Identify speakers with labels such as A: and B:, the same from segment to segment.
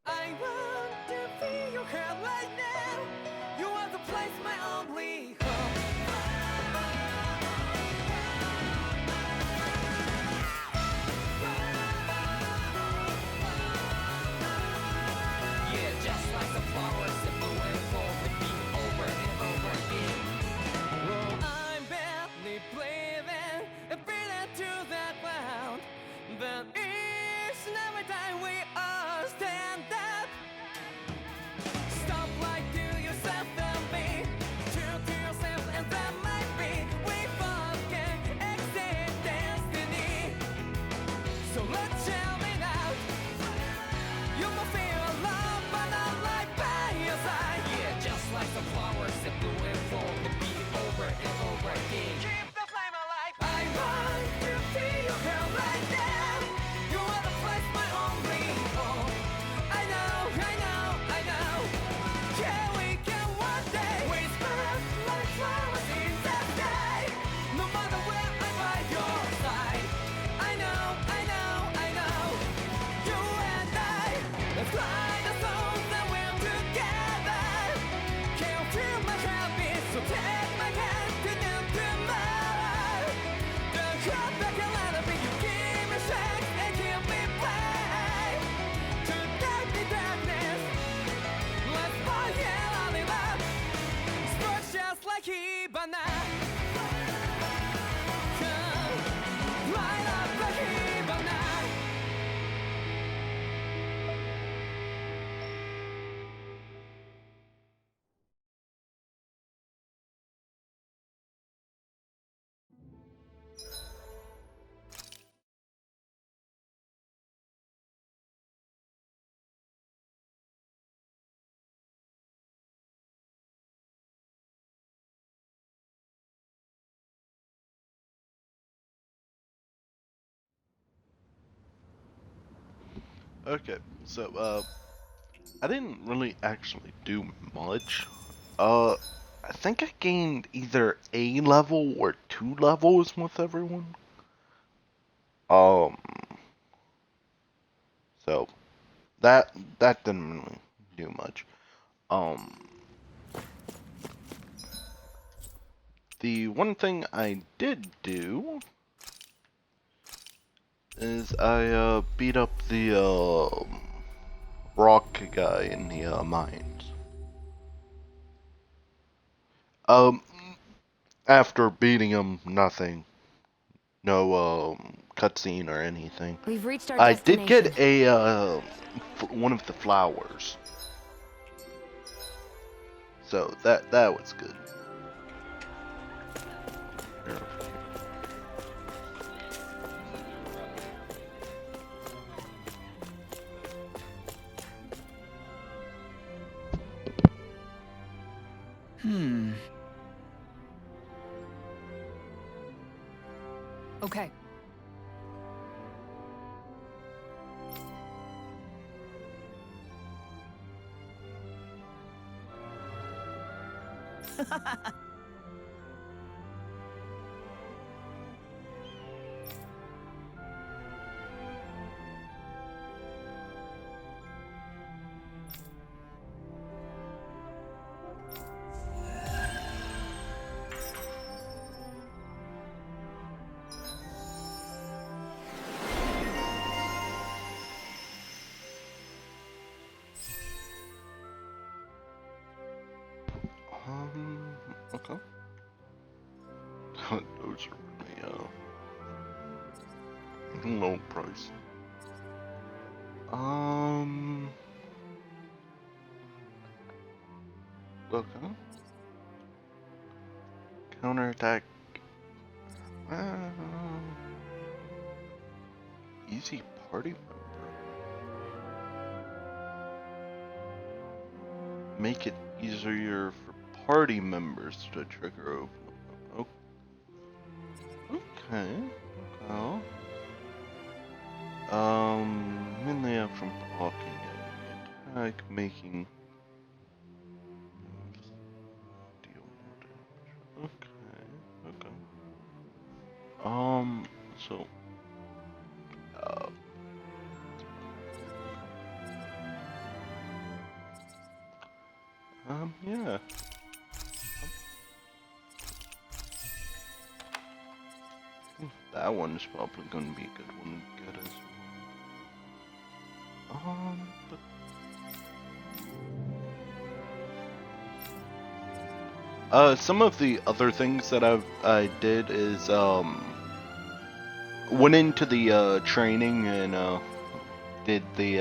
A: I want to feel your hair right now. You are the place, my only home. Yeah, just like the flowers that bloom and fall, repeat over and over again. Oh, I'm barely breathing and breathing to the ground. But each and every time we all stand up, stop like to yourself and be true to yourself, and that might be we both can exceed destiny. So let's tell me now, you will feel love but not like by your side. Yeah, just like the flowers that bloom and fall, repeat over and over again. Keep the flame alive. I want to feel your hair right now. You are the place, my only home. I know, I know, I know. Yeah, we can one day whisper like flowers in the sky. No matter where I'm by your side. I know, I know, I know. You and I, let's fly the souls that we're together. Can you feel my heartbeat? So take my hand to new tomorrow. Don't hold back a little bit. You give me strength and give me faith. To darkness, let's forget all in love. Sparks just like Hibana. Come, light up like Hibana.
B: Okay, so I didn't really actually do much. I think I gained either a level or 2 levels with everyone. Um, so that didn't really do much. Um, the one thing I did do is I beat up the rock guy in the mines. Um, after beating him, nothing. No cutscene or anything.
C: We've reached our
B: I did
C: destination.
B: get a one of the flowers, so that was good.
C: Okay.
B: Okay. Those are really low price. Um, okay. Counterattack. Uh, easy party member. Make it easier for party members to trigger open. Oh, okay. Well, mainly up from blocking and attack, making deal more damage. Okay, okay. So, uh, Yeah. That one's probably going to be a good one to get as well. But some of the other things that I did is went into the training and did the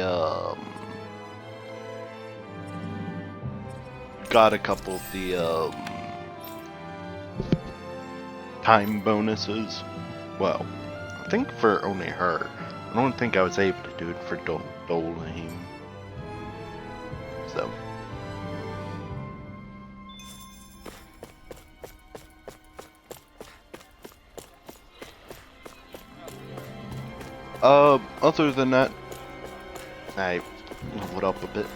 B: got a couple of the time bonuses. Well, I think for only her. I don't think I was able to do it for Dolheim. So. Other than that, I leveled up a bit.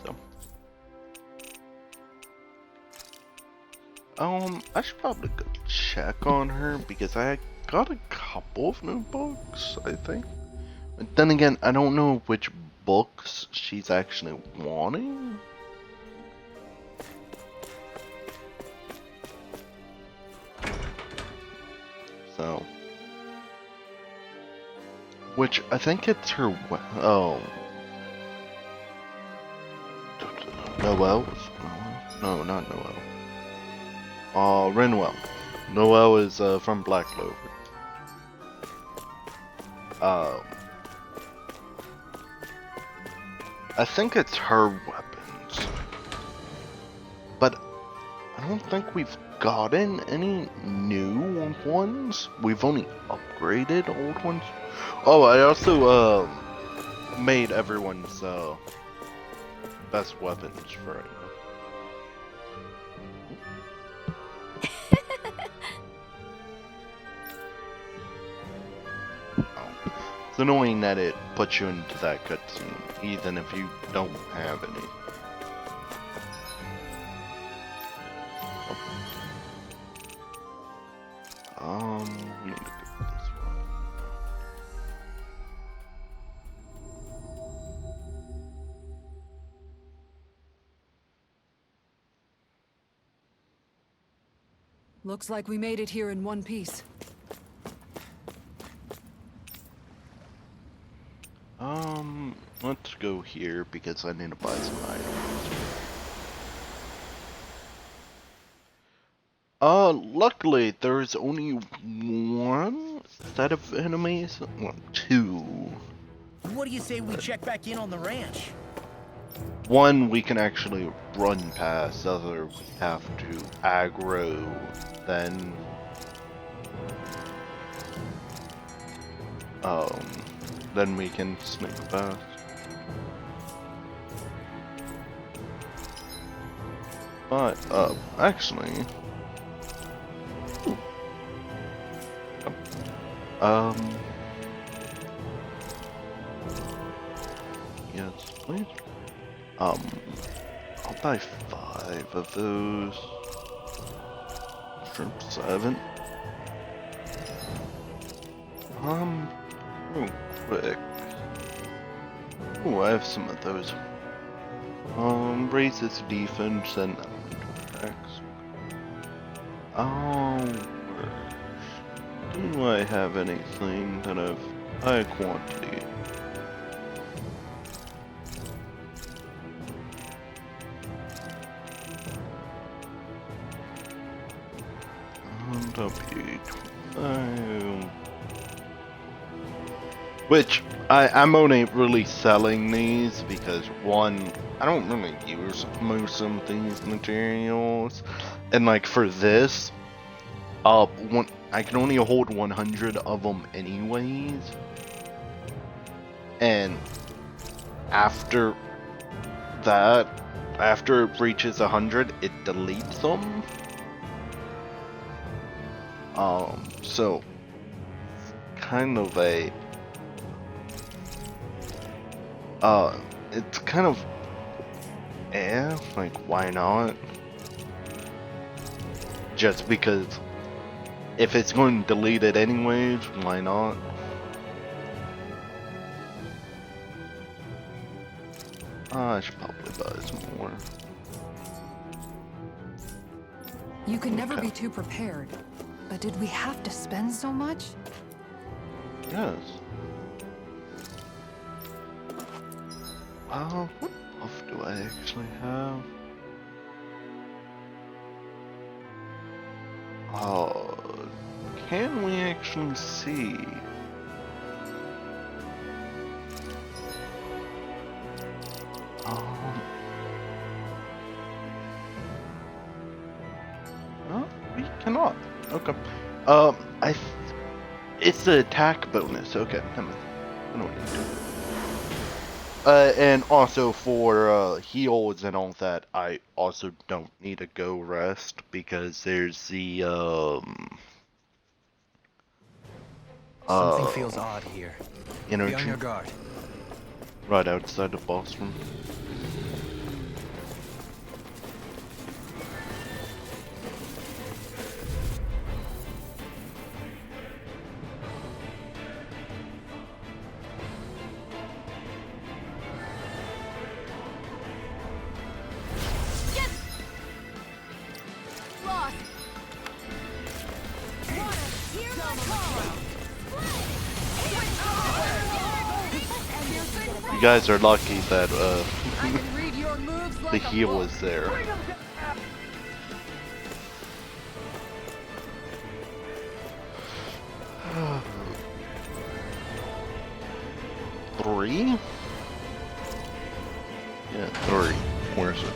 B: So. I should probably go check on her because I got a couple of new books, I think. But then again, I don't know which books she's actually wanting. So. Which, I think it's her, oh. Noelle? No, not Noelle. Rinwell. Noelle is, from Black Clover. I think it's her weapons. But, I don't think we've gotten any new ones. We've only upgraded old ones. Oh, I also made everyone's best weapons for right now. It's annoying that it puts you into that cutscene, even if you don't have any. Let me look at this one.
C: Looks like we made it here in one piece.
B: Let's go here because I need to buy some items. Luckily there is only one set of enemies. Well, two.
D: What do you say we check back in on the ranch?
B: One we can actually run past, the other we have to aggro, then we can sneak past. But, actually... yes, please. I'll buy 5 of those. For 7. Real quick. Oh, I have some of those. Raises defense and attacks. Do I have anything that have high quantity? WP25. Which I'm only really selling these because one, I don't really use most of these materials, and like for this, I can only hold 100 of them anyways, and after that, after it reaches 100, it deletes them. So kind of a it's kind of like why not? Just because if it's going to delete it anyways, why not? I should probably buy some more.
C: You can never
B: Okay.
C: be too prepared. But did we have to spend so much?
B: Yes. What buff do I actually have? Can we actually see? No, we cannot. Okay. It's the attack bonus. Okay, I don't need to. And also for heals and all that, I also don't need to go rest because there's the
E: Something feels odd here. Be on
B: energy
E: your guard.
B: right outside the boss room.
A: Lost. Hear my call.
B: You guys are lucky that
C: I can read your moves
B: the
C: like a
B: heal
C: book.
B: is there. Three? Yeah, three. Where is it?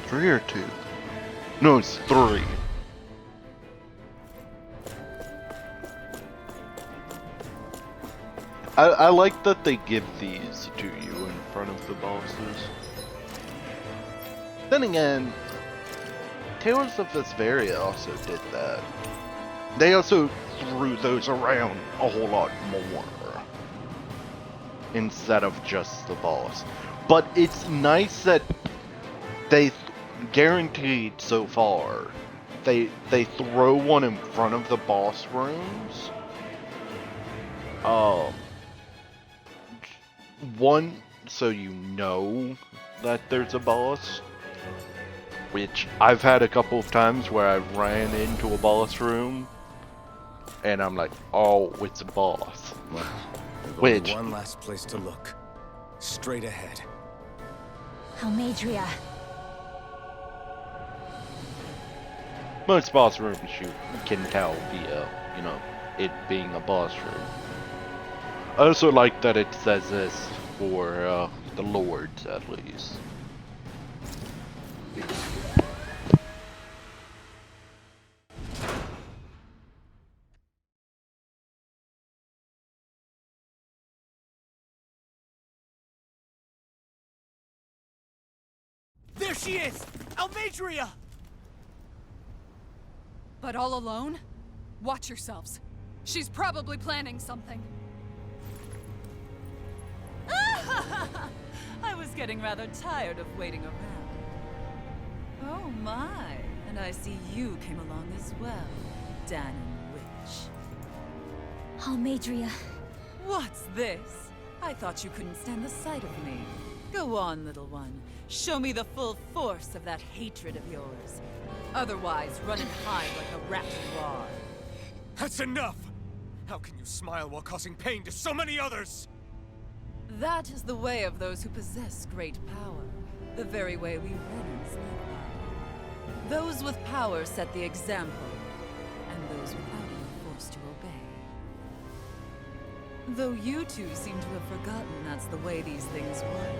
B: 3 or 2? No, it's 3. I like that they give these to you in front of the bosses. Then again, Tales of Vesperia also did that. They also threw those around a whole lot more instead of just the boss. But it's nice that they guaranteed so far they throw one in front of the boss rooms. One, so you know that there's a boss, which I've had a couple of times where I've ran into a boss room and I'm like, oh, it's a boss.
E: Well, there's
B: Which-
E: only one last place to look. Straight ahead.
F: Almadria.
B: Most boss rooms you can tell via, you know, it being a boss room. I also like that it says this for the lords at least.
D: There she is! Almadria!
C: But all alone? Watch yourselves. She's probably planning something.
G: I was getting rather tired of waiting around. Oh my, and I see you came along as well, Danon Witch.
F: Almadria.
G: What's this? I thought you couldn't stand the sight of me. Go on, little one. Show me the full force of that hatred of yours. Otherwise, run and hide like a rat you are.
D: That's enough! How can you smile while causing pain to so many others?
G: That is the way of those who possess great power. The very way we Renans live by. Those with power set the example, and those without it are forced to obey. Though you two seem to have forgotten that's the way these things work.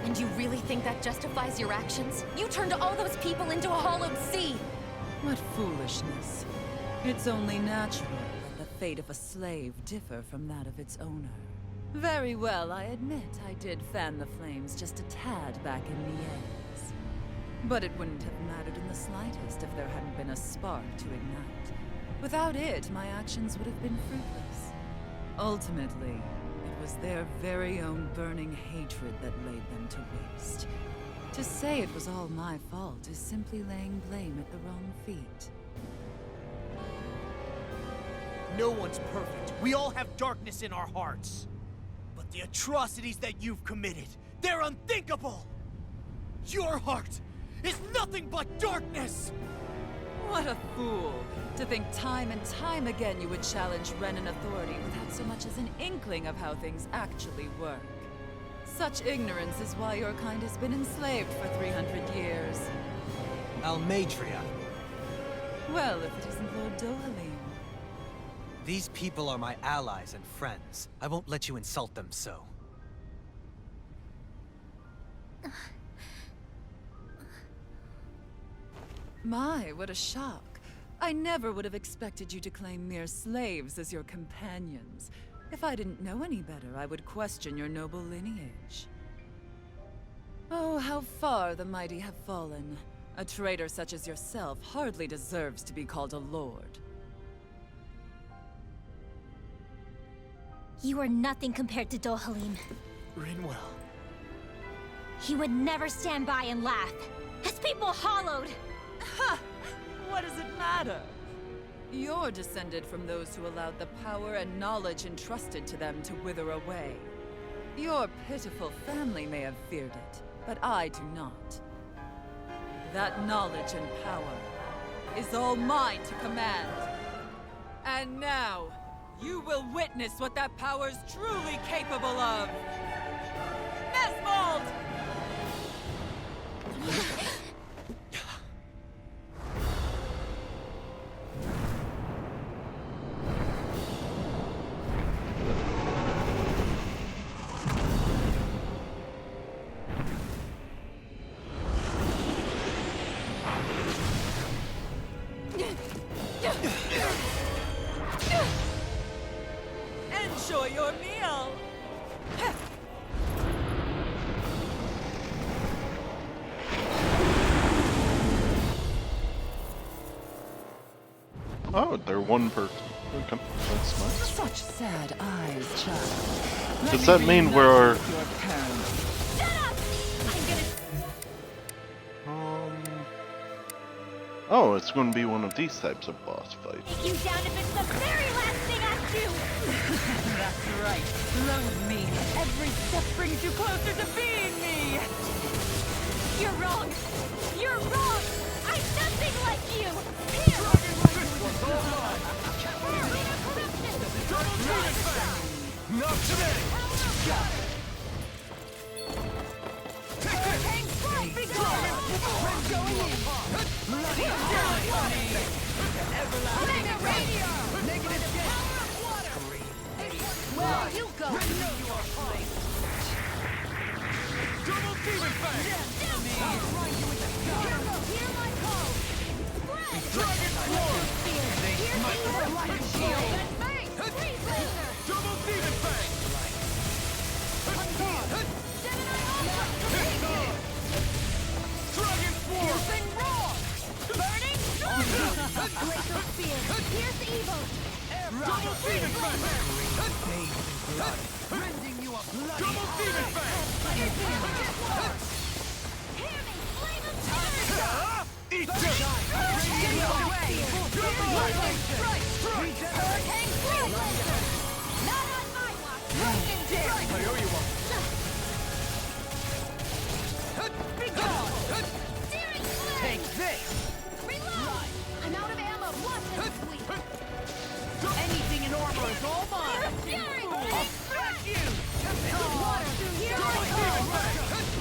F: And you really think that justifies your actions? You turned all those people into a hollowed sea!
G: What foolishness. It's only natural that the fate of a slave differ from that of its owner. Very well, I admit I did fan the flames just a tad back in Nies. But it wouldn't have mattered in the slightest if there hadn't been a spark to ignite. Without it, my actions would have been fruitless. Ultimately, it was their very own burning hatred that laid them to waste. To say it was all my fault is simply laying blame at the wrong feet.
D: No one's perfect. We all have darkness in our hearts. But the atrocities that you've committed, They're unthinkable! Your heart is nothing but darkness!
G: What a fool! To think time and time again you would challenge Renan authority without so much as an inkling of how things actually work. Such ignorance is why your kind has been enslaved for 300 years.
E: Almeidria.
G: Well, if it isn't Lord Dohalim.
E: These people are my allies and friends. I won't let you insult them so.
G: My, what a shock. I never would have expected you to claim mere slaves as your companions. If I didn't know any better, I would question your noble lineage. Oh, how far the mighty have fallen. A traitor such as yourself hardly deserves to be called a lord.
H: You are nothing compared to Dohalim.
D: Rinwell.
H: He would never stand by and laugh. His people hollowed!
G: Ha! What does it matter? You're descended from those who allowed the power and knowledge entrusted to them to wither away. Your pitiful family may have feared it, but I do not. That knowledge and power is all mine to command. And now, you will witness what that power's truly capable of. Nesvold! Enjoy your meal!
B: Oh, they're one person. Okay, that's nice.
G: Such sad eyes, child.
B: Does that mean we're...
G: Your parents.
H: Shut up!
B: Oh, it's going to be one of these types of boss fights.
H: Take you down if it's the very last thing I do!
G: That's right. Love me. Every step brings you closer to being me.
H: You're wrong! You're wrong! I'm nothing like you! Here!
D: Not today!
H: Hurricane strike! Be gone! Going in! Mega radio! Negative power of water! Where you go?
D: Double demon fang!
H: Hear my call!
D: Dragon Swarm!
H: Here's the light shield! Freeze laser!
D: Double demon fang! Dragon Swarm!
H: Burning storm! Glacial spear! Here's evil!
D: Double demon fang! Double demon fang!
H: Hear me! Flame of terror!
D: Eat this!
H: Hurricane freeze laser! Not on my watch! Lightning strike!
D: I owe you one.
H: Be gone! Searing flare!
D: Take this!
H: Reload! I'm out of ammo! Watch them sweep!
D: Anything in armor is all mine!
H: Fury!
D: Back you!
H: Water! Here I go!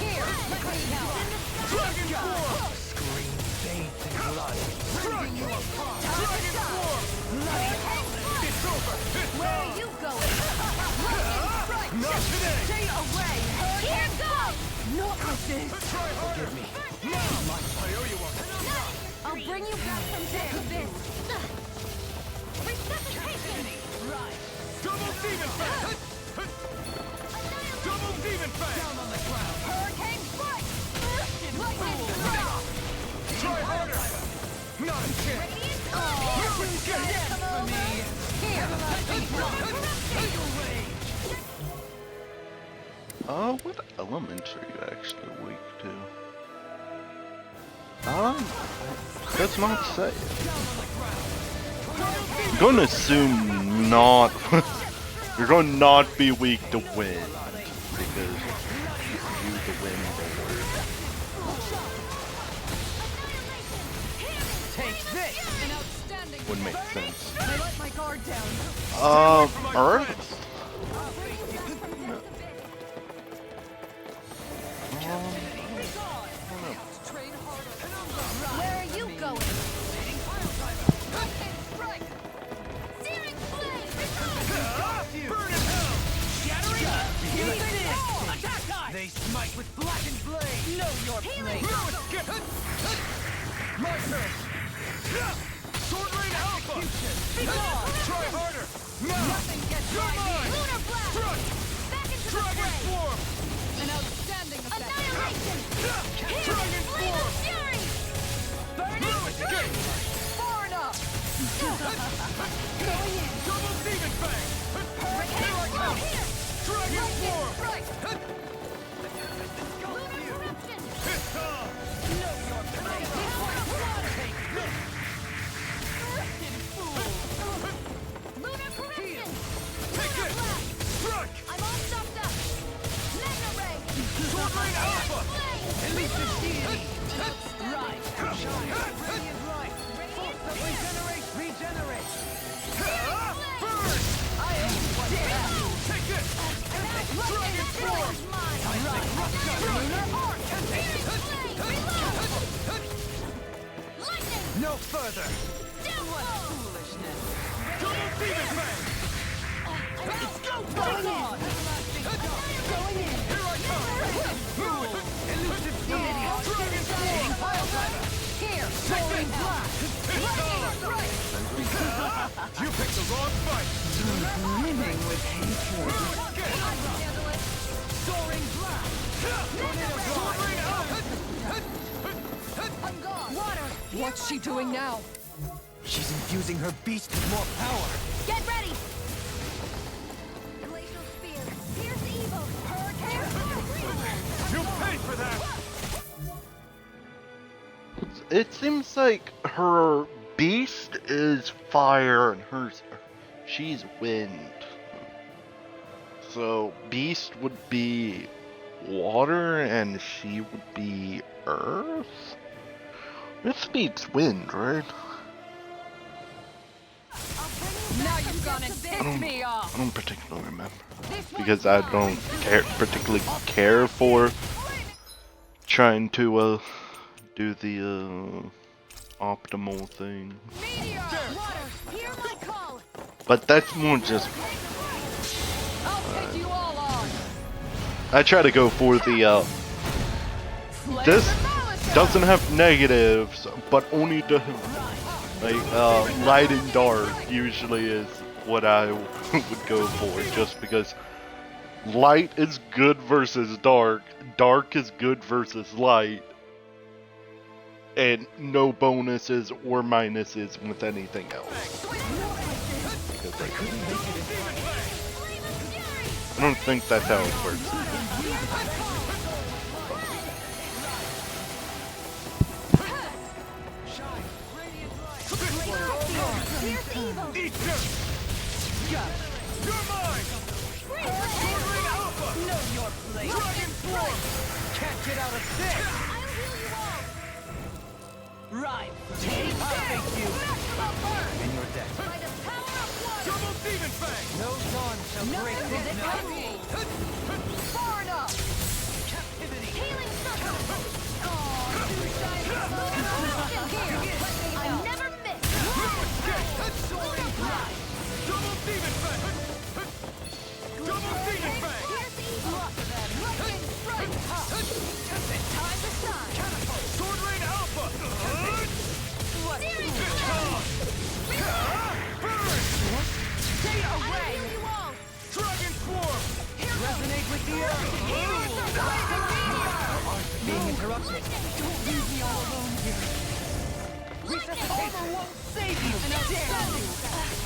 H: Here! Let me help!
D: Dragon Swarm!
E: Scream faith and blood.
D: Dragon Swarm! It's over! It's
H: Where
D: over!
H: are you going? Lightning strike!
D: Not today!
H: Stay away! Here goes! Not like this!
D: Try harder!
E: Give me.
D: I owe you one.
H: I'll bring you back from death abyss! Resuscitation!
D: Double demon fang! Double demon fang!
H: Down on the ground! Hurricane strike! Lightning strike!
D: Try harder! Not a chance!
H: Radiant
D: No escape!
H: for me! Here!
B: What elements are you actually weak to? That's not say. I'm gonna assume not. You're gonna not be weak to wind because you would make sense.
C: I let my guard down.
B: Earth?
C: Trade harder.
H: Where are you going? Searing flame!
D: Burn in hell! Shattering! Attack time!
E: They smite with blackened blade!
C: Know your place.
D: My turn! Sword Rain Alpha! Try harder!
C: Nothing gets
D: You're
C: by me.
D: mine!
H: Lunar blast!
D: Strut!
H: Back into the
D: Dragon
H: fray!
D: Swarm!
C: An outstanding effect.
H: Annihilation!
D: Dragon
H: Flame of
D: Swarm!
H: fury!
D: Blue escape!
C: Far enough.
D: Double Demon Fang!
H: Hurricane flow here!
D: Dragon Swarm!
C: Right.
H: Lunar corruption!
D: Pistol!
H: Lunar corruption!
D: Take
H: Lunar
D: it!
H: blast!
D: Struck!
H: I'm all stopped up! Magna ray!
D: Sword Rain Alpha!
H: Flame!
E: Elusive deity!
C: Right.
E: Shine! Radiant light! Force of regenerate! Regenerate!
D: Burn!
C: I own what you have.
D: Take it! Dragon Swarm!
C: Lunar arc.
H: Lightning!
E: No further!
H: Downfall!
C: Foolishness.
D: Double Demon Fang!
H: Let's go!
C: Going on.
H: Going in!
D: Here I come!
E: Elusive deity!
D: Dragon Swarm!
C: Here. Soaring blast.
D: You picked the wrong fight!
C: Brimming with hatred.
D: Soaring blast! Sword Rain Alpha!
H: I'm gone!
C: Water. What's she doing now?
E: She's infusing her beast with more power!
H: Get ready! Glacial spear! Pierce evil! Hurricane!
D: You paid for that!
B: It seems like her beast is fire and she's wind. So beast would be water and she would be earth? This beats wind, right?
C: Now you've gone and pissed me off.
B: I don't particularly remember. Because I don't particularly care for trying to do the optimal thing.
H: Meteor! Water! Hear my call!
B: But that's more just
C: I'll take you all on.
B: I try to go for the this doesn't have negatives, but only the like light and dark usually is what I would go for, just because light is good versus dark, dark is good versus light, and no bonuses or minuses with anything else. Because I don't think that's how it works.
H: Pierce evil!
D: Eat this! You're mine! Sword Rain Alpha!
C: Know your place.
D: Dragon Swarm!
E: Can't get out of this!
H: I'll heal you all!
C: Right.
E: I'll take you!
H: Maximum burn!
E: And you're dead.
H: By the power of water!
D: Double Demon Fang!
E: No dawn shall break
C: Nothing
E: this
C: gets
E: night.
C: by me. Far enough.
E: Captivity!
H: Healing circle! I never miss!
D: Soaring blast! Double Demon Fang! Double Demon Fang!
H: Pierce evil! Lightning strike! Time to shine!
D: Sword Rain Alpha!
H: Searing flame!
D: Burn!
C: Stay
H: I'll
C: away.
H: heal you all!
D: Dragon Swarm!
E: Resonate with the earth!
H: Healing circle!
E: Being interrupted.
C: Leave me all alone here.
H: Lightning!
C: Won't save you. And I'll damn you.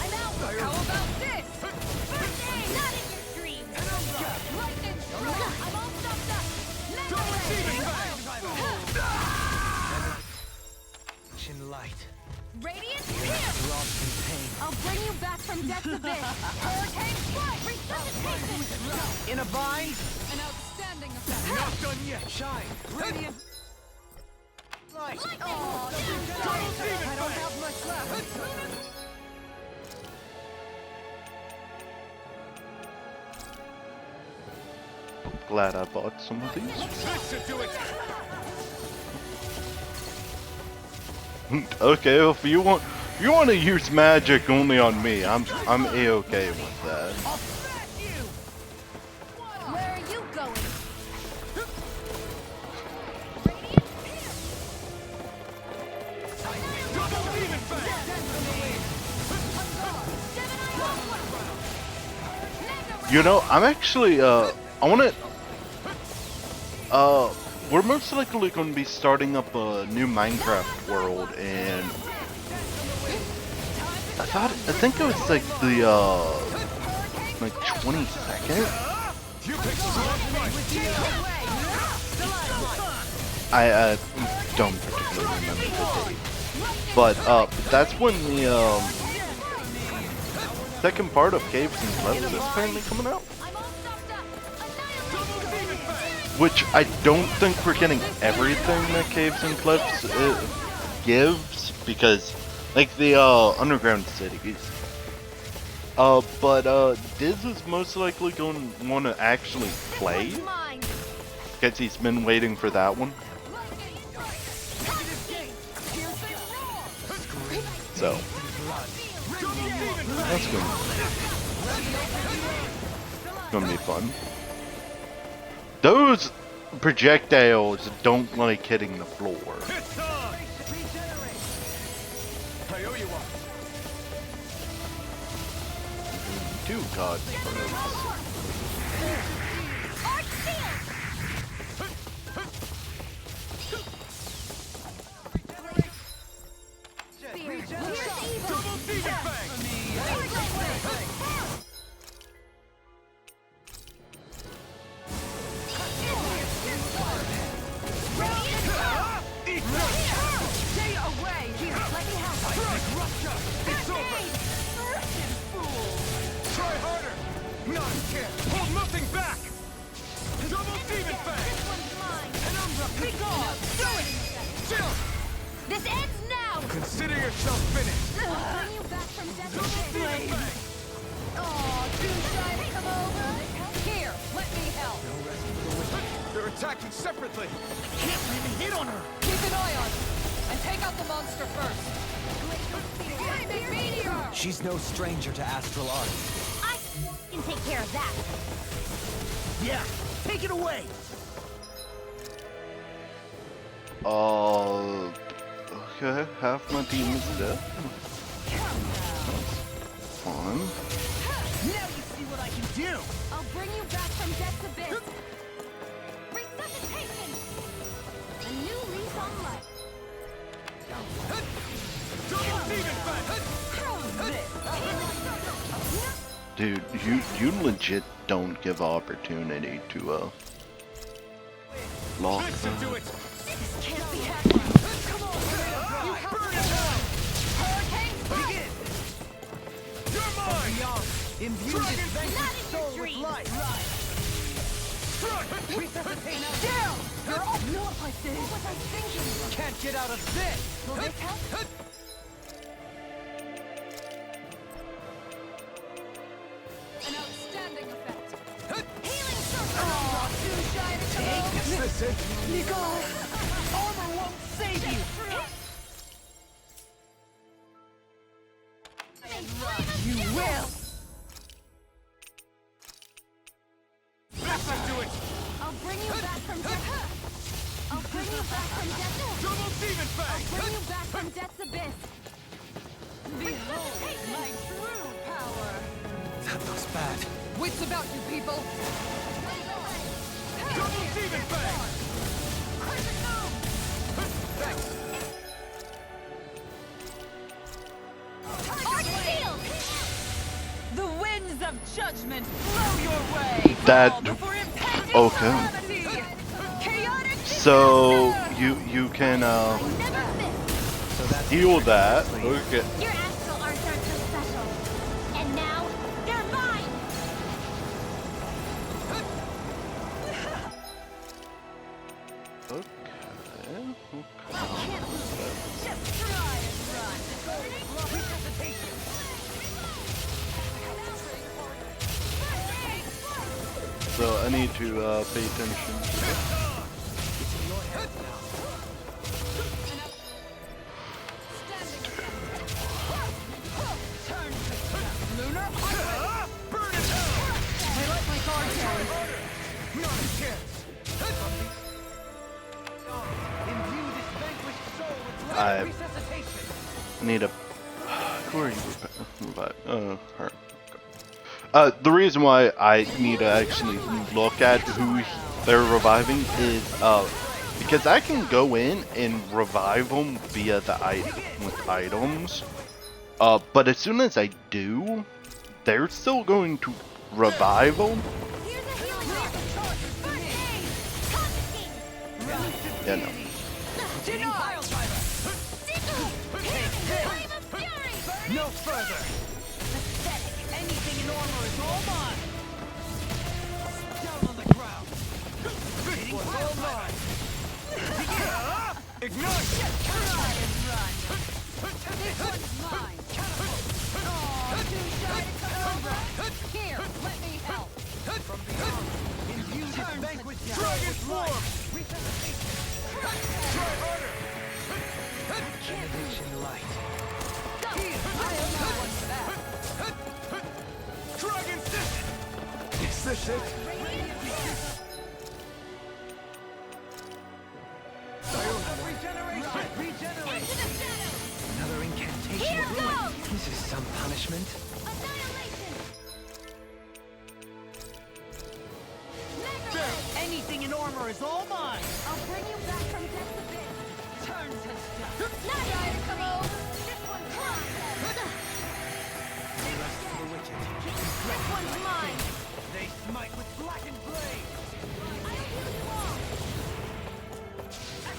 H: I'm out!
C: How about this?
H: Birthday! Not in your dreams! Lightning strike! I'm all stuffed up!
D: Double Demon Fang!
E: Ancient light.
H: Radiant here!
E: Throbbed in pain.
H: I'll bring you back from death's abyss! Hurricane strike! Resuscitation!
E: In a bind?
C: An outstanding effect.
D: Not done yet!
E: Shine! Radiant light!
H: Lightning!
D: Double Demon
E: I don't
D: Fang!
E: have much left.
B: glad I bought some of these.
D: This should do it.
B: Okay, if you want to use magic only on me, I'm a-okay with that.
D: I'll smack you.
H: Where are you going?
D: Double demon fang.
B: You know, I'm actually I want to we're most likely going to be starting up a new Minecraft world, and I think it was like the like 22nd.
D: You picked the wrong fight.
B: I don't particularly remember the date, but that's when the second part of Caves and Cliffs is apparently coming out.
H: I'm all stocked up.
B: Which I don't think we're getting everything that Caves and Cliffs gives, because like the underground cities. But Diz is most likely going to want to actually play,
H: Mine.
B: because he's been waiting for that one. So that's gonna be fun. Those projectiles don't like hitting the floor.
D: It's on. I owe you one.
B: 2 cards first.
D: Double demon fang.
C: Stay away!
D: It's over. Try harder. Not again. Hold nothing back. Double demon fang.
H: Be gone. Do it.
D: Chill.
H: This ends now.
D: Consider yourself finished.
H: Bring you back from death.
D: Demon fang.
H: Oh, too shy to come over. Here, let me help.
D: They're attacking separately. Can't really hit on her.
C: Keep an eye on her, and take out the monster first.
E: She's no stranger to astral arts.
H: I can take care of that.
D: Yeah. Take it away.
B: Okay, half my team is dead. That's fun.
D: Now you see what I can do.
H: I'll bring you back from death's abyss. Resuscitation. A new lease on life.
D: Double demon fang.
B: Dude, you legit don't give opportunity to lock
D: This should do it.
H: This can't be happening. Come on, you have
D: Burn
H: to
D: it down.
H: Hurricane.
D: Begin. You're mine.
H: Not in your dreams.
C: Down! You're off! Not like this!
H: What was I thinking?
D: Can't get out of this.
H: Will this help?
C: An outstanding effect.
H: Healing circle.
C: Too shy to come over.
D: Is this it?
C: Nicole! Armor won't save you! You will!
D: This should do it.
H: I'll bring you back from death. I'll bring you back from death.
D: Double demon fang.
H: Bring you back from death's abyss.
C: Behold my true power!
E: That looks bad.
C: Wits about you people!
D: Double demon fang.
H: Arch shield.
G: The winds of judgment blow your way.
B: That-
G: All before impending
B: okay.
G: calamity. Chaotic
B: So you can
H: Never miss.
E: So that's
B: heal that. Okay.
H: Your astral arts aren't so special. And now, they're mine.
B: Okay.
H: Just try and run.
B: so I need to pay attention to that. I need a. Who are you? Her. The reason why I need to actually look at who they're reviving is because I can go in and revive them via the with items. But as soon as I do, they're still going to revive them. Yeah, no.
D: No further! Anything in armor is all mine! Down on the ground! This one's all mine! Ignite!
H: Try and run. This one's mine. Oh, too shy to come over. Here, let me help.
D: From beyond, imbue this vanquished dragon form! Try harder! Benediction light. Dragon system! Is this it? Regenerate! Another incantation.
H: Here goes!
D: This is some punishment.
H: Annihilation!
D: Anything in armor is all mine!
H: I'll bring you back from death to bit.
D: Turn to dust!
H: Not try to come over. This one's mine. This one's mine.
D: They smite with blackened blade!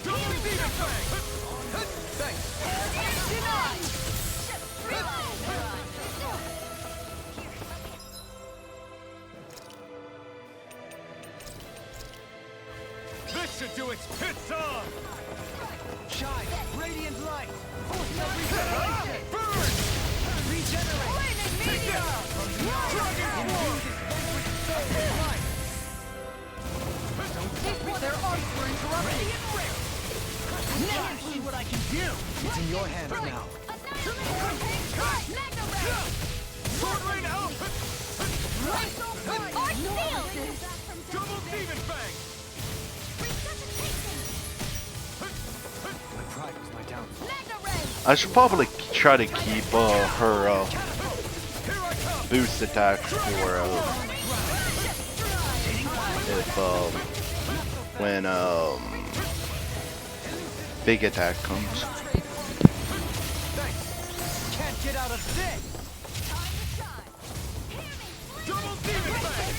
D: Double demon fang! Thanks!
H: Denied.
D: This should do its pits on! Shine! Radiant light! Force of regeneration! Burn! Regenerate!
H: Flaming meteor!
D: From beyond! Dragon form!
C: Their arms were interrupted.
D: Now see what I can do! It's in your hands now. Sword rain out!
H: Arch field!
D: Double demon fang! My pride was my downfall.
H: Mega ray!
B: I should probably try to keep her boost attack for if when big attack comes.
D: Thanks! Can't get out of this! Double demon fang!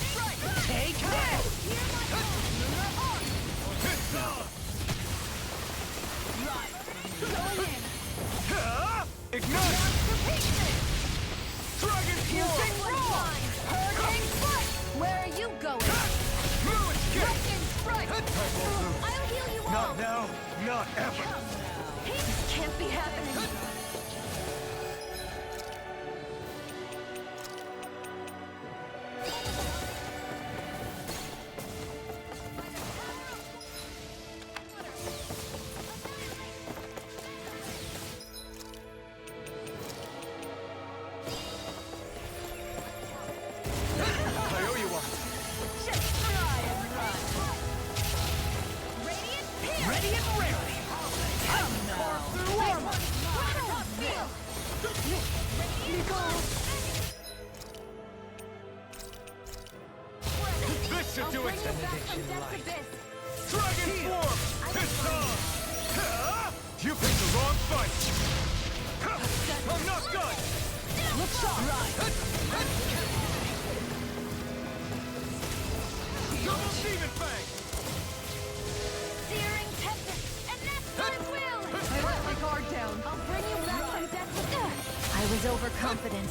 D: Take this! Ignite! Dragon form!
H: Where are you going?
D: No escape!
H: Lightning strike! I'll heal you
D: Not
H: all!
D: now, not ever!
H: This can't be happening!
D: I owe you one!
H: Just try and run! Radiant pierce!
D: Radiant rarely! This should do it! Dragon form! It's on! You picked the wrong fight! I'm not done! Double demon fang!
H: Searing tempest, and that's my will!
C: I let my guard down.
H: I'll bring you back from death to death! I was overconfident.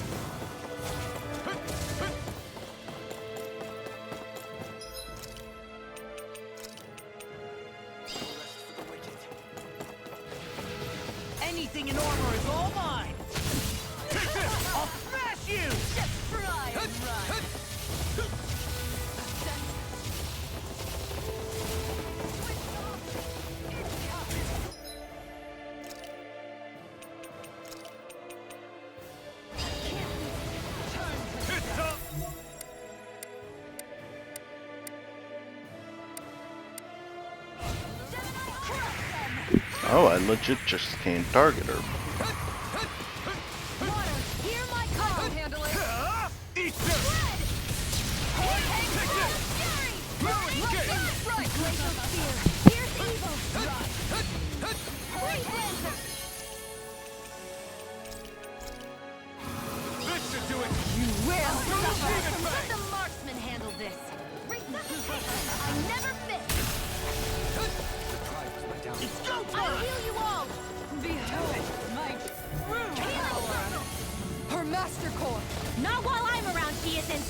D: Anything in armor is all mine! Take this! I'll smash you!
H: Just try and run!
B: Oh, I legit just can't target her.
H: Water, hear my call. Handle it.
D: Eat this!
H: Right, glacial spear. Here's evil. Great answer.
D: This should do it!
H: You will suffer.
D: Demon
H: Let
D: Fang!
H: the marksman handle this. Resuscitation. I never miss.
D: It's go
H: I'll
D: time!
H: heal you all.
C: Behold my true
H: Healing circle.
C: Her master core.
H: Not while I'm around, she isn't.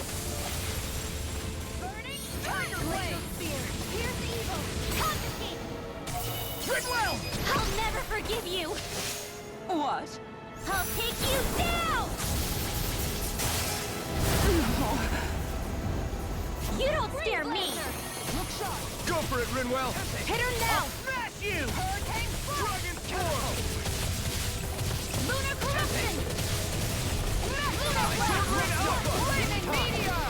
H: Burning tidal wave. Spear. Here's evil. Confiscate.
D: Ridwell!
H: I'll never forgive you.
C: What?
H: I'll take you down. You don't scare me.
D: Look sharp! Go for it, Rinwell!
H: Hit her now.
D: Smash you!
H: Hurricane
D: Dragon Storm!
H: Lunar corruption. Lunar blast. Flaming meteor.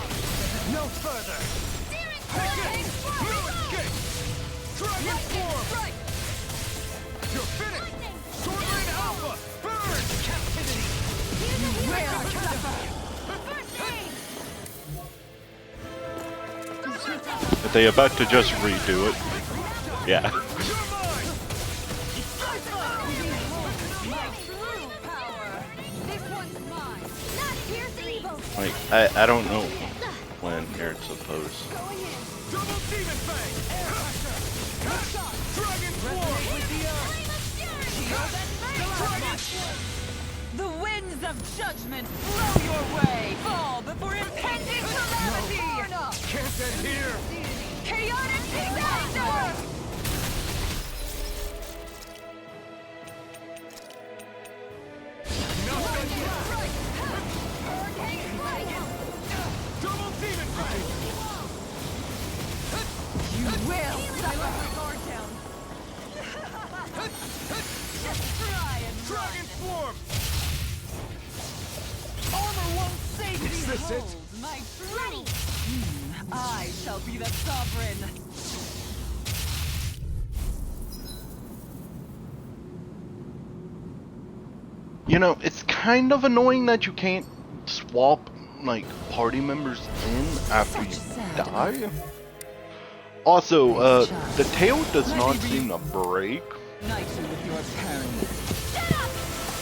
D: No further!
H: Searing hurricane
D: No escape! Dragon Storm!
H: strike.
D: You're finished!
H: Lightning.
D: Sword Rain Alpha! Burn! Captivity!
H: Here's a hero.
D: First
H: aid.
B: Are they about to just redo it? Yeah.
D: You're mine!
H: My true power. This one's mine. Not here's evil.
B: Like, I don't know when you're supposed.
H: Going in.
D: Double Demon Fang! Air pressure! Dragon Swarm! With the
H: Flame of fury.
D: Dragon
G: The winds of judgment blow your way! Fall before impending calamity!
D: Can't end here!
G: Chaotic disaster!
D: Not done yet!
H: Hurricane strike.
D: Double Demon Fang!
G: You will suffer! Guard down. Just try and
D: Dragon Swarm!
G: armor won't save me.
D: Is this it?
G: Hold my
H: Ready.
G: I shall be the sovereign.
B: You know, it's kind of annoying that you can't swap, like, party members in after you die. Also, the tail does not seem to break.
G: Nightly with your parents.
H: Shut up.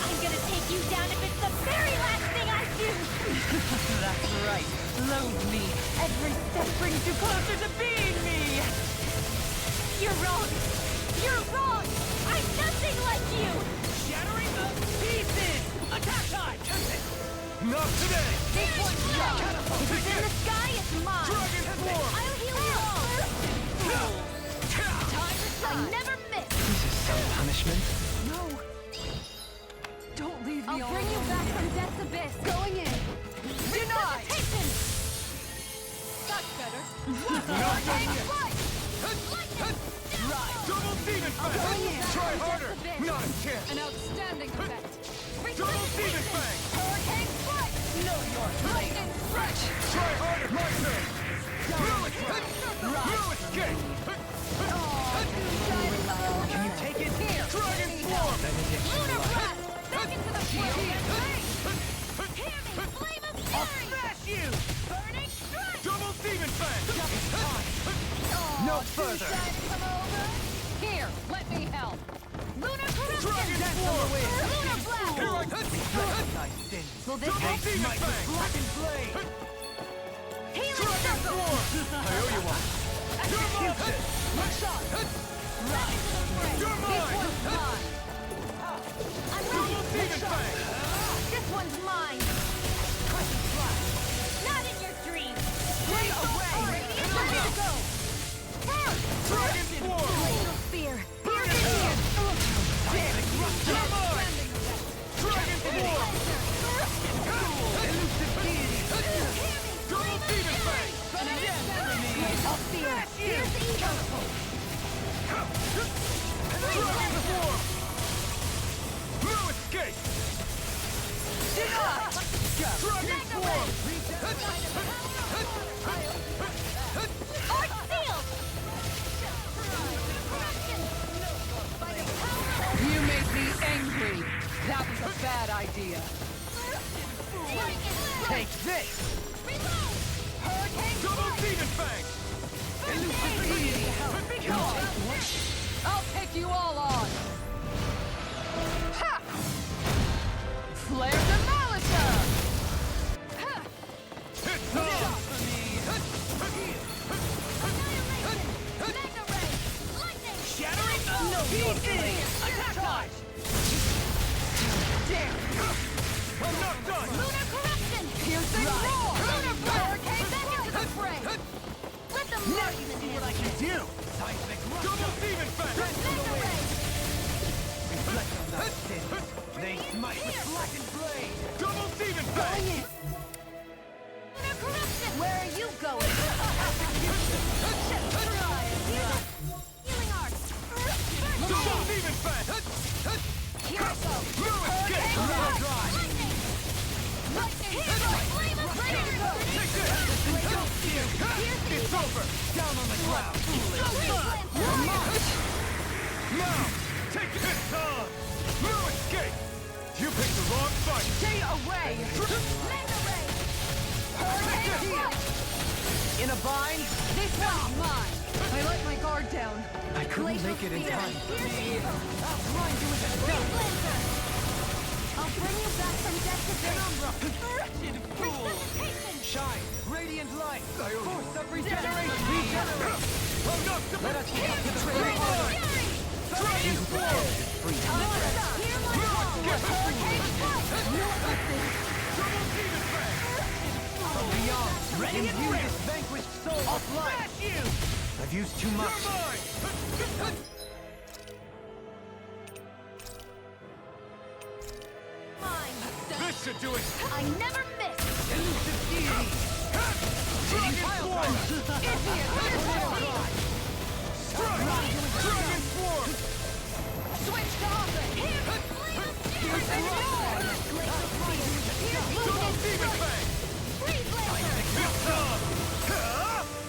H: I'm gonna take you down if it's the very last thing I do.
G: That's right. Loathe me. Every step brings you closer to being me.
H: You're wrong. You're wrong. I'm nothing like you.
D: Shattering the pieces! Attack time! Not today!
H: This one's yours. If it's in the sky, it's mine.
D: Dragon Swarm!
H: I'll heal you all. Time to shine. I never miss.
E: This is some punishment.
C: No. Don't leave me
H: I'll
C: all
H: bring you
C: alone.
H: back from death's abyss. Going in.
C: Denied.
H: Resuscitation.
C: That's better.
H: Hurricane strike.
D: Double Demon Fang!
H: Going in.
D: Try harder!
H: Just a bit.
D: Not a chance!
C: An outstanding effect.
D: Double Demon Fang!
H: Hurricane strike.
G: Know your place.
H: Lightning strike.
D: Try harder! My turn! No escape! No escape!
E: Can you take it?
D: Dragon Swarm!
H: Lunar blast. Back into the shield. Hear me. Flame of fury.
D: Smash you!
H: Burning strike.
D: Double Demon Fang!
E: No further!
H: Here, let me help. Lunar corruption.
D: Dragon Swarm!
H: Lunar blast.
D: Here I come!
E: Thy sins.
H: Will this
D: Double
H: help?
D: Demon Fang!
E: Dragon Blade!
H: Healing
D: Dragon
H: circle.
D: Swarm! I owe you one! You're mine!
H: Right into the fray.
D: You're
H: This
D: mine!
H: one's mine. I'm
D: Double
H: ready.
D: Demon Fang!
H: This one's mine. Not in your dreams. Great away. Ready to go.
D: Dragon Swarm!
H: Glacial spear.
D: Bring it on! You're mine! Dragon Swarm!
E: Elusive deity!
D: Double Demon Fang!
H: Glacial spear. Here's evil.
D: Dragon Swarm! No escape! Dragon Swarm!
H: Art sealed. Corruption. By the power
D: Take this!
H: Reload! Hurricane
D: Double
H: strike!
D: Demon Fang!
C: I'll take you all on! Ha! Flare Demolisher! Ha!
D: It's on!
H: Mega Ray! Lightning!
D: Shattering! No, you're finished! Attack time!
C: Damn!
D: I'm not done!
H: Lunar Corruption!
C: Piercing Roar!
H: Lunar Hurricane back into the fray! Let the marksman
D: See what I
H: handle
D: can do! Seismic Double Demon Fang!
H: Mega Ray!
D: Reflect on that sin. They smite with blackened blade! Double Demon Fang!
H: Lunar Corruption! Where are you going? Healing arts!
D: Double Demon Fang!
H: Here it goes!
D: No escape!
H: Hurricane
D: Dry!
H: Lightning! Lightning! Flame of Ranger!
D: Take this! It's over! Down on the ground! Now! Take this on! No escape! You picked the wrong fight!
C: Stay away!
H: Mega Ray! Hurricane Strike!
D: In a bind?
C: This one's mine! I let my guard down.
D: I couldn't make it in time.
H: I'll grind you with a Blazer! I'll bring you back from death to Penumbra! Resuscitation!
D: Shine! Radiant light! Force of regeneration! Regenerate! Let us get to the
H: Fury!
D: Dragon Form!
H: Hear my call! Hurricane Strike!
D: Double Demon Fang! From beyond, imbue this vanquished soul with life! I've used too much.
H: Mine!
D: This should do it!
H: I never miss!
D: Elusive deity! Dragon Form!
H: It's here!
D: Dragon Form!
H: Switch to offense! Here! Here's the roar!
D: Double Demon Fang!
H: Freeze Blazer!
D: It's on!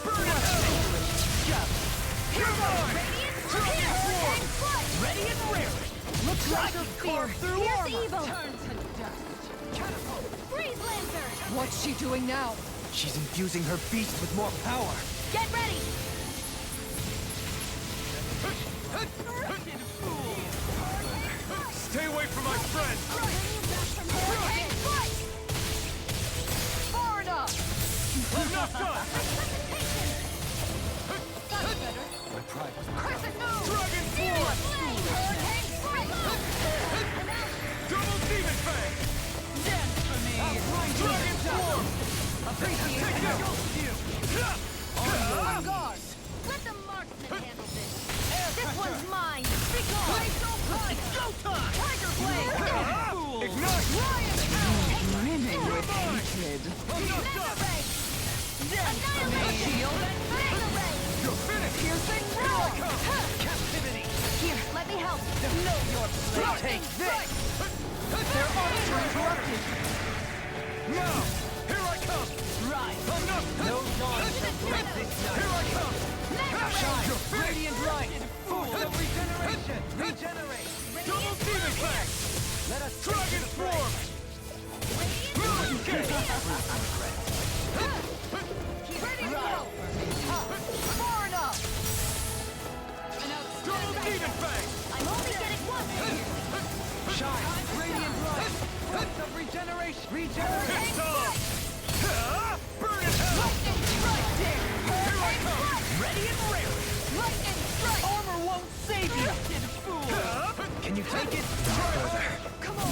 D: Burn it! Come on! Dragon Form!
H: Ready and ready!
D: Looks like you carved through
H: Here's
D: armor!
H: evil!
C: Turn to dust.
D: Catapult!
H: Freeze Lantern!
C: What's she doing now?
E: She's infusing her beast with more power.
H: Get ready!
D: Stay away from my friend!
H: Hurricane Strike!
C: Far enough!
D: I'm not done!
H: That's better.
E: My pride was
H: Crescent Moon!
D: Dragon
H: Furious
D: Form!
H: Blade! Hurricane Strike!
D: Double Demon Fang!
C: Dance for me!
D: Dragon Form!
C: Appreciate
D: Take
C: it!
D: it!
C: On guard!
H: Let the marksman handle this! This one's mine! Be gone!
D: It's go time!
H: Tiger Blade!
D: Ignite!
C: Brimming with hatred.
D: I'm not
H: Mega
D: done!
H: Ray! Annihilation!
C: Shield
H: Mega Ray!
D: You're finished!
C: Piercing
D: Here I
C: roar!
D: come! Captivity!
H: Here, let me help!
C: Know your place!
D: Take this!
C: Their arms are interrupted!
D: Now! Here I come!
C: Right!
D: I'm not no dawn shall break this night! Here I come!
H: Mega Ray!
D: You're radiant light! Force of regeneration! Regenerate! Double Demon Fang!
E: Let us
D: Dragon Form! No escape!
H: Ready to go!
C: Far enough!
D: Double Demon Fang!
H: I'm only getting one!
D: Shine! Radiant light! Force of regeneration! Regenerate! It's on! Burn it hell!
H: Lightning Strike!
D: Here I come!
H: Ready and ready! Lightning Strike!
D: Armor won't save you!
E: Can you take it?
C: Come on!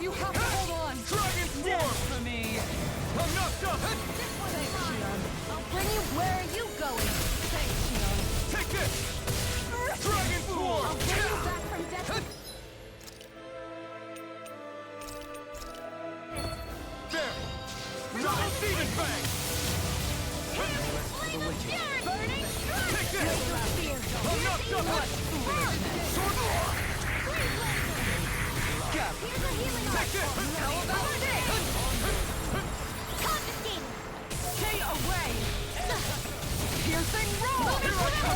C: You have to hold on!
D: Dragon Form!
C: For me!
D: I'm not done!
H: This one's mine! I'll bring you where are you going?
C: Thanks, Shion.
D: Take this! Dragon Form!
H: I'll bring you back from death.
D: There! Double Demon Fang!
H: Flame of Fury! Burning Strike!
D: Take this! I'm not done! Sword War!
H: Freeze Laser! Here's a healing
D: Take this!
H: How about this? Confiscate!
C: Stay away! Piercing roar!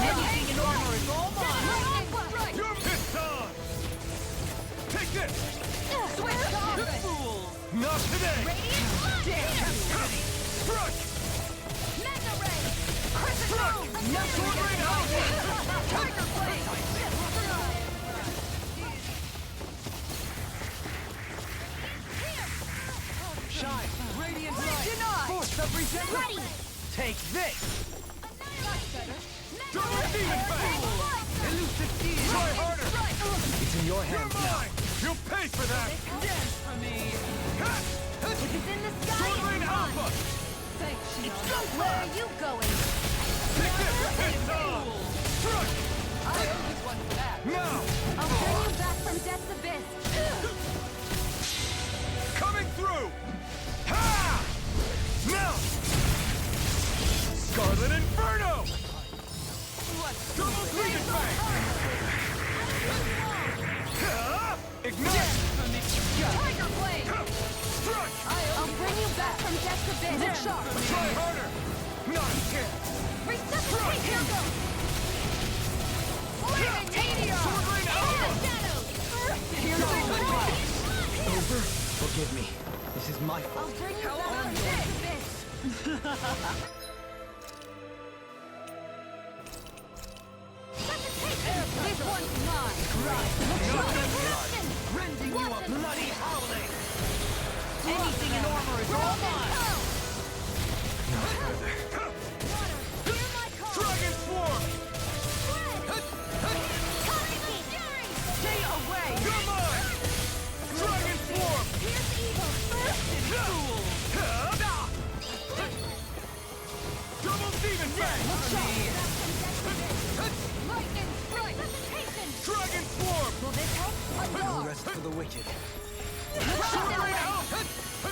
H: Anything in armor is all
C: Lightning strike!
D: You're pissed on! Take this!
H: Switch to offense!
D: Not today!
H: Radiant Blood!
C: Damn!
D: Everything
H: Ready.
D: Take this!
H: Double
D: demon fang! Elusive demon! Try harder! It's in your hands now. You'll pay for that!
C: Dance for me.
H: If it's in the sky,
D: Sword Lane
H: it's mine.
D: Alpha!
C: Thanks, Shion.
H: Where are you going?
D: Take this! It's on! Strike!
C: I owe you one for that.
D: Now!
H: I'll bring you back from death's abyss.
D: Coming through! Ha! Now! Scarlet Inferno! Double demon fang! Ignite!
H: Tiger blade.
D: Strike!
H: I'll bring you back from death's abyss. Look sharp.
D: Try harder! Not a chance!
H: Resuscitate. Here goes. Flaming meteor.
D: Sword Lane Alpha!
H: Here goes.
D: Over? Forgive me. This is my
H: I'll
D: fault.
H: bring you back from death's abyss. This one's mine. Right.
D: Rending you a bloody howling! Anything in armor is all mine! Dragon Swarm!
H: Stay away.
D: You're mine! Dragon Swarm!
H: Here's evil.
D: Double demon fang!
H: Lightning strike. Resuscitation.
D: Dragon Swarm!
H: Will this help? A
E: No
H: dog.
E: rest for the wicked.
H: Sword Lane Alpha.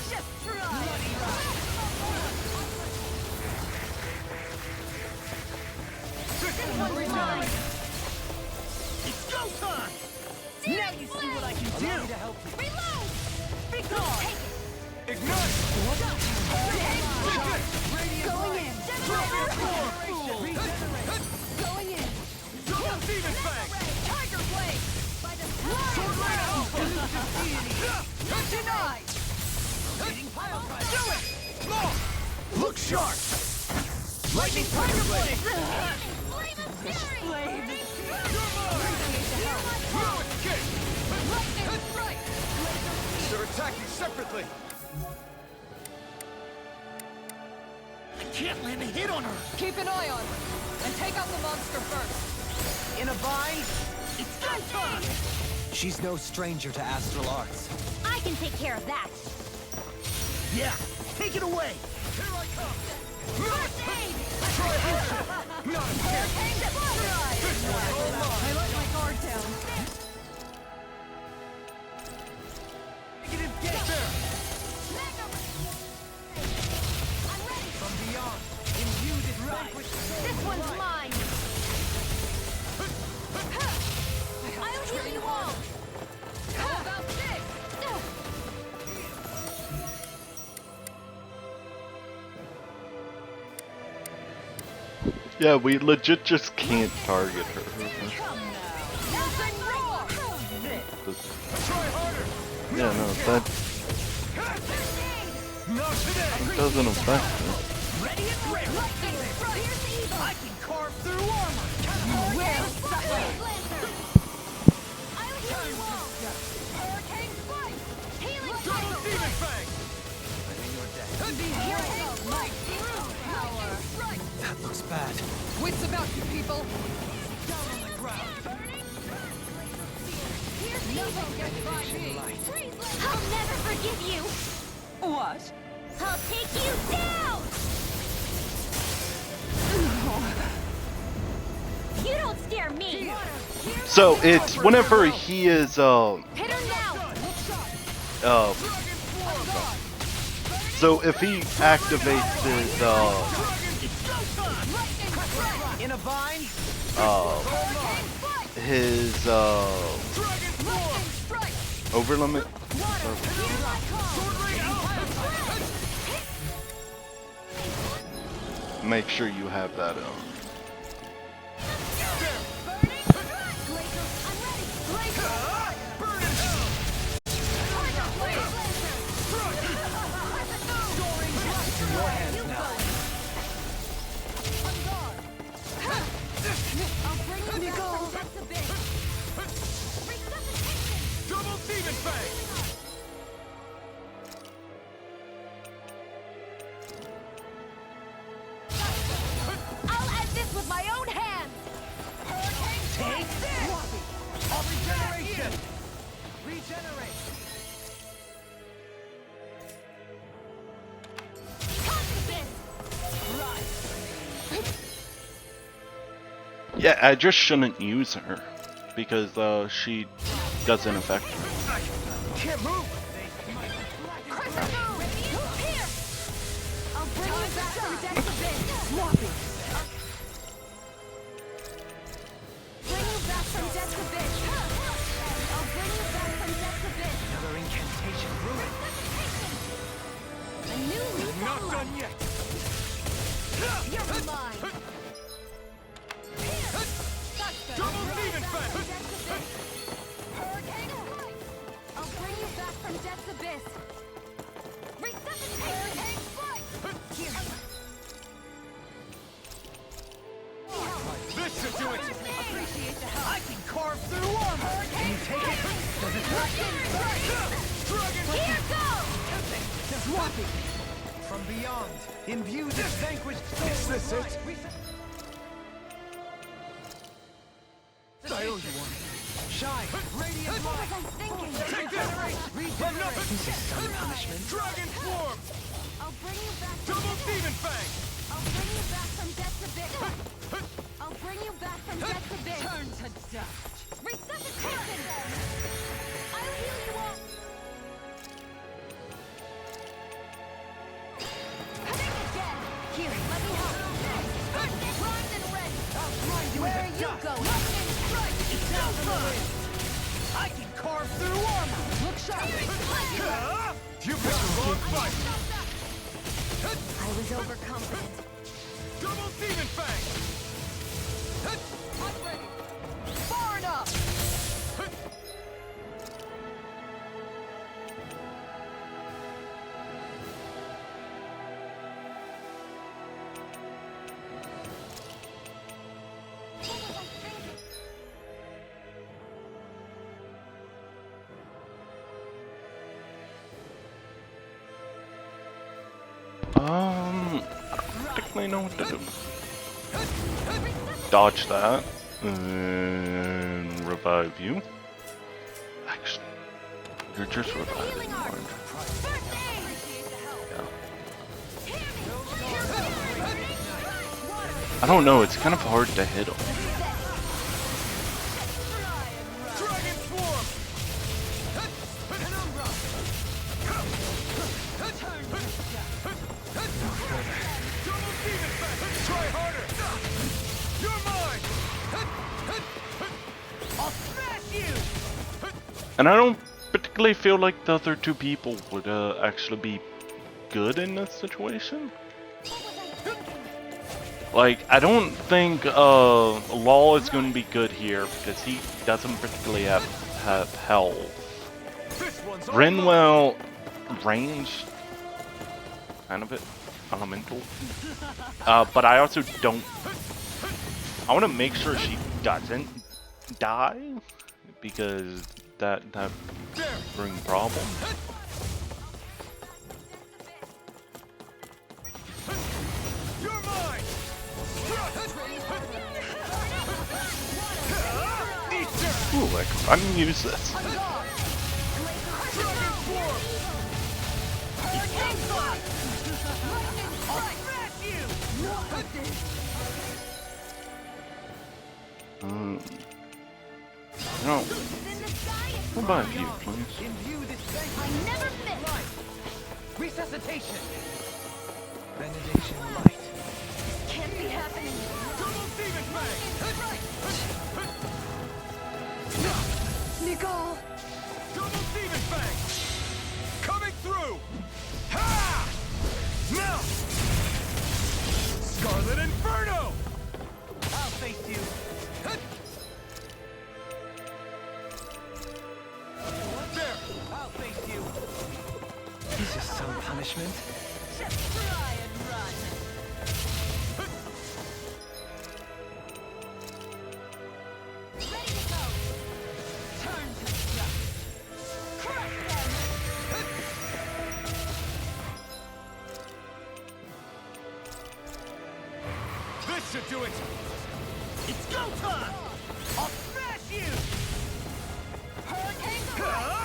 H: Just try. This one's mine.
D: It's go time!
H: Now you see what I can do.
E: Allow me to help you.
H: Reload. Be gone.
D: Ignite!
H: Going in.
D: Dragon Swarm!
H: Going in.
D: Double demon fang!
H: Tiger blade. By the
D: Sword Lane Alpha!
H: Denied.
D: Do it! Law! Look sharp! Lightning Tiger Blade!
H: Flame of fury.
D: You're mine! No escape!
H: Lightning strike.
D: They're attacking separately! I can't land a hit on her!
C: Keep an eye on her. And take out the monster first.
D: In a vine? It's go time!
E: She's no stranger to astral arts.
H: I can take care of that.
D: Yeah! Take it away! Here I come!
H: First aid.
D: Try Ocean! Not a chance!
H: Hurricane strike.
D: This one's all
C: I
D: mine!
C: let my guard down.
D: Negative get there!
H: I'm ready.
D: From beyond, imbue this vanquish
H: This one's mine. I'll heal you all.
C: How about this?
B: Yeah, we legit just can't target her.
H: Nothing roar.
D: Try harder!
B: Yeah, no, that
D: Not today!
B: doesn't affect her.
D: Ready and ready!
H: Lightning strike. Here's evil.
D: I can carve through armor!
H: You will suffer. I'll heal you all. Hurricane strike. Healing
D: Double
H: cycle.
D: demon fang!
H: Here goes my true power. Strike.
E: That looks bad.
C: Wits about you, people.
D: Down on the ground!
H: Here's evil.
F: I'll never forgive you!
C: What?
F: I'll take you down! You don't scare me!
B: So it's whenever he is
F: Hit her now!
B: so if he activates his
D: In a vine?
B: his overlimit. Make sure you have that
D: Double demon fang! Regenerate!
B: Yeah, I just shouldn't use her because she doesn't affect her.
D: Can't move!
H: I'll bring you back from Death's Abyss. Sloppy. Bring you back from Death's Abyss. I'll bring you back from Death's Abyss.
D: Another incantation ruined.
H: A new leaf
D: Not
H: on
D: done
H: life.
D: yet!
H: You're mine.
D: Double demon
H: Back from
D: fang!
H: Death's Abyss. Hurricane strike. I'll bring you back from Death's Abyss. Resuscitate. Hurricane strike. Here.
D: This should do it!
H: Appreciate the help.
D: I can carve through armor! Can you take it? Does it hurt? Dragon!
H: Here goes.
D: Sloppy! From beyond, imbue this vanquished soul. Is this it? I owe you one. Shine! Radiant
H: What
D: light!
H: was I thinking?
D: Take this! Regenerate! This is some punishment. Dragon form!
H: I'll bring you back.
D: Double demon fang!
H: I'll bring you back from Death's Abyss. I'll bring you back from Death's Abyss.
C: Turn to dust.
H: Resuscitation! I'll heal you all. Think again. Here, let me help. Primed and ready. Where are you going? Lightning strike!
D: Down from the wind! I can carve through armor!
H: Look sharp.
D: You picked the wrong fight!
H: I was overconfident.
D: Double demon fang!
H: I'm ready. Far enough.
B: I don't particularly know what to do. Dodge that and revive you. Actually, you're just reviving, aren't you? Yeah. I don't know. It's kind of hard to hit him.
D: Dragon form! Double demon fang! Try harder! You're mine! I'll smash you!
B: And I don't particularly feel like the other two people would actually be good in this situation. Like, I don't think Law is going to be good here because he doesn't particularly have health.
D: This one's all
B: Rinwell, range, kind of it, elemental. But I also don't. I want to make sure she doesn't die because that bring problem.
D: You're mine!
B: Ooh, I can finally use this.
D: Dragon form!
H: Hurricane strike! Lightning
D: I'll
H: strike!
D: smash you!
B: No,
H: In the sky is
B: what about you, please?
D: Imbue this
H: I
D: vanquished
H: never miss.
D: life! Resuscitation! Benediction light!
H: Can't be happening.
D: Double demon fang!
H: Nicole.
D: Double demon fang! Coming through! Ha! Now! Scarlet Inferno! I'll face you! There! I'll face you! This is some punishment.
H: Just try and run. Ready to go. Turn to dust. Crush them.
D: This should do it! It's go time! I'll smash you!
H: Hurricane strike.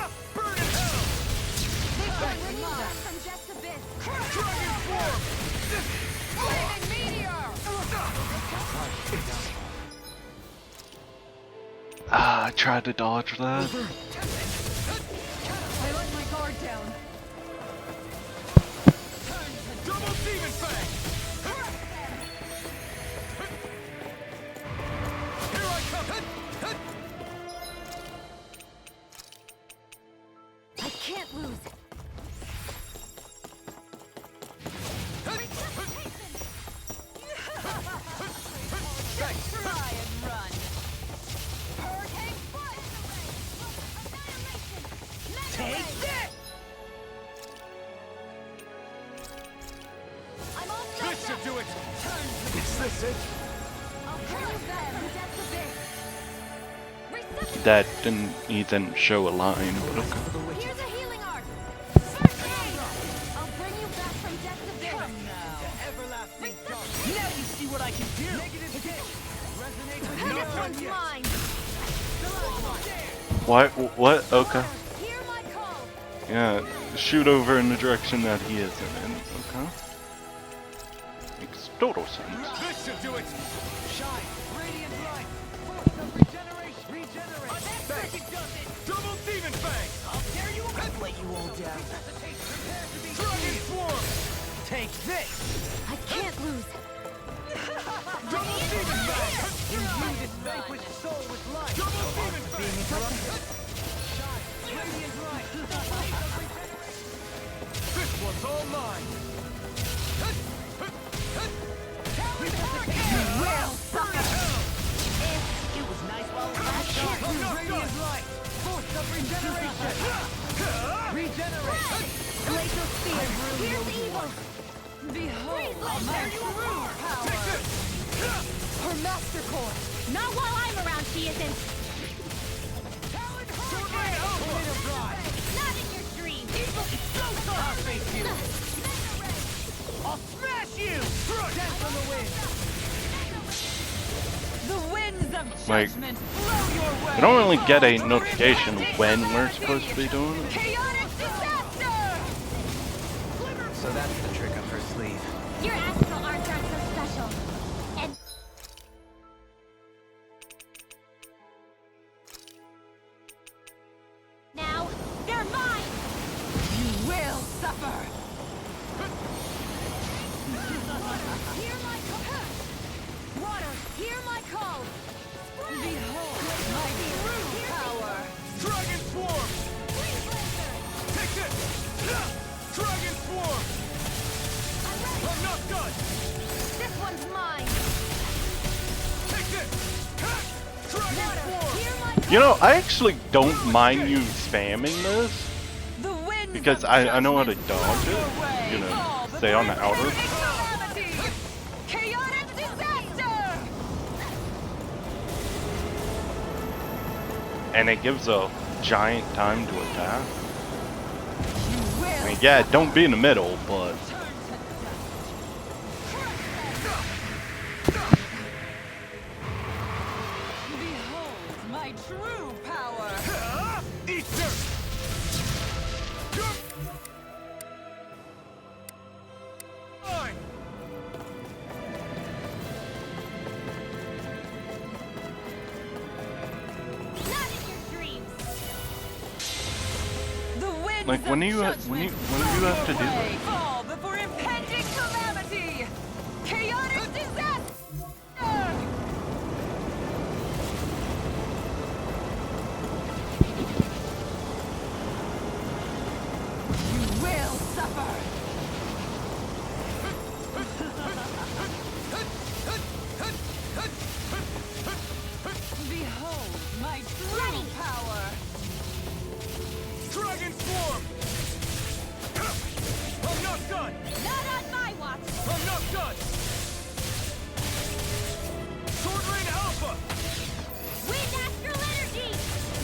H: bring you back from just a bit.
D: Dragon form!
H: Flaming meteor!
B: Ah, I tried to dodge that.
H: I let my guard down.
D: Double demon fang! Here I come!
H: I can't lose. Try and run. Hurricane foot! Annihilation!
D: Take this!
H: I'm all
D: This
H: set
D: should
H: up.
D: do it! Is this it?
H: I'll prove them. That's a bit. Resuscitate.
B: That he didn't show a line, but okay.
H: Here's a healing art. First aid. I'll bring you back from death to this.
D: Everlasting dark. Now you see what I can do! Negative kick! Resonate with
H: This one's mine.
B: What? Okay.
H: Hear my call.
B: Yeah, shoot over in the direction that he is in. Okay. Makes total sense.
D: This should do it! Shine! Radiant light! Force of regeneration! Regenerate! That does it! Double demon fang! I'll tear you apart! Let you all down! Prepare to be Dragon swarm! Take this!
H: I can't lose.
D: Double demon fang! Imbue this vanquished soul with life! Double demon fang! Being interrupted! Shine! Radiant light! This one's all mine!
H: You will sucker.
D: It was nice while it lasted. Radiant light! Force of regeneration! Regenerate!
H: Glacial spear. Here's evil.
G: Behold
H: I'll
G: my
H: tear you
G: true
H: apart.
G: power!
H: Her master core. Not while I'm around, she isn't.
D: Tornado drive!
H: Not in your dreams.
D: I'll face you! I'll smash you! Dance on the wind!
G: The winds of
B: Like,
G: judgment blow your way!
B: I don't really get a notification when we're supposed to be doing it.
G: Chaotic disaster!
E: So that's the trick up her sleeve.
H: Your astral arts aren't so special. And now they're mine.
G: You will suffer!
H: Hear my call. Water, hear my call.
G: Behold my true power!
D: Dragon swarm!
H: Freeze blaster.
D: Take this! Dragon swarm!
H: I'm ready.
D: I'm not done!
H: This one's mine.
D: Take this! Dragon
H: Water,
D: swarm!
H: hear my call.
B: You know, I actually don't mind you spamming this
G: The winds
B: because
G: of
B: I know how to
G: judgment
B: dodge
G: blow your
B: it.
G: way!
B: You know,
G: Fall
B: stay on the
G: before
B: outer.
G: impending calamity! Chaotic disaster!
B: And it gives a giant time to attack.
G: You will
B: I mean, yeah, don't be in the middle, but
G: behold my true power!
D: Eat dirt! Fine!
H: Not in your dreams.
G: The winds
B: Like, when
G: of
B: do you
G: judgment
B: when do you
G: blow
B: have to
G: your
B: do
G: way!
B: that?
G: Fall before impending calamity! Chaotic disaster! You will suffer! Behold my true power!
D: Dragon swarm! I'm not done!
H: Not on my watch.
D: I'm not done! Sword Rain Alpha!
H: Wind astral energy.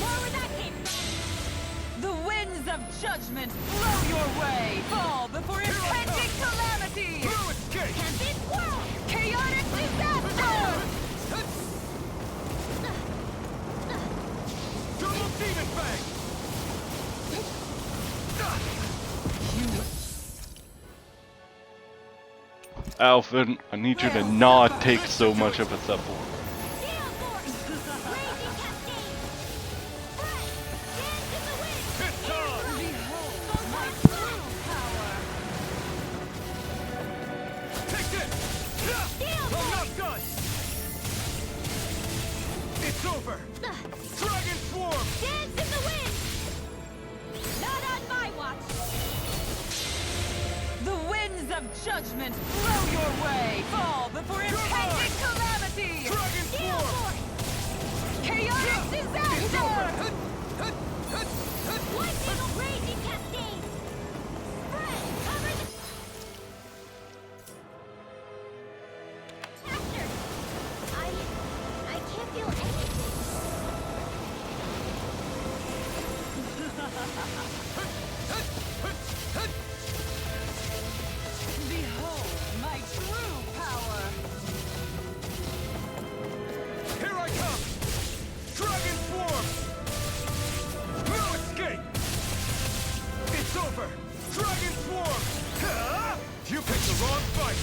H: More where that came from.
G: The winds of judgment blow your way! Fall before impending calamity!
D: Blue escape!
H: And this world.
G: Chaotic disaster!
D: Double demon fang!
B: Alvin, I need you to not take so much of a step forward.
H: Gale Force! Raging Cascade! Fresh! Dance in the wind!
D: It's time!
H: Behold my true power!
D: Take this!
H: Gale
D: I'm
H: Force!
D: not done! It's over! Dragon Swarm!
H: Dance in the wind! Not on my watch!
G: The winds of judgment blow your way! Fall before impending calamity!
D: Dragon
H: Gale
D: Swarm!
H: Force!
G: Chaotic disaster!
H: Lightning Raging Cascade! Spread! Cover the... Master! I can't feel anything.
G: Behold my true power!
D: Here I come! Dragon Swarm! No escape! It's over! Dragon Swarm! Ha! You picked the wrong fight!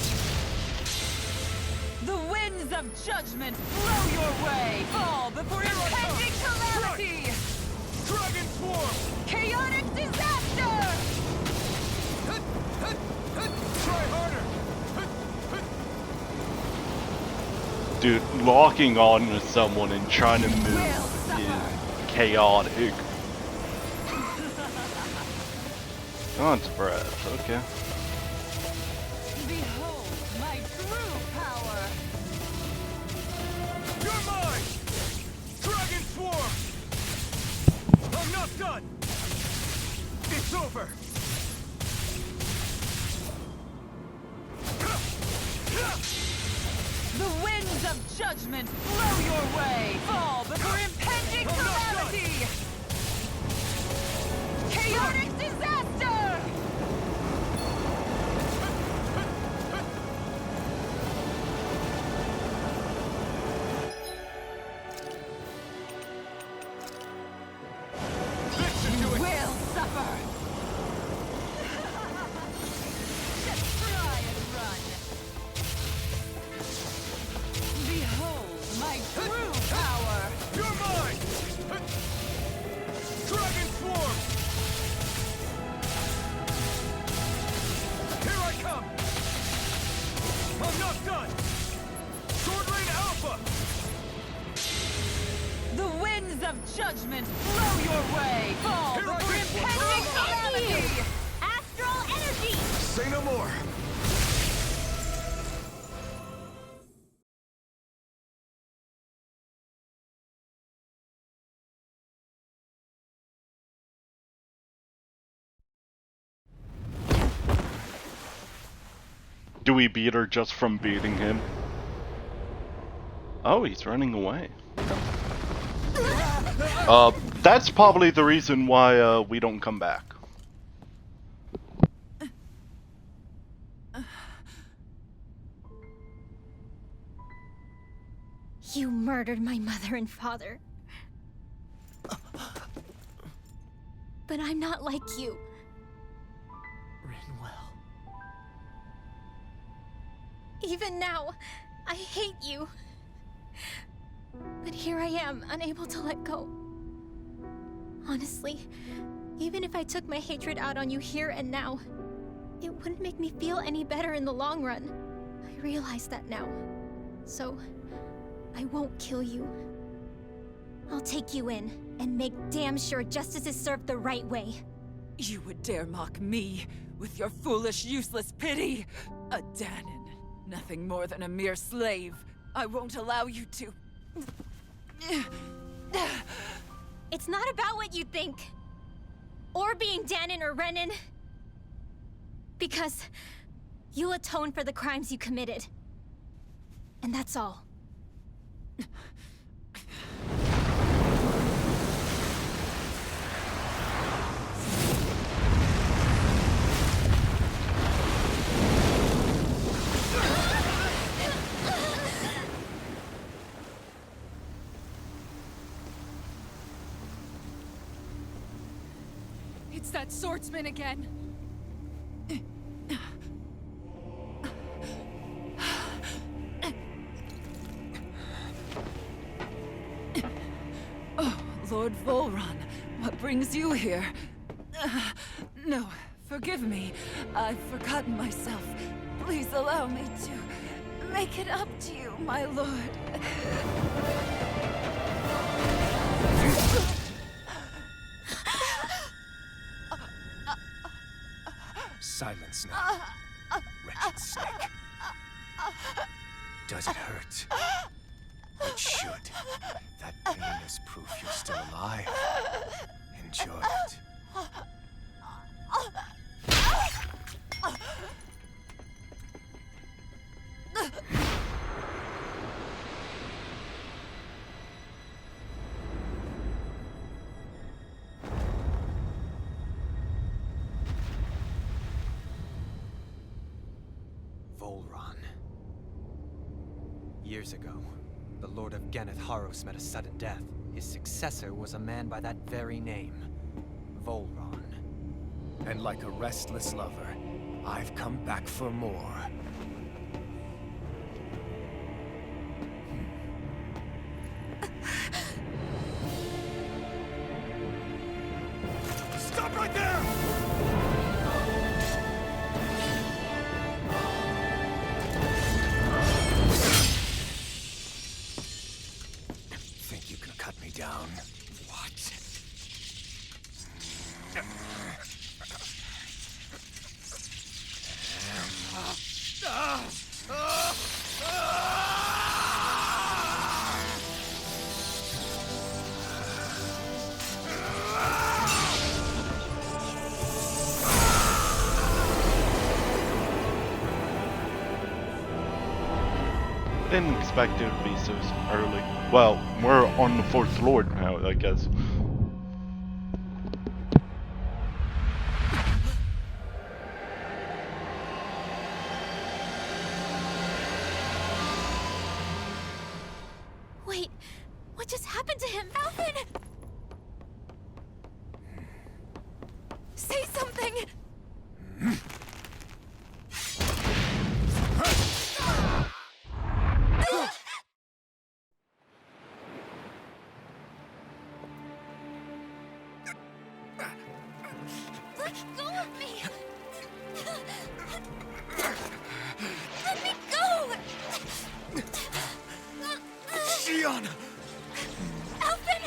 G: The winds of judgment blow your way! Fall before impending calamity!
D: Dragon Swarm!
G: Chaotic disaster!
D: Try harder!
B: Dude, locking on to someone and trying to move is chaotic. God's breath, okay.
G: Behold my true power!
D: You're mine! Dragon Swarm! I'm not done! It's over!
G: The winds of judgment blow your way! Fall before impending calamity! Chaotic disaster!
D: This should do it!
G: Will suffer! Just try and run! Behold my true power!
D: You're mine! Dragon Swarm! Here I come! I'm not done! Sword Rain Alpha!
G: The winds of judgment blow your way! Fall
D: Here I
G: before
D: get one.
G: impending calamity!
H: Astral Energy!
D: Say no more!
B: Do we beat her just from beating him? Oh, he's running away. That's probably the reason why, we don't come back.
H: You murdered my mother and father. But I'm not like you.
E: Rinwell.
H: Even now, I hate you. But here I am, unable to let go. Honestly, even if I took my hatred out on you here and now, it wouldn't make me feel any better in the long run. I realize that now. So, I won't kill you. I'll take you in and make damn sure justice is served the right way.
G: You would dare mock me with your foolish, useless pity? A Danon, nothing more than a mere slave. I won't allow you to...
H: It's not about what you think. Or being Danon or Renan. Because you'll atone for the crimes you committed. And that's all.
C: It's that swordsman again.
G: Lord Volron, what brings you here? No, forgive me. I've forgotten myself. Please allow me to make it up to you, my lord.
D: Silence now, wretched snake. Does it hurt? It should. That pain is proof you're still alive. Enjoy it.
E: Volron. Years ago, the Lord of Geneth Haros met a sudden death. His successor was a man by that very name, Volron.
D: And like a restless lover, I've come back for more. Stop right there! Think you can cut me down? What?
B: Didn't expect it to be so early. Well, we're on the fourth lord now, I guess.
H: Wait, what just happened to him? Alvin! Say something! Let go of me! Let me go!
D: Shion!
H: Alvin!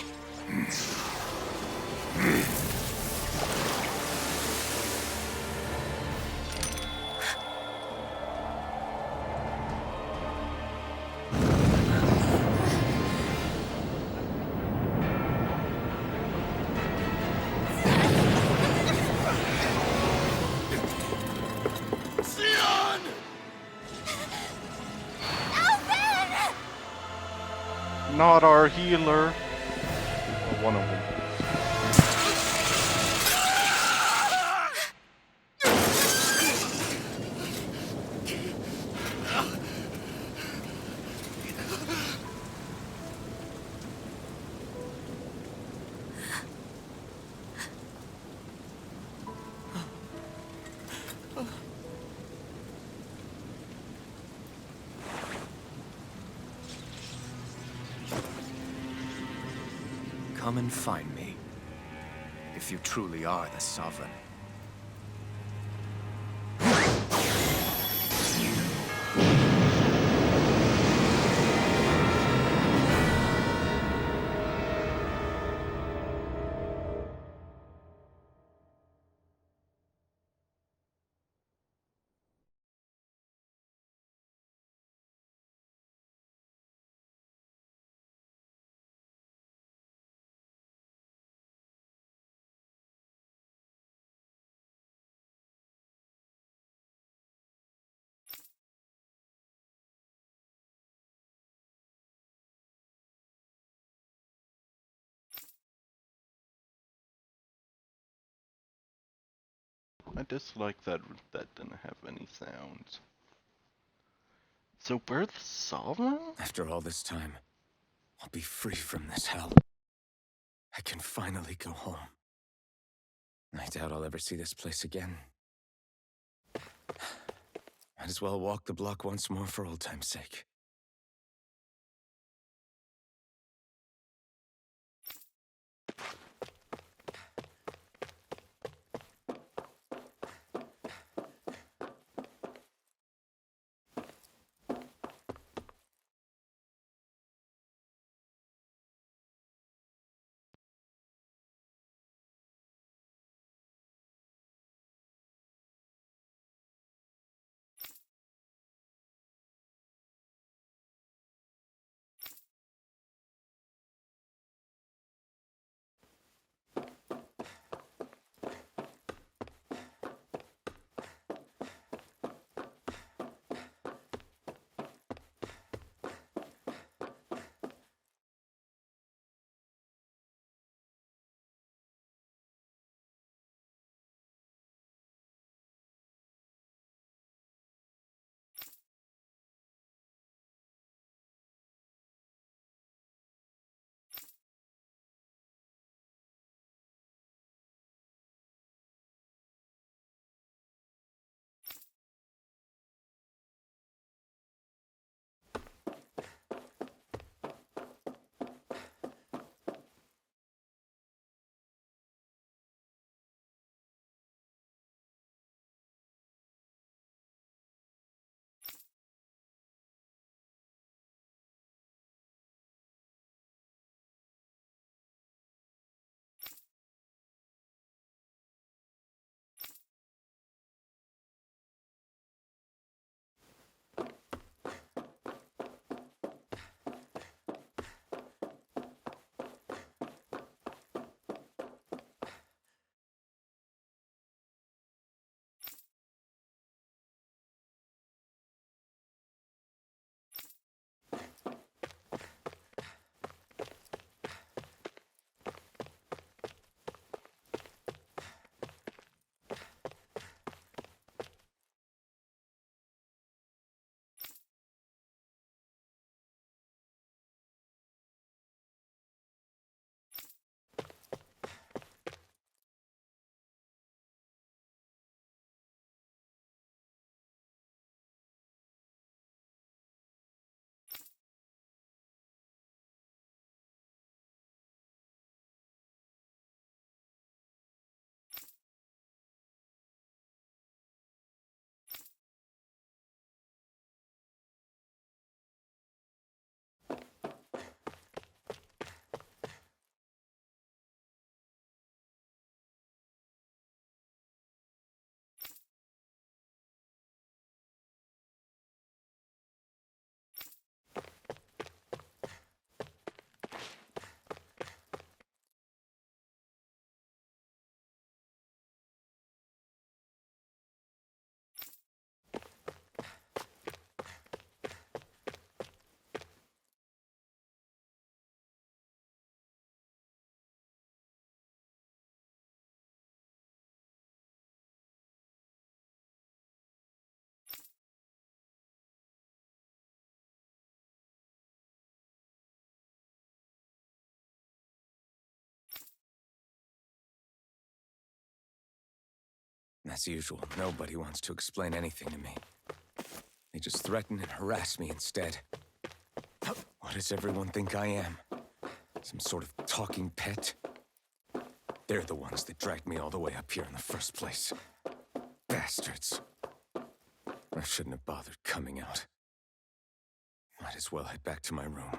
D: Shion!
H: Alvin!
B: Not our healer. Well, one of them.
D: Come and find me, if you truly are the Sovereign.
B: I dislike that that didn't have any sounds. So we're the Sovereign?
D: After all this time, I'll be free from this hell. I can finally go home. I doubt I'll ever see this place again. Might as well walk the block once more for old time's sake.
I: As usual, nobody wants to explain anything to me. They just threaten and harass me instead. What does everyone think I am? Some sort of talking pet? They're the ones that dragged me all the way up here in the first place. Bastards. I shouldn't have bothered coming out. Might as well head back to my room.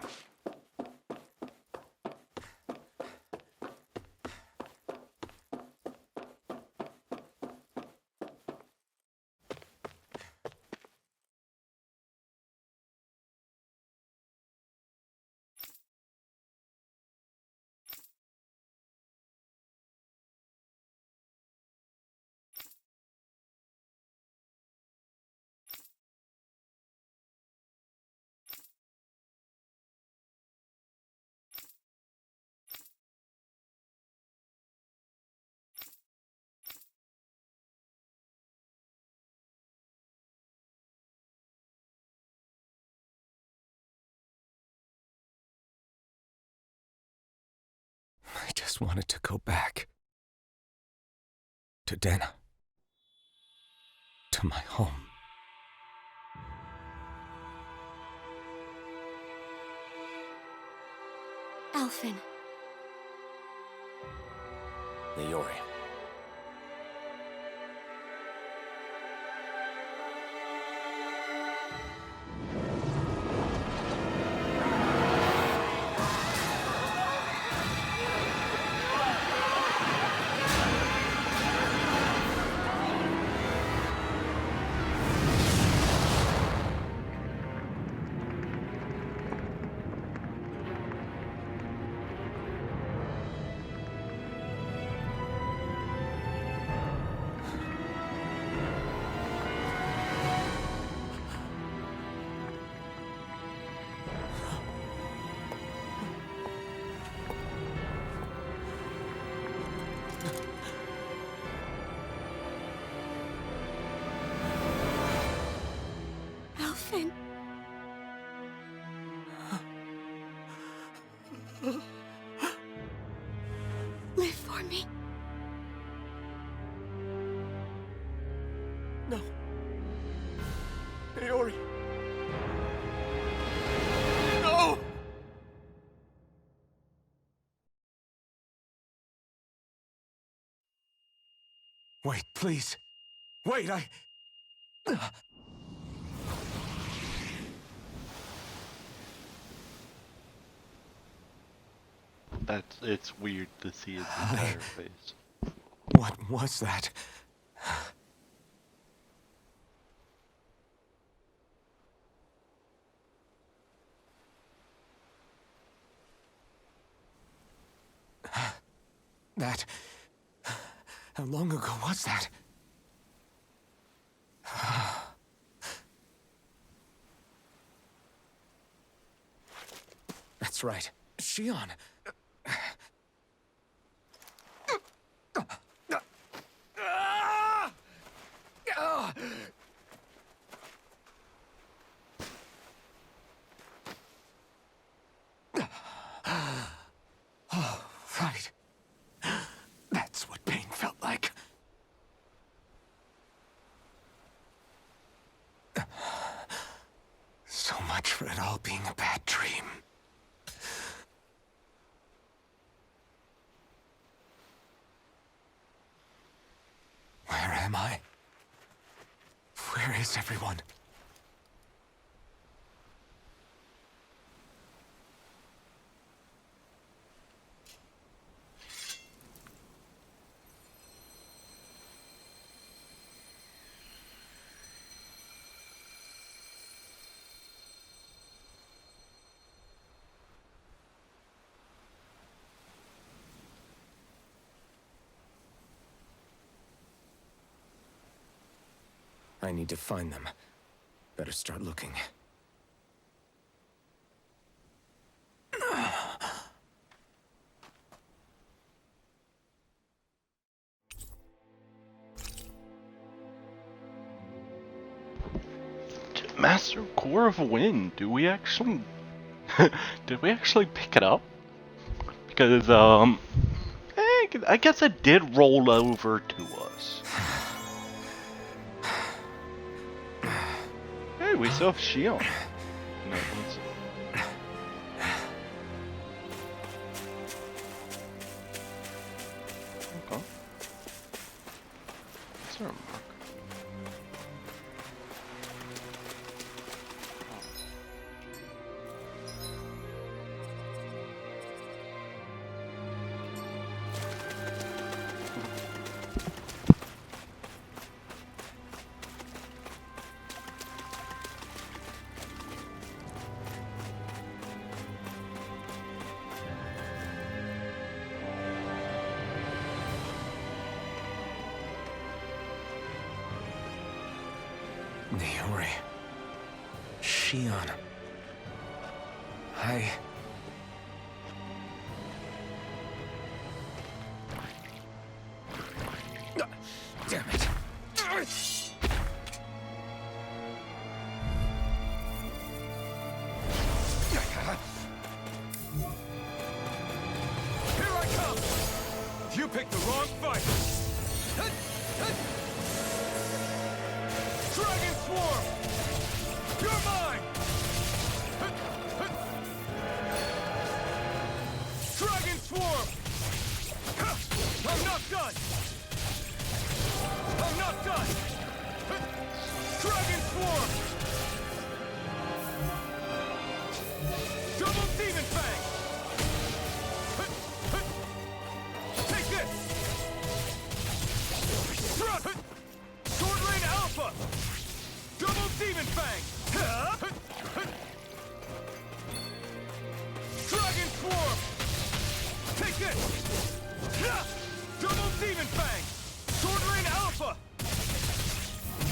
I: I just wanted to go back. To Denna. To my home.
H: Alphen.
I: Leori.
H: Alphen. Live for me.
I: No. Leori. No! Wait, please. Wait,
B: It's weird to see his entire face.
I: What was that? That... How long ago was that? That's right. Shion. Oh, right. That's what pain felt like. So much for it all being a bad dream. Where am I? Where is everyone? I need to find them. Better start looking.
B: Master Core of Wind, do we actually... did we actually pick it up? Because, I guess it did roll over to us. Wait, we still have Shion. No, let's... Okay. Is there a mark?
I: Niori. Shion. Damn it.
D: Here I come! You picked the wrong fight! Dragon Swarm! You're mine! Dragon Swarm! I'm not done! I'm not done! Dragon Swarm! Double Demon Fang! Take this! Sword Rain Alpha! Double Demon Fang! Dragon Swarm! Take this! Double Demon Fang! Sword Rain Alpha!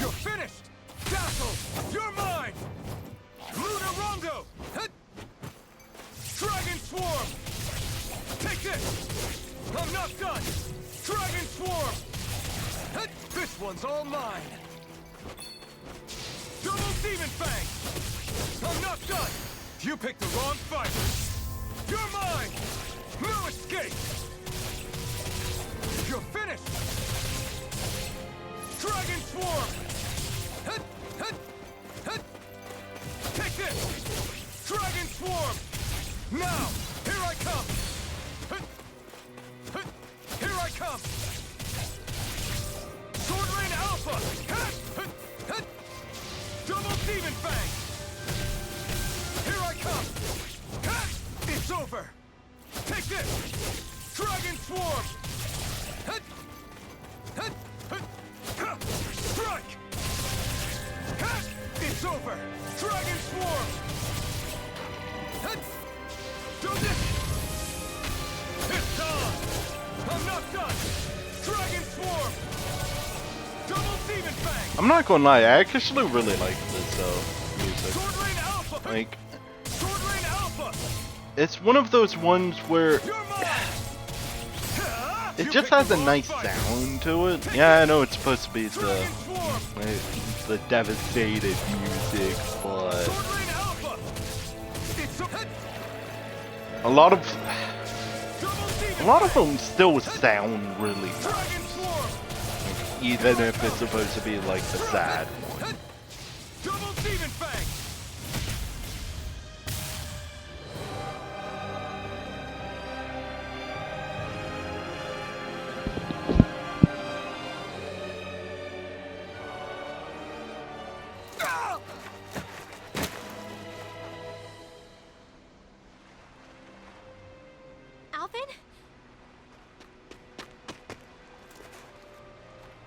D: You're finished! Dazzle! You're mine! Luna Rondo! Dragon Swarm! Take this! I'm not done! Dragon Swarm! This one's all mine! Double Demon Fang! I'm not done! You picked the wrong fight! You're mine! No escape! You're finished! Dragon Swarm! Take this! Dragon Swarm! Now! Here I come! Here I come! Sword Rain Alpha! Double Demon Fang! Here I come! It's over! Take this! Dragon Swarm! Strike! It's over! Dragon Swarm! Do this! It's done! I'm not done! Dragon Swarm! Double Demon Fang!
B: I'm not gonna lie, I actually really like this music.
D: Sword Rain Alpha!
B: Like,
D: Sword Rain Alpha!
B: it's one of those ones where
D: You're mine!
B: it just has a nice sound to it. Yeah, I know it's supposed to be
D: Dragon Swarm!
B: the devastated music, but
D: Sword Rain Alpha! It's
B: a lot of
D: Double Demon
B: them still sound really nice,
D: Dragon Swarm!
B: even if it's supposed to be like the sad one.
D: Double Demon Fang!
H: Alvin?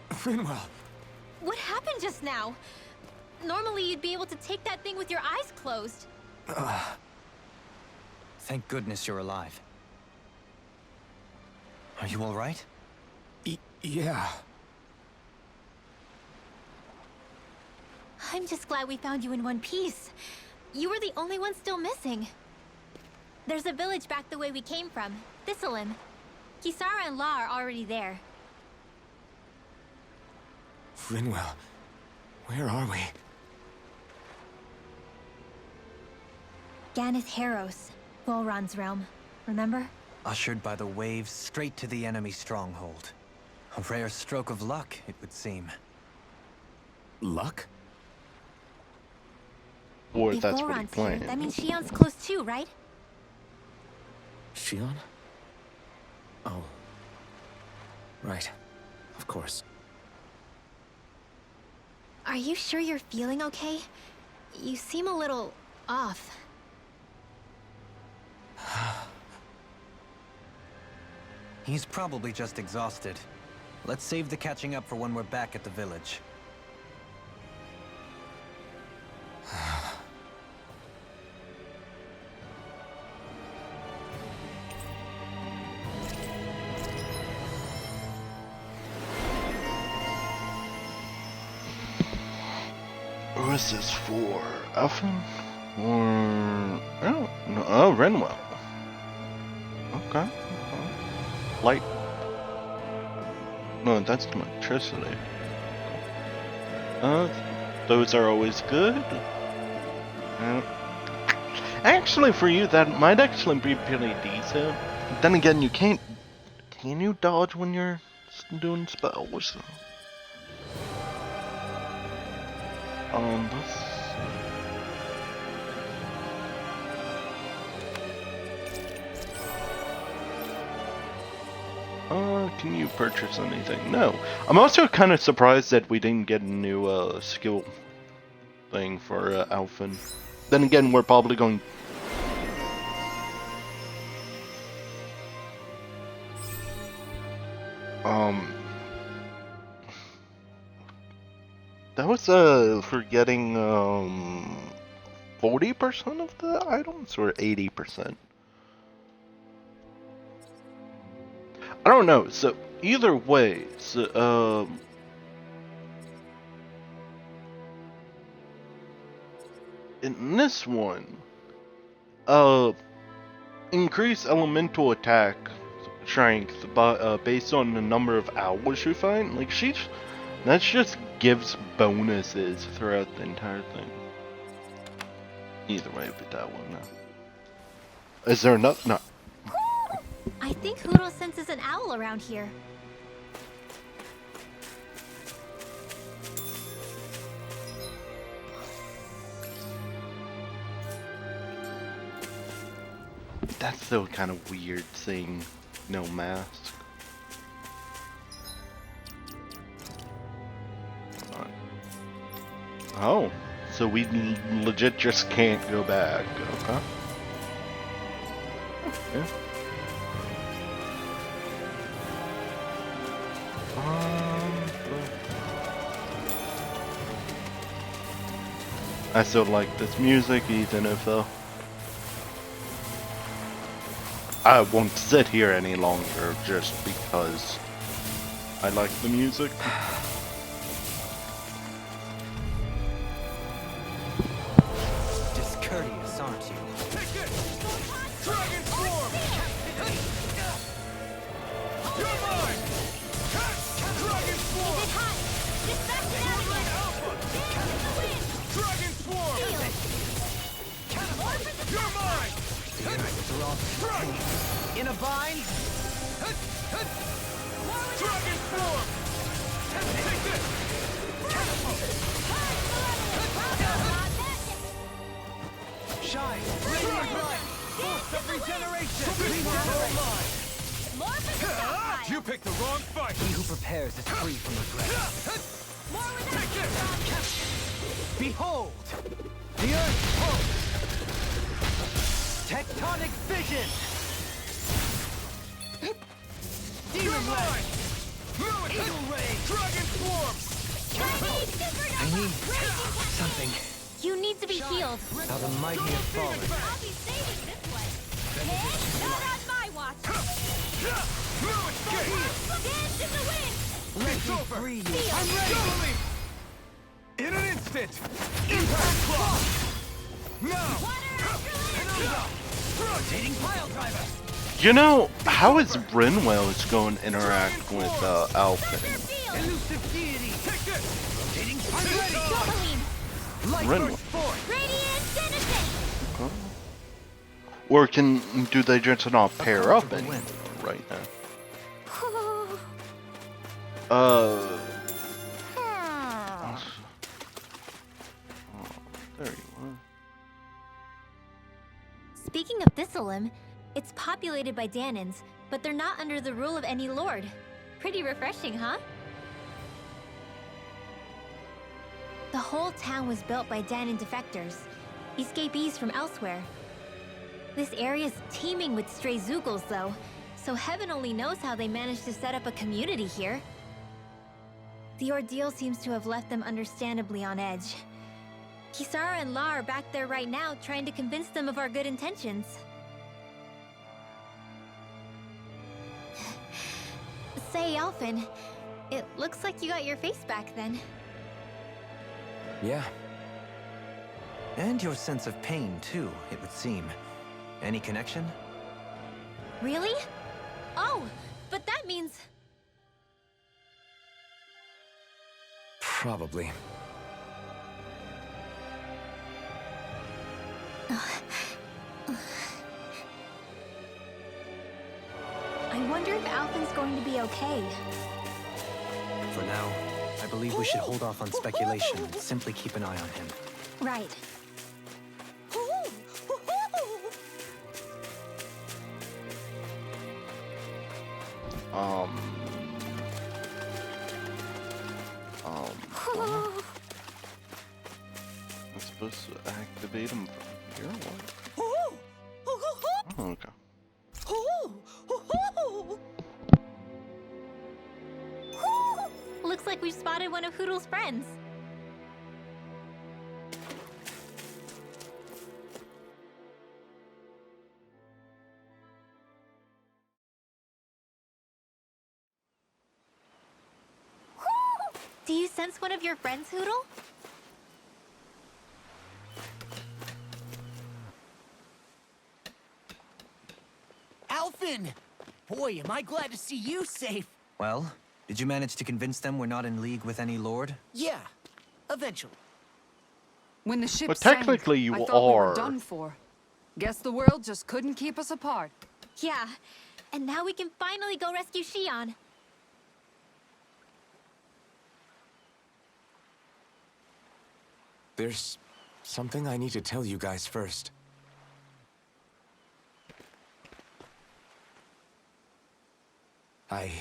I: Finwell.
H: What happened just now? Normally you'd be able to take that thing with your eyes closed.
E: Thank goodness you're alive. Are you all right?
I: Yeah.
H: I'm just glad we found you in one piece. You were the only one still missing. There's a village back the way we came from, Thistleim. Kisara and La are already there.
I: Finwell. Where are we?
H: Ganeth Haros, Volron's realm. Remember?
E: Ushered by the waves straight to the enemy stronghold. A rare stroke of luck, it would seem.
I: Luck?
B: Or
H: If
B: that's what he
H: Goron's here,
B: planned.
H: that means Shion's close too, right?
I: Shion? Oh. Right. Of course.
H: Are you sure you're feeling okay? You seem a little off.
E: He's probably just exhausted. Let's save the catching up for when we're back at the village.
B: Who is this for? Alphen? Or... Oh, no, oh, Renwell. Okay. Light. No, that's electricity. Those are always good. Actually, for you, that might actually be pretty decent. Then again, you can't... Can you dodge when you're doing spells? Let's... Can you purchase anything? No. I'm also kind of surprised that we didn't get a new, skill thing for, Alphen. Then again, we're probably going... That was, for getting, 40% of the items, or 80%? I don't know, so, either way, so, in this one, increase elemental attack strength based on the number of owls you find. Like, that just gives bonuses throughout the entire thing. Either way, but that one. Is there enough? No.
H: I think Huro senses an owl around here.
B: That's still kind of weird seeing no mask. Oh, so we legit just can't go back. Okay. Yeah. I still like this music, even if I won't sit here any longer just because I like the music.
E: Discourteous, aren't you?
D: Take this! Dragon Swarm! You're mine! Dragon Swarm! Dragon Swarm! You're mine!
E: In a bind?
D: Dragon Swarm! Take this!
E: Shine! Radiant light! Force of regeneration!
D: You picked the wrong fight!
E: He who prepares is free from regret.
D: Take this!
E: Behold! The Earth pulse! Tectonic vision! Demon ray! Eagle ray!
D: Dragon Swarm!
E: I need something.
H: You need to be healed.
E: How the mighty have fallen.
H: I'll be saving this one. Not on my watch.
D: Now it's game!
H: Dance in the wind.
E: Let
D: It's
E: me
D: over!
E: free you.
D: I'm ready! Totally! In an instant! Impact Clock! Now!
E: Rotating pile driver.
B: You know, how is Renwell going to interact with Alphen?
E: Elusive deity.
D: Take this!
E: Rotating
D: I'm
E: pile
D: ready!
H: Tourmaline.
E: Light
B: Renwell.
E: burst forth.
H: Radiant Citizen.
B: Or do they just not pair up anymore right now? There you are.
H: Speaking of Thistlelim, it's populated by Danans, but they're not under the rule of any lord. Pretty refreshing, huh? The whole town was built by Danan defectors, escapees from elsewhere. This area's teeming with stray Zeugles, though, so heaven only knows how they managed to set up a community here. The ordeal seems to have left them understandably on edge. Kisara and La are back there right now, trying to convince them of our good intentions. Say, Alphen, it looks like you got your face back then.
E: Yeah. And your sense of pain, too, it would seem. Any connection?
H: Really? Oh, but that means...
I: Probably.
H: I wonder if Alphen's going to be okay.
E: For now, I believe we should hold off on speculation and simply keep an eye on him.
H: Right.
B: I'm supposed to activate him from here? What? Oh, okay.
H: Looks like we've spotted one of Hoodle's friends. Do you sense one of your friends, Hoodle?
D: Alphen! Boy, am I glad to see you safe.
E: Well, did you manage to convince them we're not in league with any lord?
D: Yeah, eventually.
C: When the ship
B: But technically
C: sank,
B: you
C: I thought we
B: are.
C: were done for. Guess the world just couldn't keep us apart.
H: Yeah, and now we can finally go rescue Shion.
I: There's something I need to tell you guys first. I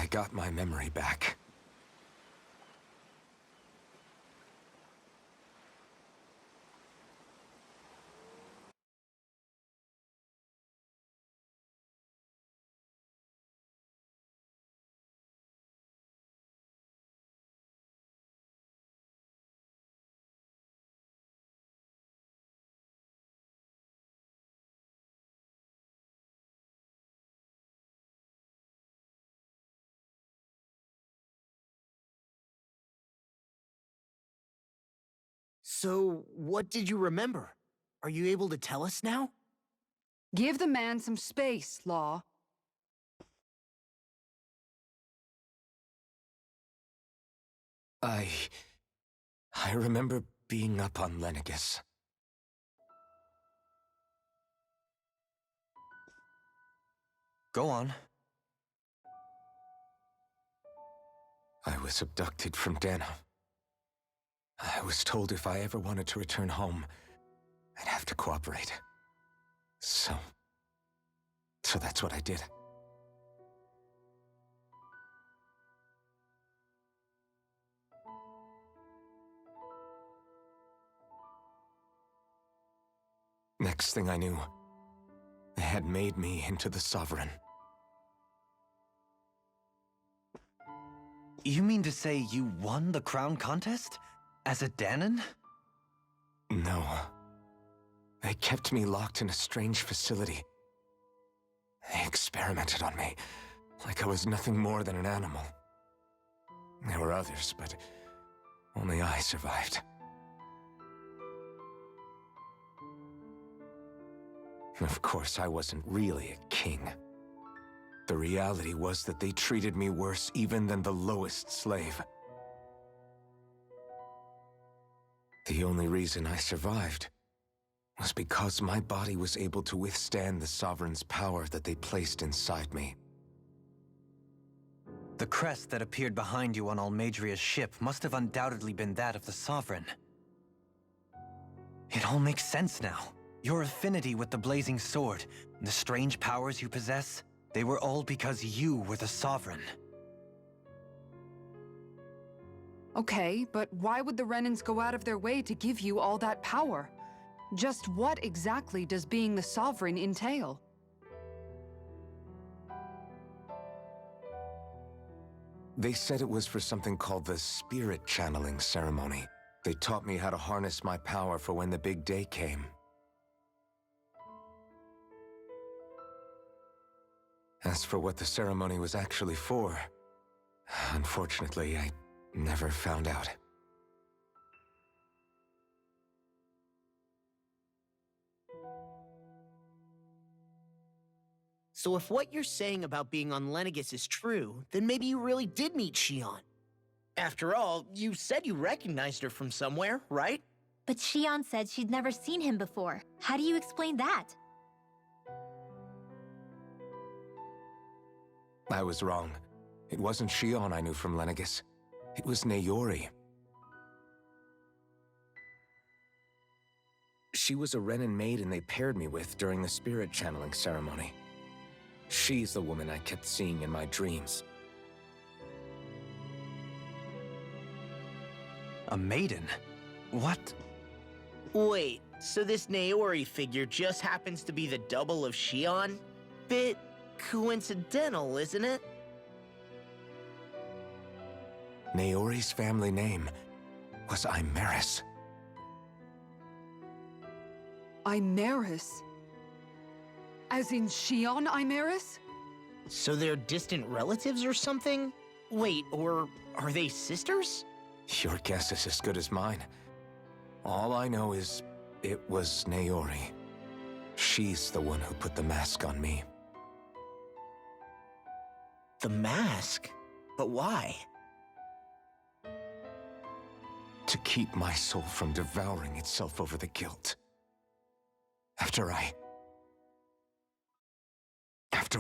I: got my memory back.
D: So, what did you remember? Are you able to tell us now?
C: Give the man some space, Law.
I: I remember being up on Lenegis.
E: Go on.
I: I was abducted from Dana. I was told if I ever wanted to return home, I'd have to cooperate. So that's what I did. Next thing I knew, they had made me into the Sovereign.
E: You mean to say you won the crown contest? As a Danan?
I: No. They kept me locked in a strange facility. They experimented on me, like I was nothing more than an animal. There were others, but only I survived. Of course, I wasn't really a king. The reality was that they treated me worse even than the lowest slave. The only reason I survived was because my body was able to withstand the Sovereign's power that they placed inside me.
E: The crest that appeared behind you on Almadria's ship must have undoubtedly been that of the Sovereign. It all makes sense now. Your affinity with the Blazing Sword, and the strange powers you possess, they were all because you were the Sovereign.
C: Okay, but why would the Renans go out of their way to give you all that power? Just what exactly does being the Sovereign entail?
I: They said it was for something called the Spirit Channeling Ceremony. They taught me how to harness my power for when the big day came. As for what the ceremony was actually for, unfortunately, I never found out.
J: So if what you're saying about being on Lenegis is true, then maybe you really did meet Shion. After all, you said you recognized her from somewhere, right?
H: But Shion said she'd never seen him before. How do you explain that?
I: I was wrong. It wasn't Shion I knew from Lenegis. It was Naori. She was a Renan maiden they paired me with during the spirit channeling ceremony. She's the woman I kept seeing in my dreams.
E: A maiden? What?
J: Wait, so this Naori figure just happens to be the double of Shion? Bit coincidental, isn't it?
I: Naori's family name was Imeris.
C: Imeris? As in Shion Imeris?
J: So they're distant relatives or something? Wait, or are they sisters?
I: Your guess is as good as mine. All I know is it was Naori. She's the one who put the mask on me.
J: The mask? But why?
I: To keep my soul from devouring itself over the guilt. After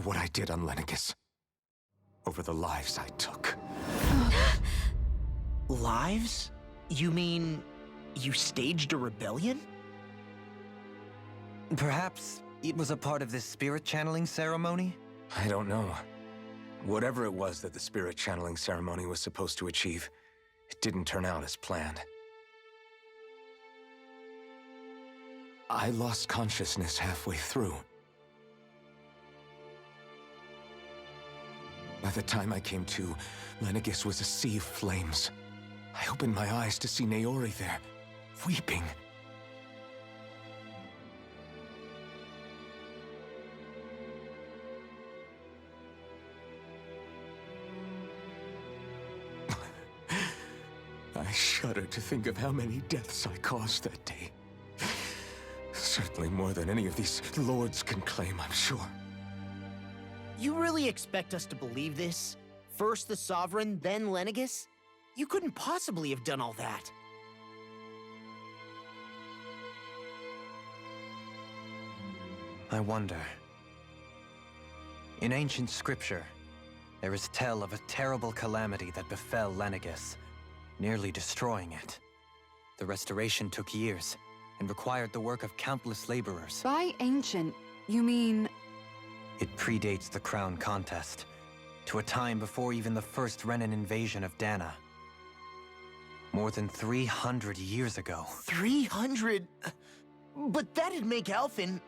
I: what I did on Lenegis. Over the lives I took.
J: Lives? You mean you staged a rebellion?
E: Perhaps it was a part of this spirit channeling ceremony?
I: I don't know. Whatever it was that the spirit channeling ceremony was supposed to achieve, it didn't turn out as planned. I lost consciousness halfway through. By the time I came to, Lenegis was a sea of flames. I opened my eyes to see Naori there, weeping. I shudder to think of how many deaths I caused that day. Certainly more than any of these lords can claim, I'm sure.
J: You really expect us to believe this? First the Sovereign, then Lenegis? You couldn't possibly have done all that.
E: I wonder. In ancient scripture, there is tell of a terrible calamity that befell Lenegis, nearly destroying it. The restoration took years, and required the work of countless laborers.
C: By ancient, you mean...
E: It predates the crown contest, to a time before even the first Renan invasion of Dana. More than 300 years ago.
J: 300? But that'd make Alphen...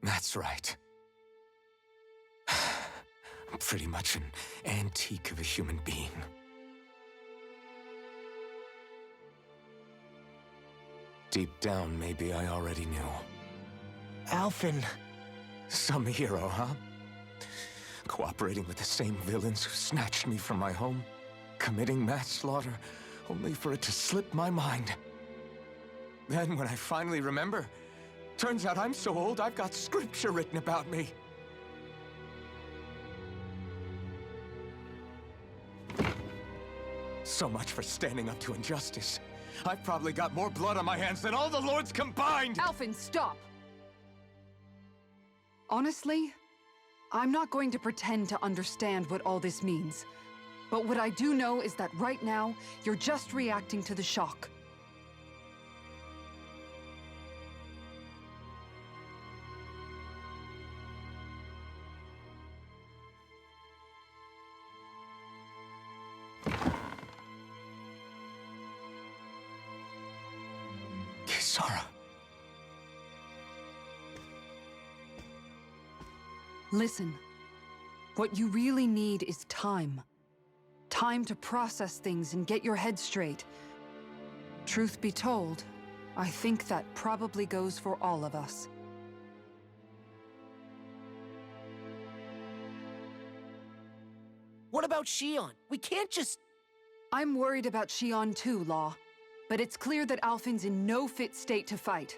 I: That's right. I'm pretty much an antique of a human being. Deep down, maybe I already knew.
J: Alphen...
I: Some hero, huh? Cooperating with the same villains who snatched me from my home, committing mass slaughter, only for it to slip my mind. Then, when I finally remember, turns out I'm so old I've got scripture written about me. So much for standing up to injustice. I've probably got more blood on my hands than all the lords combined!
C: Alphen, stop! Honestly, I'm not going to pretend to understand what all this means. But what I do know is that right now, you're just reacting to the shock.
I: Kisara.
C: Listen, what you really need is time. Time to process things and get your head straight. Truth be told, I think that probably goes for all of us.
J: What about Shion? We can't just...
C: I'm worried about Shion too, Law. But it's clear that Alphen's in no fit state to fight.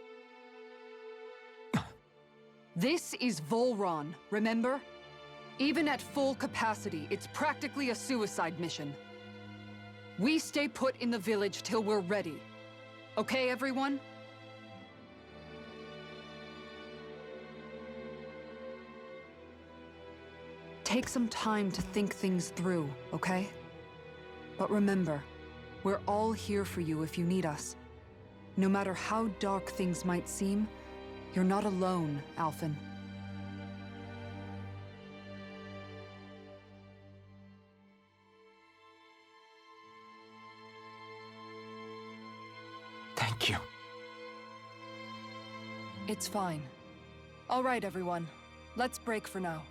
C: This is Volron, remember? Even at full capacity, it's practically a suicide mission. We stay put in the village till we're ready. Okay, everyone? Take some time to think things through, okay? But remember, we're all here for you if you need us. No matter how dark things might seem, you're not alone, Alphen.
I: Thank you.
C: It's fine. All right, everyone. Let's break for now.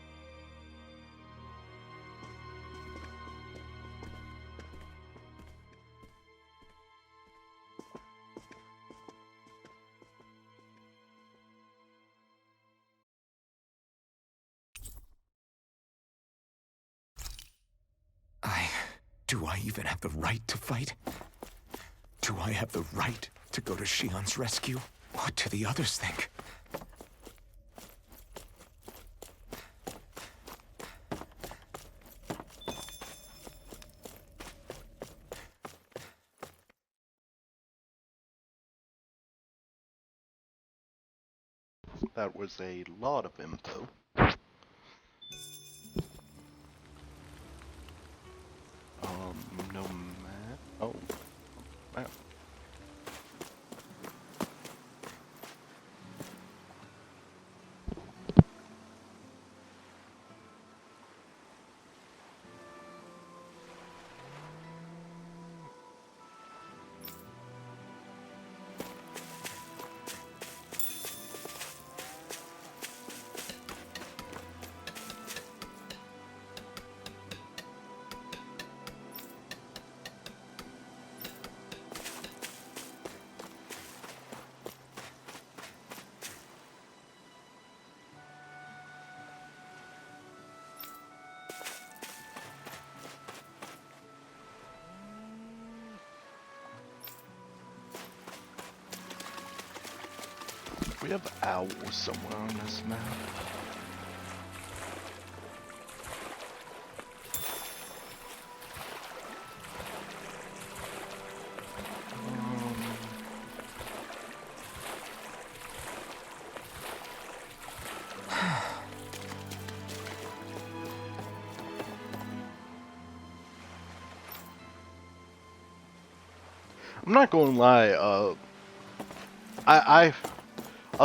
I: Do I even have the right to fight? Do I have the right to go to Shion's rescue? What do the others think?
B: That was a lot of info. No map. Oh, map. We have owls somewhere on this map. I'm not going to lie, I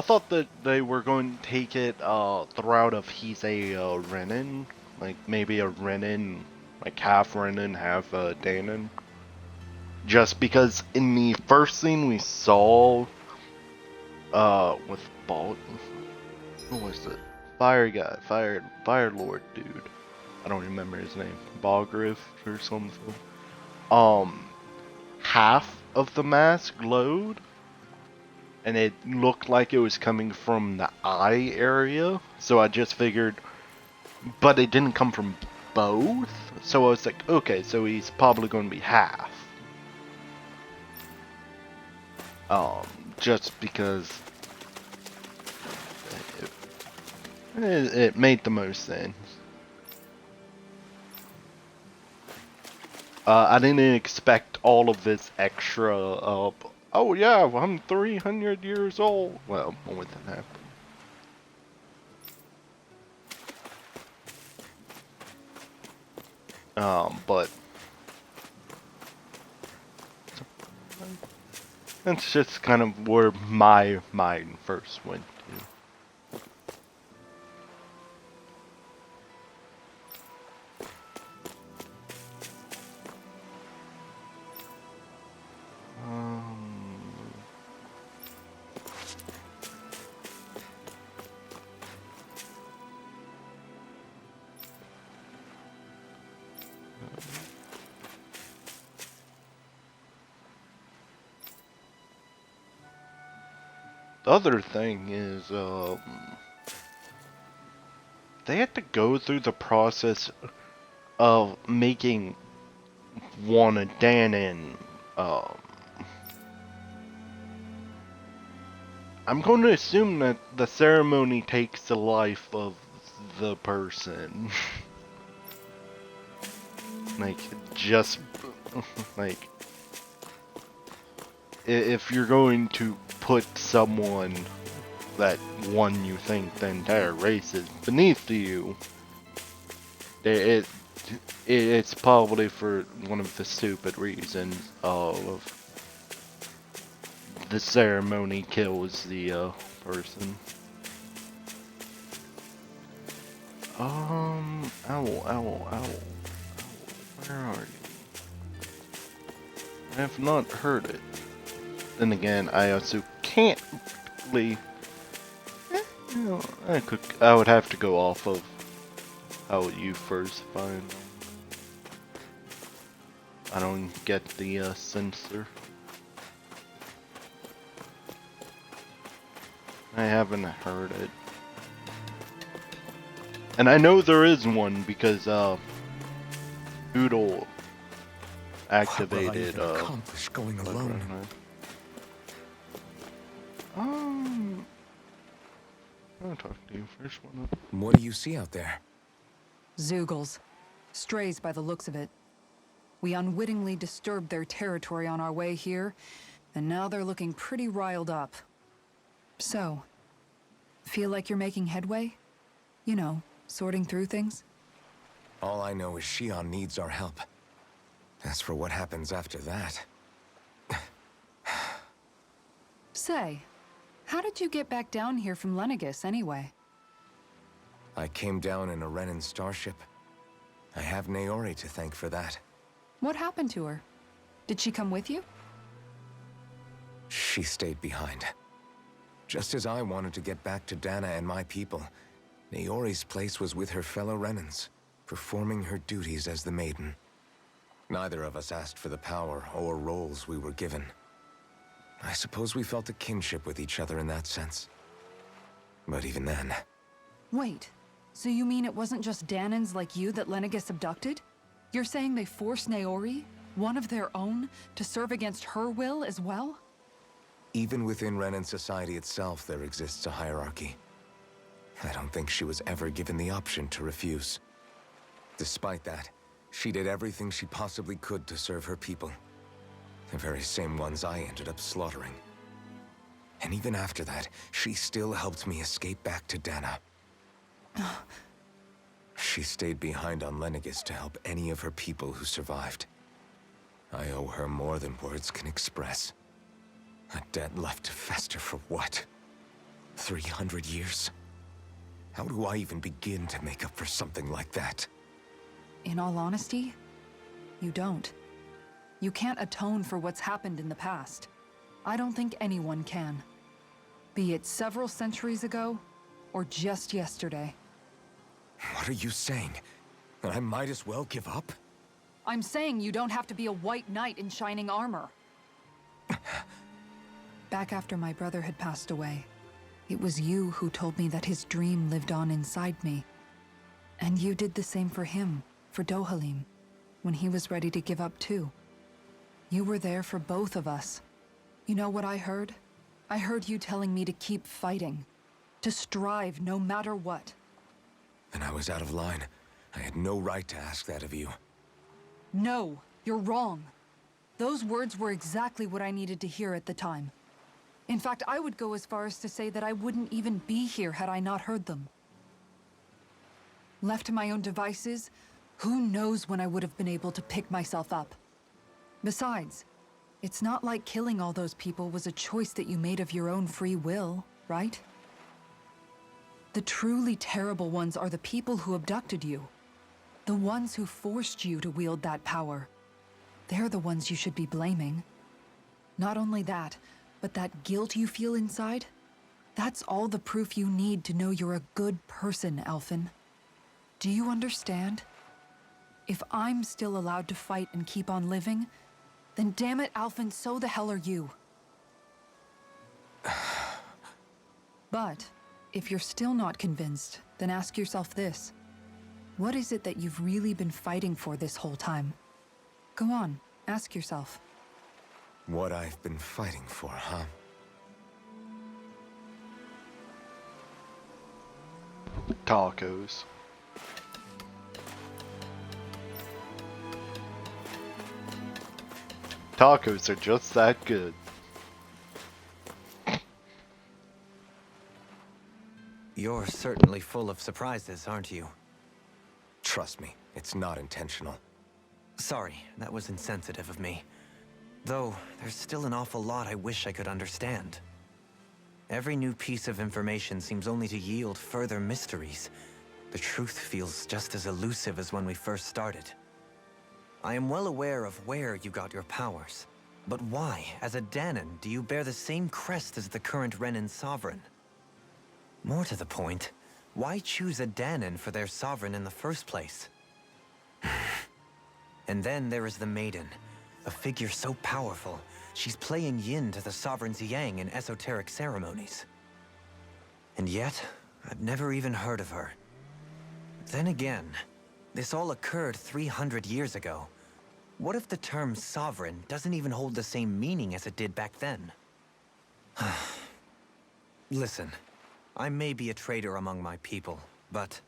B: thought that they were going to take it the route of he's a Renin, like maybe a Renin, like half Renin, half Danon. Just because in the first scene we saw with Bald, what was it? Fire guy, Fire Lord dude. I don't remember his name. Balgriff or something. Half of the mask glowed. And it looked like it was coming from the eye area. So I just figured, but it didn't come from both. So I was like, okay, so he's probably going to be half. Just because it made the most sense. I didn't expect all of this extra, oh yeah, I'm 300 years old. Well, more than that. But that's just kind of where my mind first went to. The other thing is, they had to go through the process of making one of Danon. I'm going to assume that the ceremony takes the life of the person. Like, just, like, if you're going to put someone that one you think the entire race is beneath you, it's probably for one of the stupid reasons of the ceremony kills the person. Ow. Where are you? I have not heard it. Then again, I also can't really. I would have to go off of how you first find them. I don't get the sensor. I haven't heard it. And I know there is one because Doodle activated
I: accomplish going alone.
B: I'll talk to you first. One up.
I: What do you see out there?
C: Zeugles. Strays by the looks of it. We unwittingly disturbed their territory on our way here, and now they're looking pretty riled up. So, feel like you're making headway? You know, sorting through things?
I: All I know is Shion needs our help. As for what happens after that...
C: Say, how did you get back down here from Lenegis, anyway?
I: I came down in a Renan starship. I have Naori to thank for that.
C: What happened to her? Did she come with you?
I: She stayed behind. Just as I wanted to get back to Dana and my people, Naori's place was with her fellow Renans, performing her duties as the Maiden. Neither of us asked for the power or roles we were given. I suppose we felt a kinship with each other in that sense. But even then...
C: Wait, so you mean it wasn't just Danans like you that Lenegis abducted? You're saying they forced Naori, one of their own, to serve against her will as well?
I: Even within Renan society itself, there exists a hierarchy. I don't think she was ever given the option to refuse. Despite that, she did everything she possibly could to serve her people. The very same ones I ended up slaughtering. And even after that, she still helped me escape back to Dana. She stayed behind on Lenegis to help any of her people who survived. I owe her more than words can express. A debt left to fester for what? 300 years? How do I even begin to make up for something like that?
C: In all honesty, you don't. You can't atone for what's happened in the past. I don't think anyone can. Be it several centuries ago, or just yesterday.
I: What are you saying? That I might as well give up?
C: I'm saying you don't have to be a white knight in shining armor. Back after my brother had passed away, it was you who told me that his dream lived on inside me. And you did the same for him, for Dohalim, when he was ready to give up too. You were there for both of us. You know what I heard? I heard you telling me to keep fighting, to strive no matter what.
I: And I was out of line. I had no right to ask that of you.
C: No, you're wrong. Those words were exactly what I needed to hear at the time. In fact, I would go as far as to say that I wouldn't even be here had I not heard them. Left to my own devices, Who knows when I would have been able to pick myself up? Besides, it's not like killing all those people was a choice that you made of your own free will, right? The truly terrible ones are the people who abducted you. The ones who forced you to wield that power. They're the ones you should be blaming. Not only that, but that guilt you feel inside, that's all the proof you need to know you're a good person, Alphen. Do you understand? If I'm still allowed to fight and keep on living, then damn it, Alphen, so the hell are you. But if you're still not convinced, then ask yourself this. What is it that you've really been fighting for this whole time? Go on, ask yourself.
I: What I've been fighting for, huh?
B: Tacos. Tacos are just that good.
E: You're certainly full of surprises, aren't you?
I: Trust me, it's not intentional.
E: Sorry, that was insensitive of me. Though, there's still an awful lot I wish I could understand. Every new piece of information seems only to yield further mysteries. The truth feels just as elusive as when we first started. I am well aware of where you got your powers. But why, as a Dahnan, do you bear the same crest as the current Renan Sovereign? More to the point, why choose a Dahnan for their sovereign in the first place? And then there is the Maiden, a figure so powerful, she's playing yin to the Sovereign's yang in esoteric ceremonies. And yet, I've never even heard of her. Then again, this all occurred 300 years ago. What if the term sovereign doesn't even hold the same meaning as it did back then? Listen, I may be a traitor among my people, but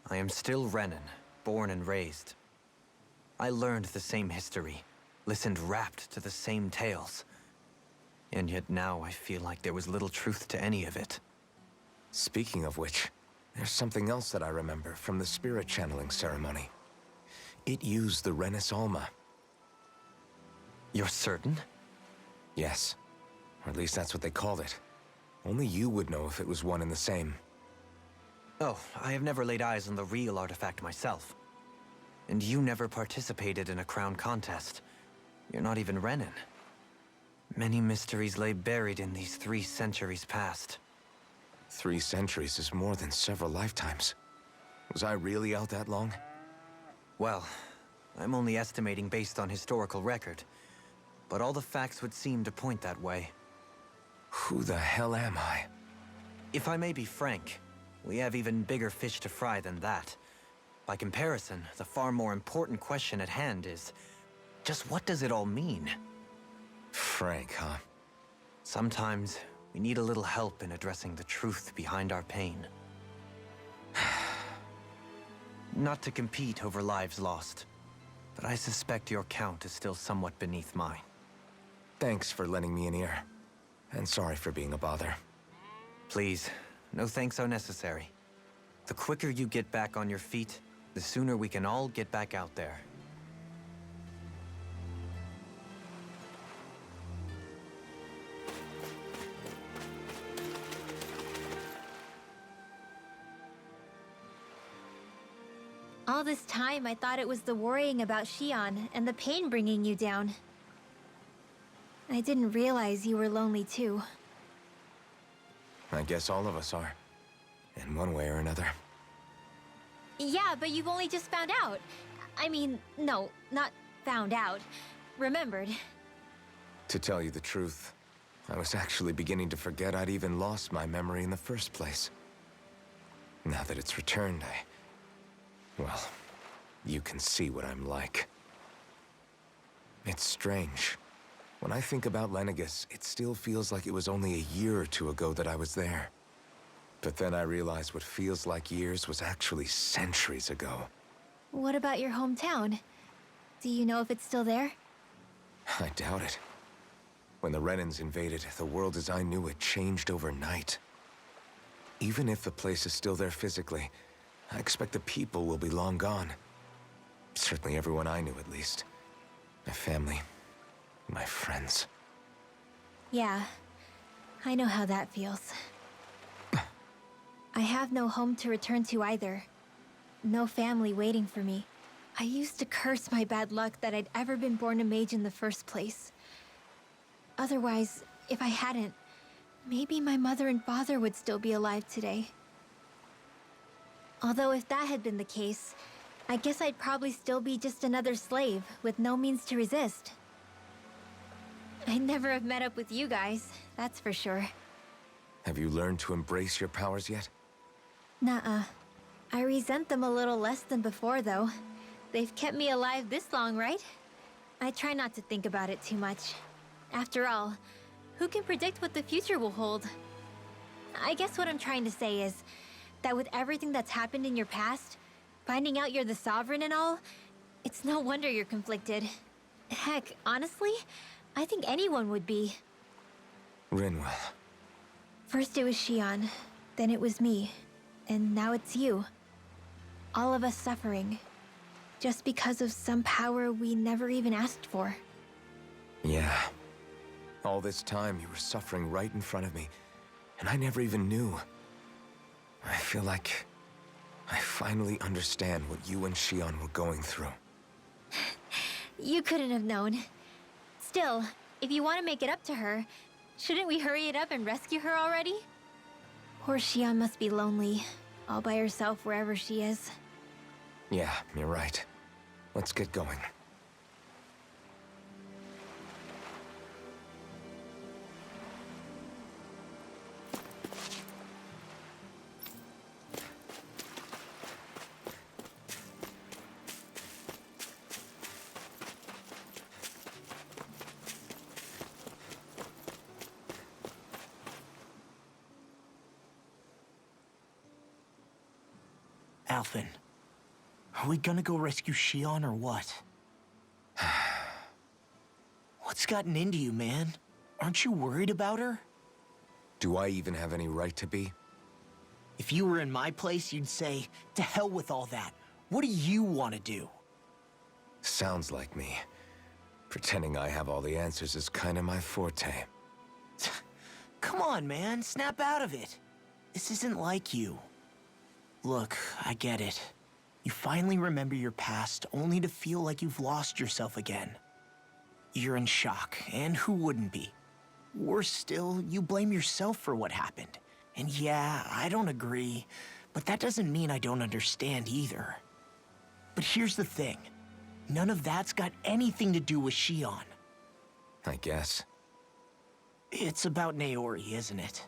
E: I am still Renan, born and raised. I learned the same history, listened rapt to the same tales. And yet now I feel like there was little truth to any of it.
I: Speaking of which, there's something else that I remember from the spirit channeling ceremony. It used the Renis Alma.
E: You're certain?
I: Yes. Or at least that's what they called it. Only you would know if it was one and the same.
E: Oh, I have never laid eyes on the real artifact myself. And you never participated in a crown contest. You're not even Renan. Many mysteries lay buried in these 3 centuries past.
I: 3 centuries is more than several lifetimes. Was I really out that long?
E: Well, I'm only estimating based on historical record. But all the facts would seem to point that way.
I: Who the hell am I?
E: If I may be frank, we have even bigger fish to fry than that. By comparison, the far more important question at hand is, just what does it all mean?
I: Frank, huh?
E: Sometimes, we need a little help in addressing the truth behind our pain. Not to compete over lives lost, but I suspect your count is still somewhat beneath mine.
I: Thanks for lending me an ear. And sorry for being a bother.
E: Please, no thanks are necessary. The quicker you get back on your feet, the sooner we can all get back out there.
H: All this time, I thought it was the worrying about Xion and the pain bringing you down. I didn't realize you were lonely too.
I: I guess all of us are. In one way or another.
H: Yeah, but you've only just found out. I mean, no, not found out. Remembered.
I: To tell you the truth, I was actually beginning to forget I'd even lost my memory in the first place. Now that it's returned, well, you can see what I'm like. It's strange. When I think about Lenegis, it still feels like it was only a year or 2 ago that I was there. But then I realized what feels like years was actually centuries ago.
H: What about your hometown? Do you know if it's still there?
I: I doubt it. When the Renans invaded, the world as I knew it changed overnight. Even if the place is still there physically, I expect the people will be long gone. Certainly everyone I knew, at least. My family, my friends.
H: Yeah, I know how that feels. I have no home to return to either. No family waiting for me. I used to curse my bad luck that I'd ever been born a mage in the first place. Otherwise, if I hadn't, maybe my mother and father would still be alive today. Although if that had been the case, I guess I'd probably still be just another slave with no means to resist. I'd never have met up with you guys, that's for sure.
I: Have you learned to embrace your powers yet?
H: Nuh-uh. I resent them a little less than before, though. They've kept me alive this long, right? I try not to think about it too much. After all, who can predict what the future will hold? I guess what I'm trying to say is that with everything that's happened in your past, finding out you're the Sovereign and all, it's no wonder you're conflicted. Heck, honestly, I think anyone would be.
I: Rinwell.
H: First it was Shion, then it was me, and now it's you. All of us suffering, just because of some power we never even asked for.
I: Yeah. All this time you were suffering right in front of me, and I never even knew. I feel like I finally understand what you and Shion were going through.
H: You couldn't have known. Still, if you want to make it up to her, shouldn't we hurry it up and rescue her already? Poor Shion must be lonely, all by herself wherever she is.
I: Yeah, you're right. Let's get going.
J: Alphen, are we gonna go rescue Shion or what? What's gotten into you, man? Aren't you worried about her?
I: Do I even have any right to be?
J: If you were in my place, you'd say, to hell with all that. What do you want to do?
I: Sounds like me. Pretending I have all the answers is kind of my forte.
J: Come on, man. Snap out of it. This isn't like you. Look, I get it. You finally remember your past, only to feel like you've lost yourself again. You're in shock, and who wouldn't be? Worse still, you blame yourself for what happened. And yeah, I don't agree, but that doesn't mean I don't understand either. But here's the thing. None of that's got anything to do with Shion.
I: I guess.
J: It's about Naori, isn't it?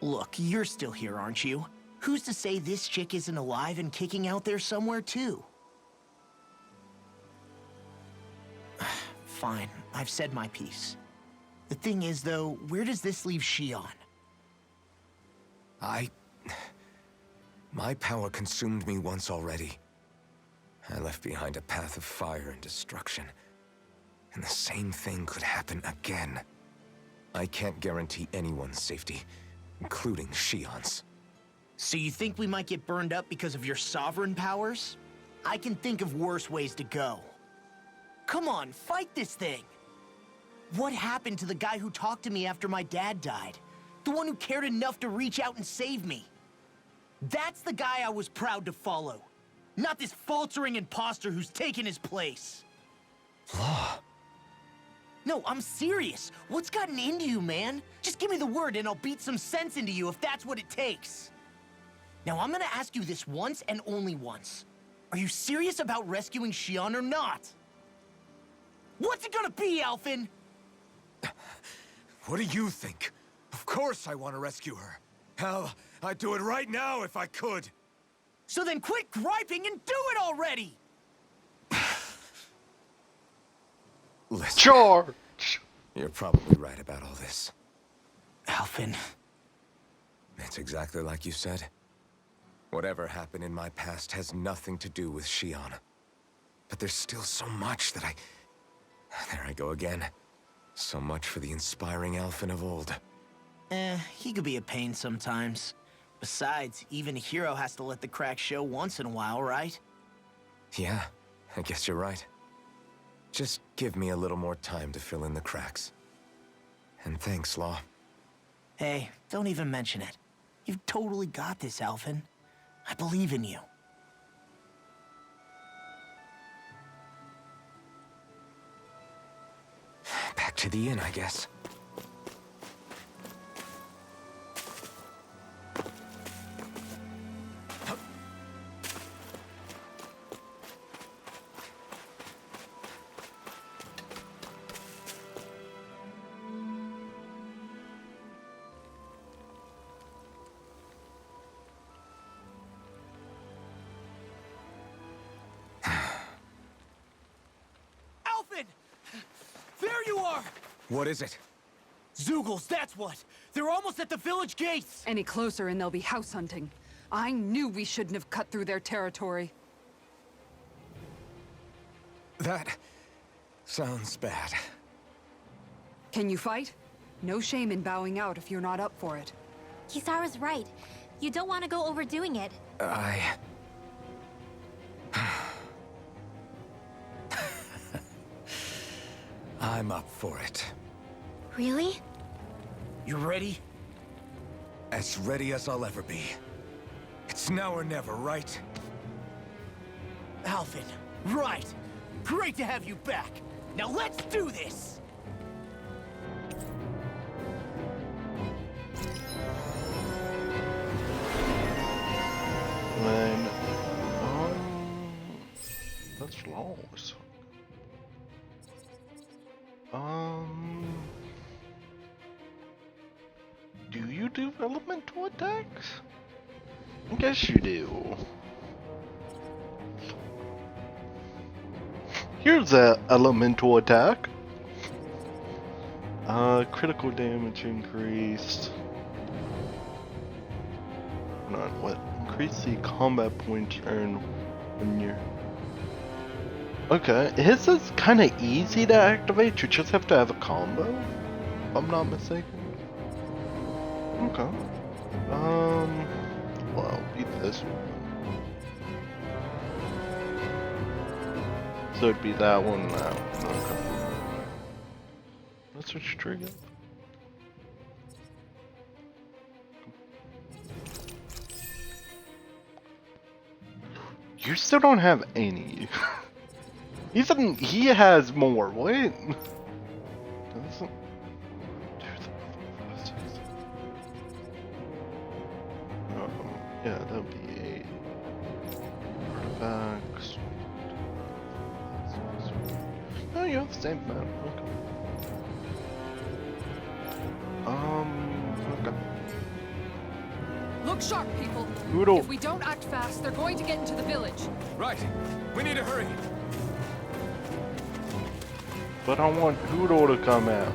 J: Look, you're still here, aren't you? Who's to say this chick isn't alive and kicking out there somewhere, too? Fine, I've said my piece. The thing is, though, where does this leave Shion?
I: My power consumed me once already. I left behind a path of fire and destruction. And the same thing could happen again. I can't guarantee anyone's safety, including Shion's.
J: So you think we might get burned up because of your sovereign powers? I can think of worse ways to go. Come on, fight this thing! What happened to the guy who talked to me after my dad died? The one who cared enough to reach out and save me? That's the guy I was proud to follow. Not this faltering imposter who's taken his place.
I: Law.
J: No, I'm serious. What's gotten into you, man? Just give me the word and I'll beat some sense into you if that's what it takes. Now, I'm gonna ask you this once and only once. Are you serious about rescuing Shion or not? What's it gonna be, Alphen?
I: What do you think? Of course I want to rescue her. Hell, I'd do it right now if I could.
J: So then quit griping and do it already!
I: Listen,
B: Charge!
I: you're probably right about all this.
J: Alphen.
I: It's exactly like you said. Whatever happened in my past has nothing to do with Shion. But there's still so much that There I go again. So much for the inspiring Alphen of old.
J: He could be a pain sometimes. Besides, even a hero has to let the cracks show once in a while, right?
I: Yeah, I guess you're right. Just give me a little more time to fill in the cracks. And thanks, Law.
J: Hey, don't even mention it. You've totally got this, Alphen. I believe in you.
I: Back to the inn, I guess.
D: Alphen! There you are!
I: What is it?
D: Zeugles, that's what! They're almost at the village gates!
C: Any closer and they'll be house hunting. I knew we shouldn't have cut through their territory.
I: That sounds bad.
C: Can you fight? No shame in bowing out if you're not up for it.
H: Kisara's right. You don't want to go overdoing it.
I: I'm up for it.
H: Really?
J: You ready?
I: As ready as I'll ever be. It's now or never, right?
D: Alphen, right! Great to have you back! Now let's do this!
B: Then, that's lost. Do you do elemental attacks? I guess you do. Here's a elemental attack. Critical damage increased. Hold on, what? Increase the combat points earned when you're... Okay, his is kind of easy to activate. You just have to have a combo, if I'm not mistaken. Okay. Well, beat this one. So it'd be that one, that one. Okay. Let's switch trigger. You still don't have any. He has more. What? Doesn't... yeah, that would be 8 artifacts. Oh, you have the same amount. Okay. Okay.
C: Look sharp, people.
B: Hoodle.
C: If we don't act fast, they're going to get into the village.
I: Right. We need to hurry.
B: But I want Hoodle to come out.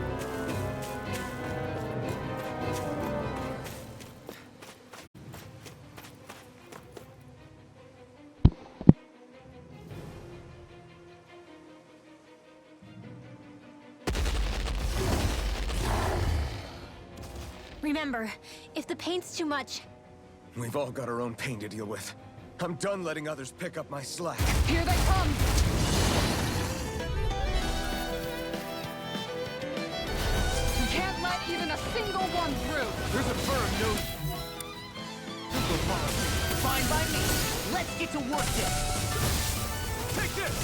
H: Remember, if the pain's too much,
I: We've all got our own pain to deal with. I'm done letting others pick up my slack.
C: Here they come! We can't let even a single one through!
D: There's a firm no... Fine by me. Let's get to work then. Take this!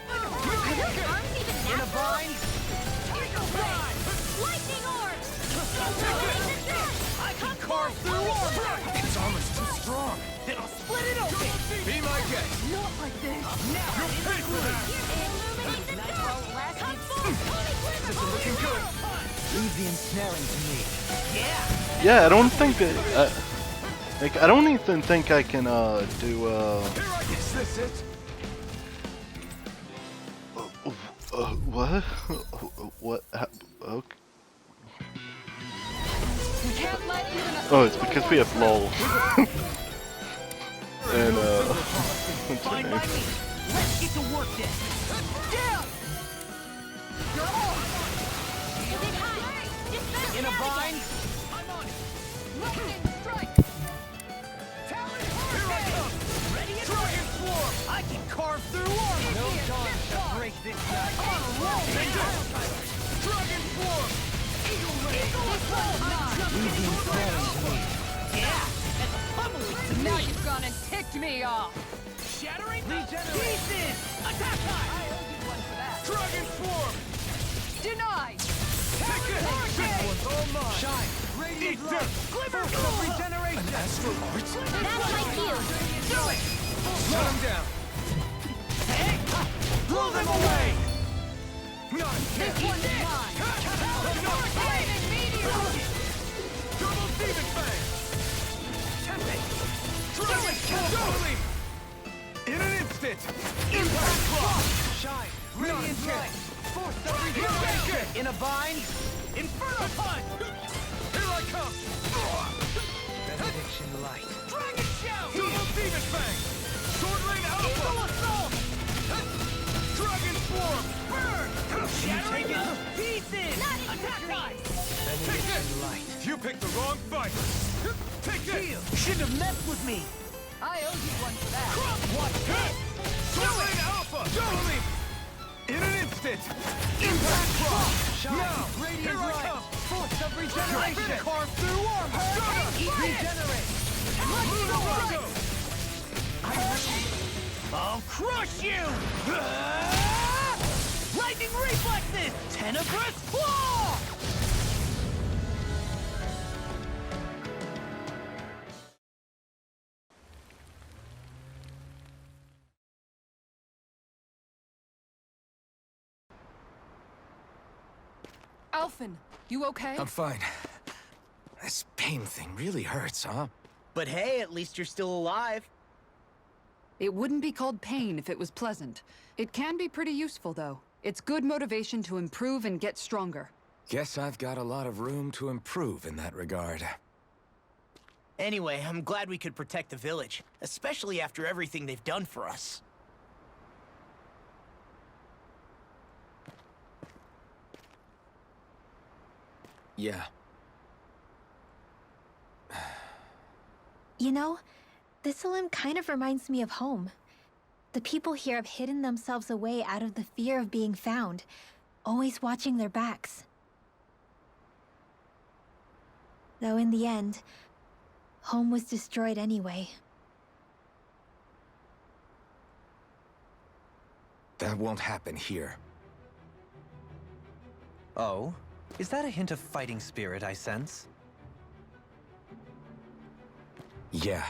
H: arms even
D: In a
H: natural?
D: vine?
H: Lightning orbs!
D: I can carve through armor!
I: It's almost too strong.
D: Then I'll split it open!
I: Be my guest.
C: Not like this!
D: Now you'll pay for that! This is looking good! Leave the ensnaring to me. Yeah!
B: Yeah, I don't think that. Like, I don't even think I can do
I: Here I guess this it.
B: what? What? Okay.
C: We can't let even a
B: Oh, it's because we have LOL. And what's her
D: Fine
B: name?
D: by me. Let's get to work then. Down! You're on! In a vine? I'm on it. Lightning strike! Talon Here I come! Ready and Dragon Swarm! I I can carve through armor! No dawn shall break this night! I'm on a roll, man! Dragon form! Eagle ray! Leave him falling to me! Yeah! That's pummeling!
C: Now you've gone and ticked me off!
D: Shattering pieces! Attack time! I owe you one for that! Dragon swarm!
C: Denied!
D: Take it! This one's all mine! Shine! Radiant light! Glimmer of regeneration! An astral art?
H: That's like you.
D: Do it! Shut him down! Hey! Blow them away! Not
C: This one's mine! Flaming meteor!
D: Double demon fang! Tempest! Dragon! In an instant! Impact block! Shine! Radiant light! Force of regeneration! In a bind! Inferno punch! Here I come! Benediction light! Dragon shout! Double demon fang! Sword lane alpha! Eagle assault! Dragon swarm! Burn! Shattering pieces! Attack time! Benediction light! You picked the wrong fight! Take this! Shouldn't have messed with me!
C: I owe you one for that.
D: Watch this! Sword lane alpha! Double in an instant! Impact block! Now! Radiant light! Force of regeneration! Carve through armor! Regenerate! I'll crush you! Lightning reflexes! Tenebrous claw!
C: Alphen, you okay?
I: I'm fine. This pain thing really hurts, huh?
J: But hey, at least you're still alive.
C: It wouldn't be called pain if it was pleasant. It can be pretty useful, though. It's good motivation to improve and get stronger.
I: Guess I've got a lot of room to improve in that regard.
J: Anyway, I'm glad we could protect the village, especially after everything they've done for us.
I: Yeah.
H: You know, Thistleum kind of reminds me of home. The people here have hidden themselves away out of the fear of being found, always watching their backs. Though in the end, home was destroyed anyway.
I: That won't happen here.
E: Oh? Is that a hint of fighting spirit I sense?
I: Yeah.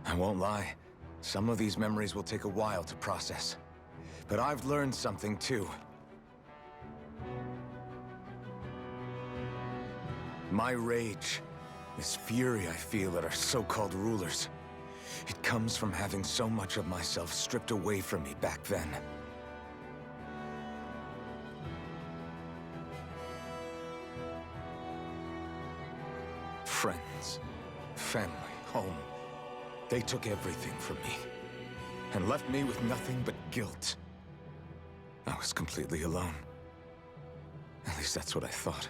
I: I won't lie. Some of these memories will take a while to process. But I've learned something too. My rage, this fury I feel at our so-called rulers, it comes from having so much of myself stripped away from me back then. Friends, family, home. They took everything from me and left me with nothing but guilt. I was completely alone. At least that's what I thought.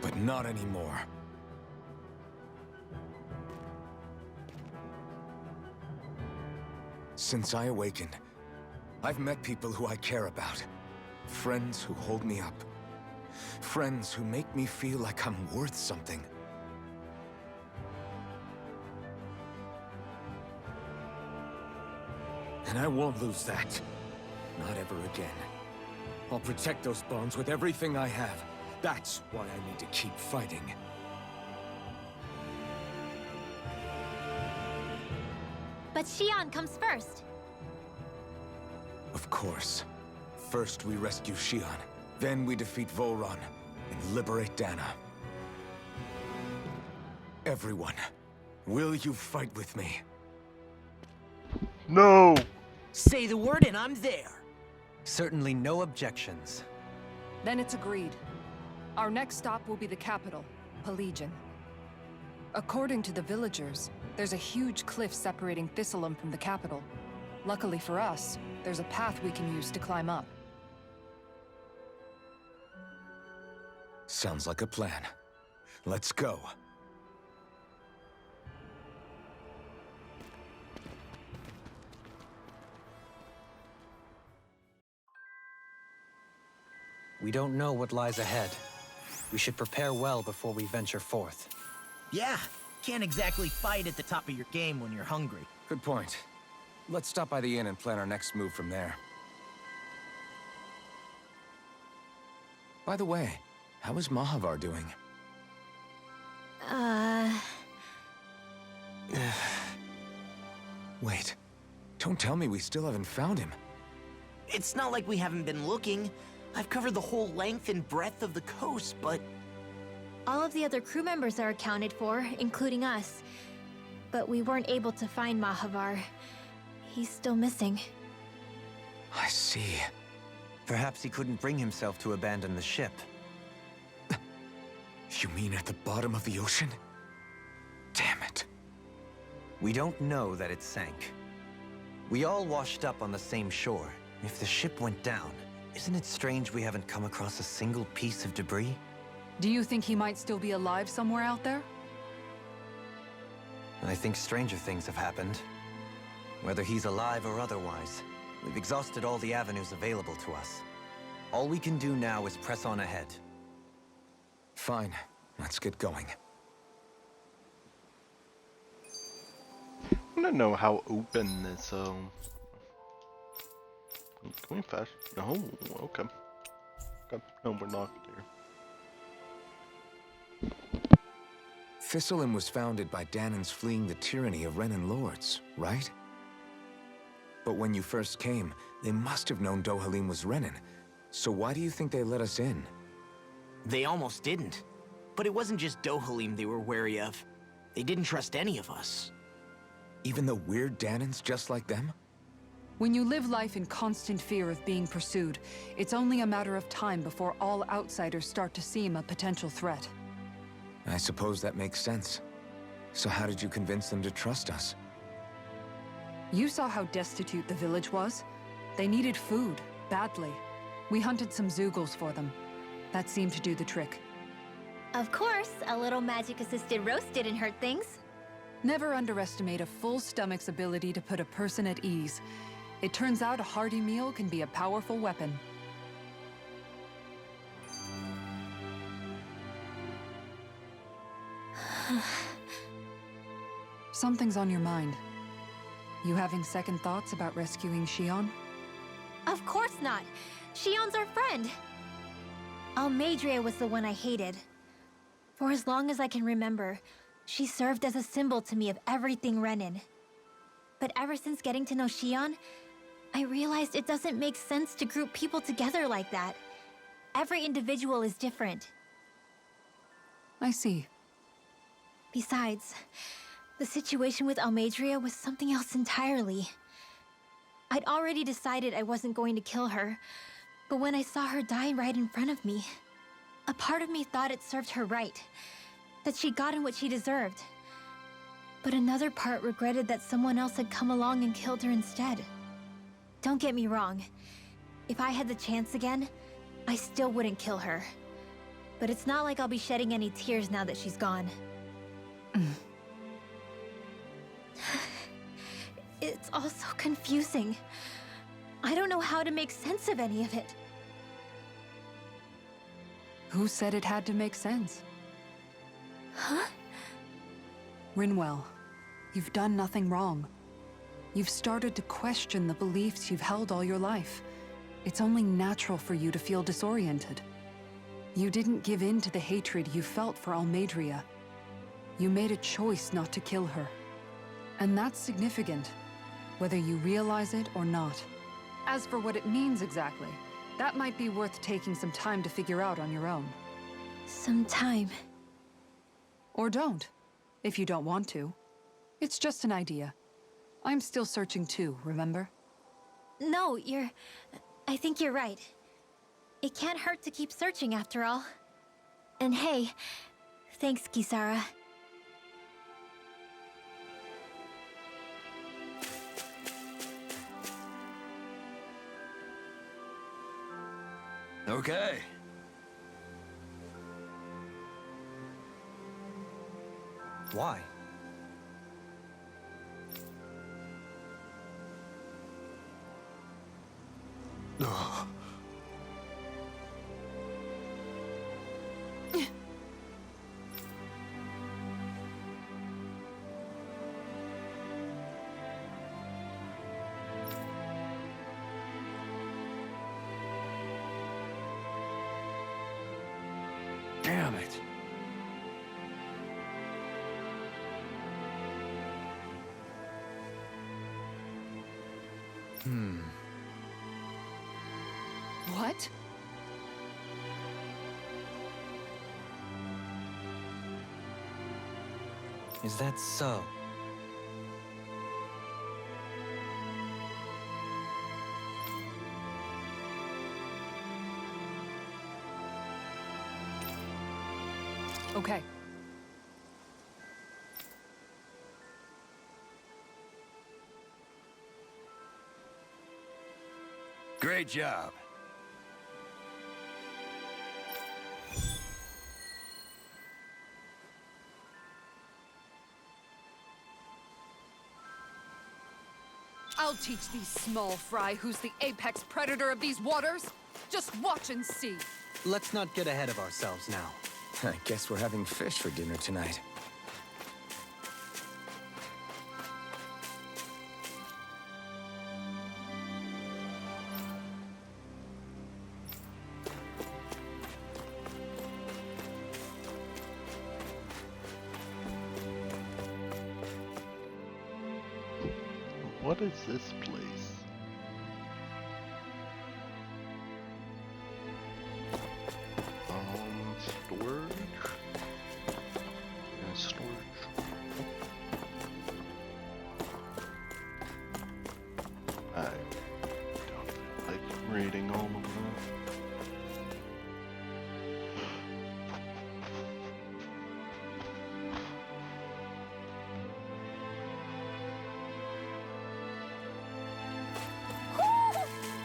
I: But not anymore. Since I awakened, I've met people who I care about. Friends who hold me up. Friends who make me feel like I'm worth something. And I won't lose that. Not ever again. I'll protect those bonds with everything I have. That's why I need to keep fighting.
H: But Xion comes first.
I: Of course. First we rescue Xion, then we defeat Volron and liberate Dana. Everyone, will you fight with me?
B: No!
J: Say the word and I'm there.
E: Certainly no objections.
C: Then it's agreed. Our next stop will be the capital, Pelegion. According to the villagers, there's a huge cliff separating Thistleum from the capital. Luckily for us, there's a path we can use to climb up.
I: Sounds like a plan. Let's go.
E: We don't know what lies ahead. We should prepare well before we venture forth.
J: Yeah, can't exactly fight at the top of your game when you're hungry.
I: Good point. Let's stop by the inn and plan our next move from there. By the way, how is Mahavar doing? Wait, don't tell me we still haven't found him.
J: It's not like we haven't been looking. I've covered the whole length and breadth of the coast, but...
H: All of the other crew members are accounted for, including us. But we weren't able to find Mahavar. He's still missing.
I: I see.
E: Perhaps he couldn't bring himself to abandon the ship.
I: You mean at the bottom of the ocean? Damn it.
E: We don't know that it sank. We all washed up on the same shore. If the ship went down, isn't it strange we haven't come across a single piece of debris?
C: Do you think he might still be alive somewhere out there?
E: I think stranger things have happened. Whether he's alive or otherwise, we've exhausted all the avenues available to us. All we can do now is press on ahead.
I: Fine, let's get going.
B: I want to know how open this, Can we fast? No, okay. Okay, no, we're not there.
I: Thistlein was founded by Danans fleeing the tyranny of Renan lords, right? But when you first came, they must have known Dohalim was Renan. So why do you think they let us in?
J: They almost didn't. But it wasn't just Dohalim they were wary of. They didn't trust any of us.
I: Even the weird Danans just like them?
C: When you live life in constant fear of being pursued, it's only a matter of time before all outsiders start to seem a potential threat.
I: I suppose that makes sense. So how did you convince them to trust us?
C: You saw how destitute the village was. They needed food, badly. We hunted some Zeugles for them. That seemed to do the trick.
H: Of course, a little magic-assisted roast didn't hurt things.
C: Never underestimate a full stomach's ability to put a person at ease. It turns out a hearty meal can be a powerful weapon. Something's on your mind. You having second thoughts about rescuing Shion?
H: Of course not. Shion's our friend. Almeidrea was the one I hated. For as long as I can remember, she served as a symbol to me of everything Renan. But ever since getting to know Shion, I realized it doesn't make sense to group people together like that. Every individual is different.
C: I see.
H: Besides, the situation with Almeidrea was something else entirely. I'd already decided I wasn't going to kill her, but when I saw her die right in front of me, a part of me thought it served her right, that she'd gotten what she deserved. But another part regretted that someone else had come along and killed her instead. Don't get me wrong. If I had the chance again, I still wouldn't kill her. But it's not like I'll be shedding any tears now that she's gone. It's all so confusing. I don't know how to make sense of any of it.
C: Who said it had to make sense?
H: Huh?
C: Rinwell, you've done nothing wrong. You've started to question the beliefs you've held all your life. It's only natural for you to feel disoriented. You didn't give in to the hatred you felt for Almeidrea. You made a choice not to kill her. And that's significant, whether you realize it or not. As for what it means exactly, that might be worth taking some time to figure out on your own.
H: Some time.
C: Or don't, if you don't want to. It's just an idea. I'm still searching too, remember?
H: No, I think you're right. It can't hurt to keep searching after all. And hey, thanks, Kisara.
D: Okay.
E: Why?
I: Damn it.
C: What?
E: Is that so?
C: Okay.
D: Great job.
C: I'll teach these small fry who's the apex predator of these waters. Just watch and see.
E: Let's not get ahead of ourselves now.
I: I guess we're having fish for dinner tonight.
B: What is this place? Storage? Yeah, storage. I don't feel like reading all of that.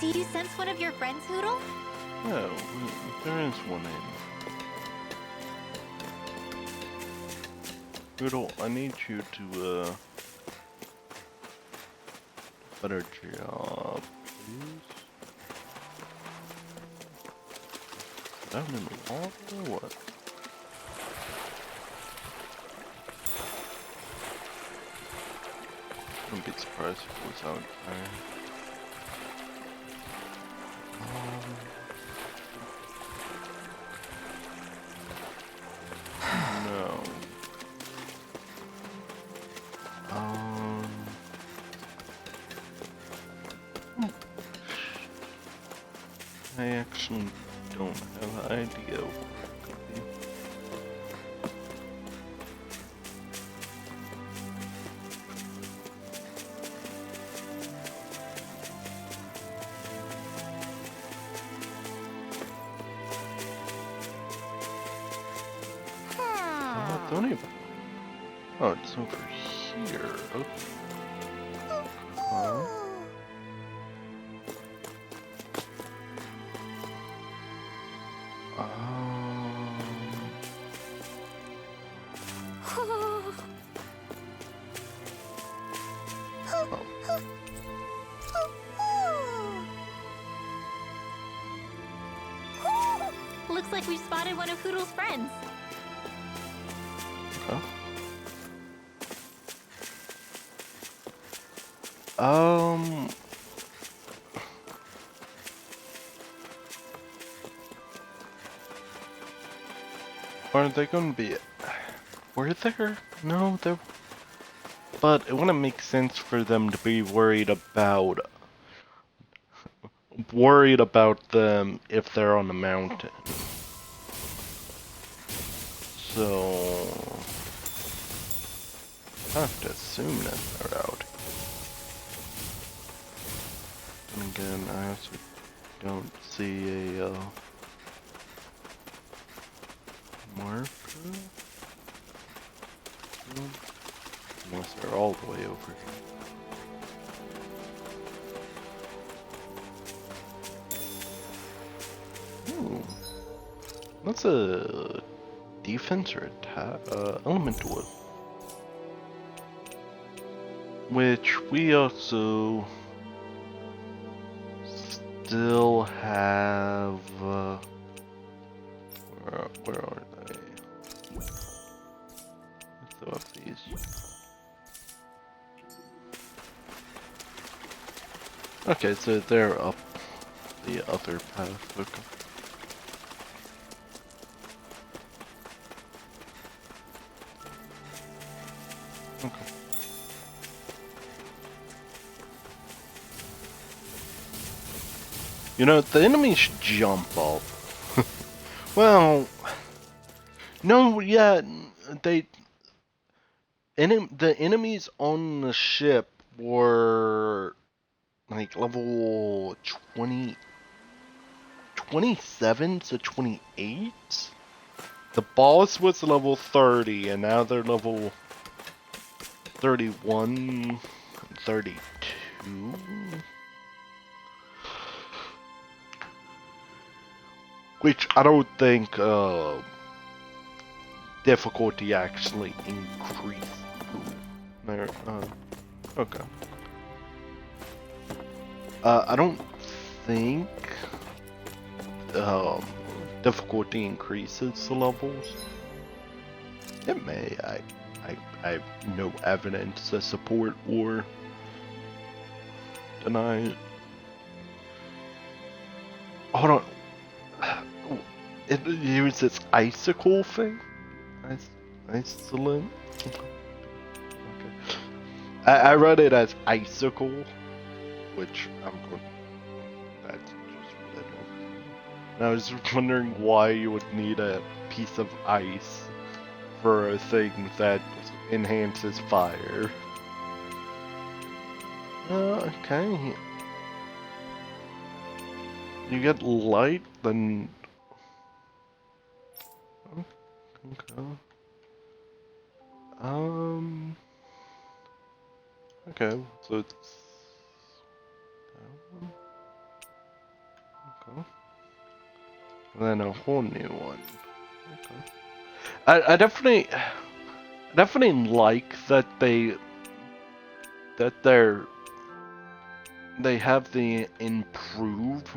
H: Do you sense one of your friends, Hoodle?
B: Oh, there is one in. Poodle, I need you to, better job, please. Down in the water or what? I wouldn't be surprised if it was out there. No. I actually don't have an idea what it could be. Don't even. Oh, it's over here. Okay.
H: Looks like we spotted one of Hoodle's friends.
B: Huh? Are they gonna be... Were there? No, there... But it wouldn't make sense for them to be worried about them if they're on the mountain. So... I have to assume that they're out. And again, I also don't see a marker. Unless they're all the way over here. Ooh. That's a defense or attack elemental which we also still have. Where are they? Let's throw up these. Okay, so they're up the other path. Okay. Okay. You know, the enemies jump up. Well, no, yeah, the enemies on the ship were like level 27 to 28. The boss was level 30, and now they're level 31, 32. Which I don't think difficulty actually increased. There, okay. I don't think difficulty increases the levels. It may. I have no evidence to support or deny it. Hold on. It uses its icicle thing? Isolent? Okay. I read it as icicle, which I'm going. That's just what I know. And I was wondering why you would need a piece of ice for a thing that enhances fire. Okay. You get light, then. Okay. Okay, so it's that one. Okay. And then a whole new one. Okay. I definitely like that they have the improved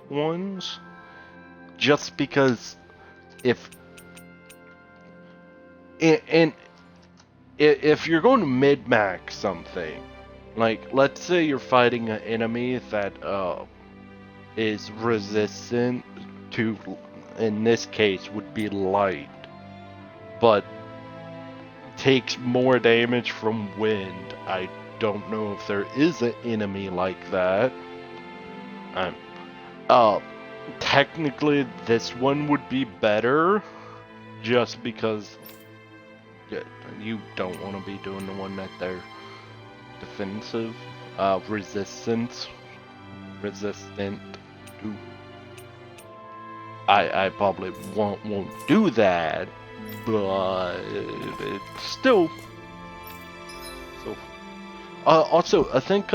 B: ones. Just because if you're going to mid-max something, like let's say you're fighting an enemy that is resistant to, in this case would be light, but takes more damage from wind. I don't know if there is an enemy like that. Technically, this one would be better, just because you don't want to be doing the one that they're defensive, resistant to. I probably won't do that, but it's still. So, also, I think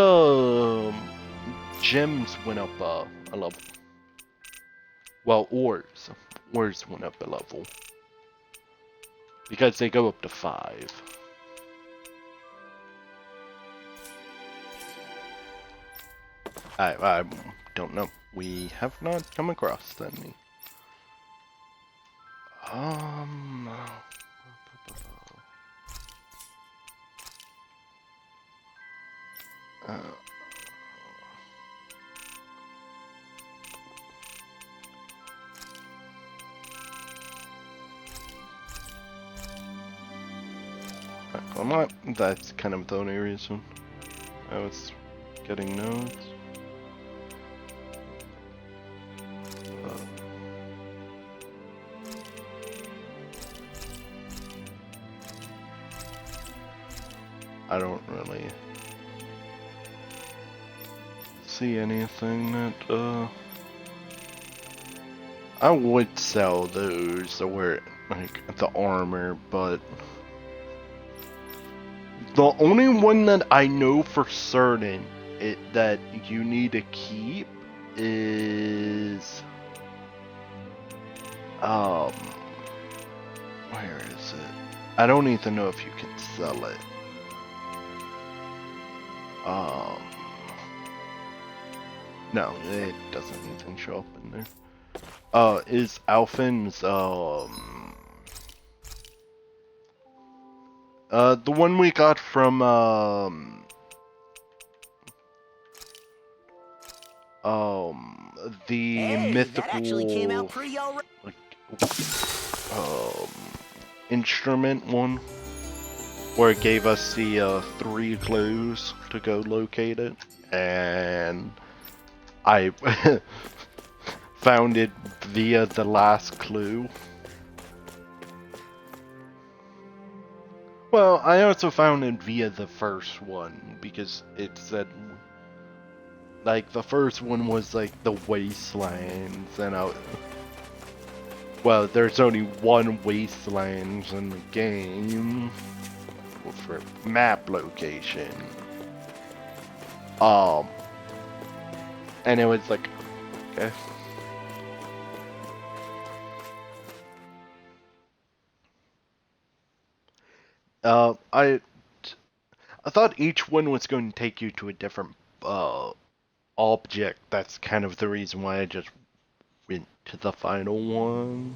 B: gems went up a level. Well, ores went up a level. Because they go up to 5. I don't know. We have not come across any. I'm not, that's kind of the only reason I was getting notes. I don't really see anything that, I would sell those, or like the armor, but the only one that I know for certain that you need to keep is where is it? I don't even know if you can sell it. No, it doesn't even show up in there. Is Alphen's, the one we got from, the
J: Hey,
B: mythical,
J: that actually came out pretty alright.
B: like, instrument one, where it gave us the, 3 clues to go locate it, and I found it via the last clue. Well, I also found it via the first one, because it said, like, the first one was, like, the wastelands, and well, there's only one wastelands in the game, for map location. And it was like, okay. I thought each one was going to take you to a different object. That's kind of the reason why I just went to the final one.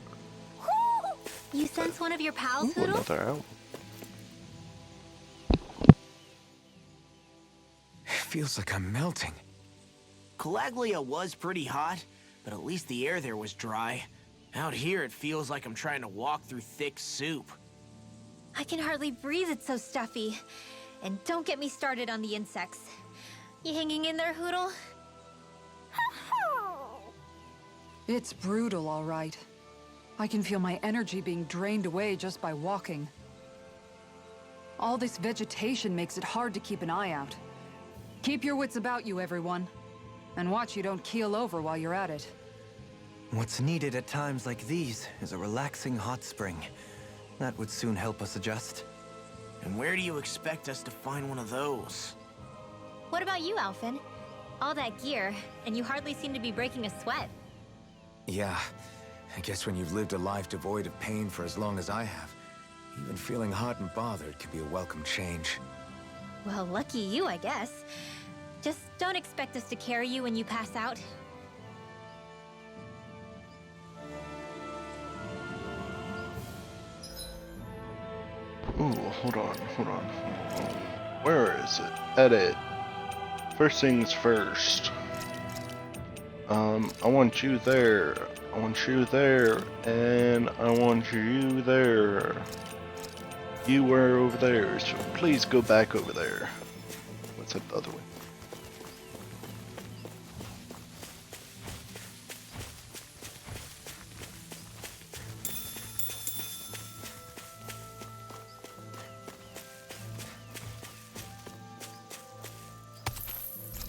H: You sense one of your pals,
B: Ooh,
H: Hoodle?
B: another owl.
I: Feels like I'm melting.
J: Calaglia was pretty hot, but at least the air there was dry. Out here, it feels like I'm trying to walk through thick soup.
H: I can hardly breathe, it's so stuffy. And don't get me started on the insects. You hanging in there, Hoodle?
C: It's brutal, all right. I can feel my energy being drained away just by walking. All this vegetation makes it hard to keep an eye out. Keep your wits about you, everyone. And watch you don't keel over while you're at it.
E: What's needed at times like these is a relaxing hot spring. That would soon help us adjust.
J: And where do you expect us to find one of those?
H: What about you, Alphen? All that gear, and you hardly seem to be breaking a sweat.
I: Yeah, I guess when you've lived a life devoid of pain for as long as I have, even feeling hot and bothered can be a welcome change.
H: Well, lucky you, I guess. Just don't expect us to carry you when you pass out.
B: Ooh, hold on. Where is it? Edit. First things first. I want you there. I want you there. And I want you there. You were over there, so please go back over there. What's that the other way?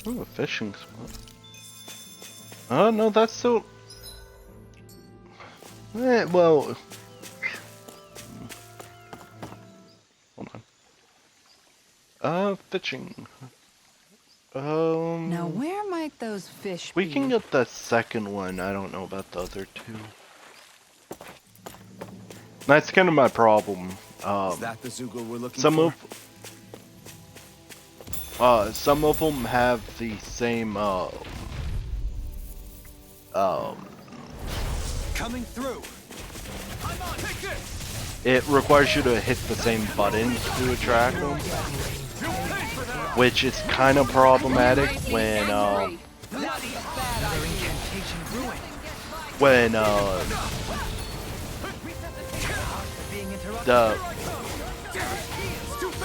B: Ooh, a fishing spot. Oh, no, that's still... well... Hold on. Fishing.
C: Now, where might those fish be?
B: We can get the second one. I don't know about the other two. That's kind of my problem.
I: Is that the Zoogle we're looking
B: Some
I: for?
B: Some of them have the same,
E: Coming through.
D: I'm on. Take this.
B: it requires you to hit the same buttons to attract them, which is kind of problematic when,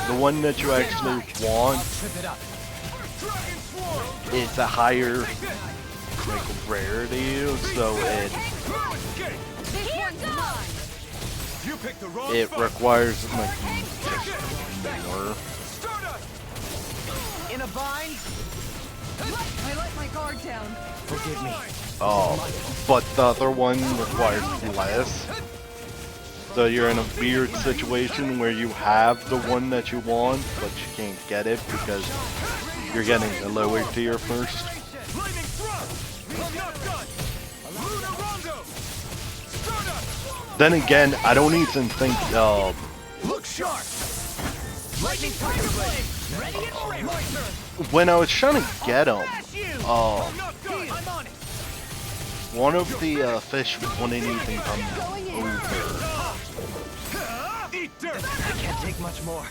B: the one that you actually want is a higher like rarity, so it requires like more.
D: In a bind.
C: I let my guard down.
E: Forgive me.
B: But the other one requires less. So you're in a weird situation where you have the one that you want, but you can't get it because you're getting the lower tier first. Then again, I don't even think
D: Sharp! Lightning Tiger Blade! Ready and ready! My turn!
B: When I was trying to get him,
D: Smash you!
B: oh,
D: I'm not done! I'm on it!
B: one of the fish wouldn't even come over.
D: Eat dirt!
E: I can't take much more.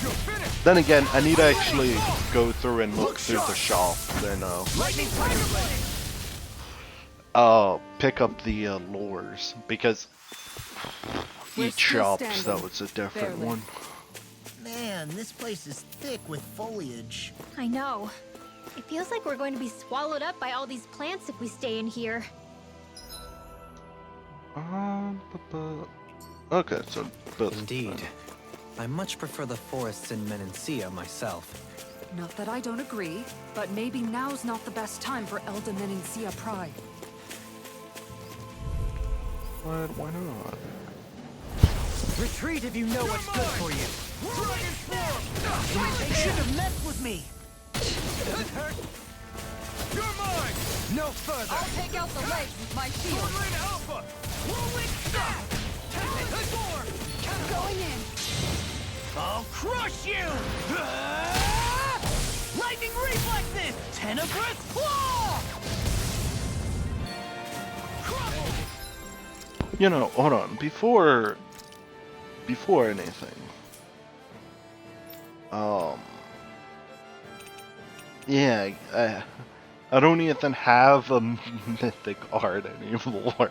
D: You're finished!
B: Then again, I need to actually go through and look through the shop and
D: Lightning Tiger Blade!
B: pick up the lures, because
C: We're
B: each
C: still
B: shop
C: standing.
B: that was a different
C: Barely.
B: one.
J: Man, this place is thick with foliage.
H: I know. It feels like we're going to be swallowed up by all these plants if we stay in here.
B: Okay, so this.
E: Indeed. I much prefer the forests in Menancia myself.
C: Not that I don't agree, but maybe now's not the best time for Elda Menancia Pride.
B: Why not?
J: Retreat if you know what's good for you. They should have messed with me.
D: Does it hurt? You're mine!
J: No further.
G: I'll take out the legs with my shield.
D: Swordling Alpha! Rolling Star!
G: Going in.
J: I'll crush you! Lightning reflexes! Tenebrous claw!
B: You know, hold on. Before anything, yeah, I don't even have a mythic art anymore.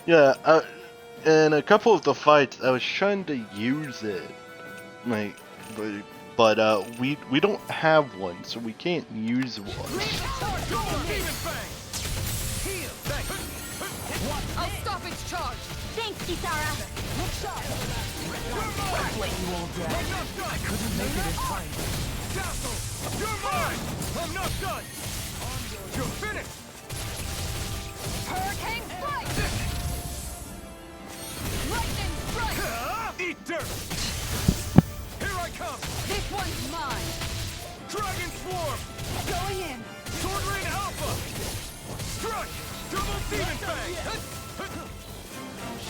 B: Yeah, in a couple of the fights, I was trying to use it, like, but we don't have one, so we can't use one.
G: I'll stop its charge.
H: Thanks, Kisara.
J: I'll let you all down. I couldn't make it in time.
D: Castle! You're mine! I'm not done! You're finished!
G: Hurricane strike. Lightning strike.
D: Eat dirt! Here I come!
G: This one's mine.
D: Dragon Swarm!
G: Going in.
D: Sword Rain Alpha! Struck! Double Demon Fang!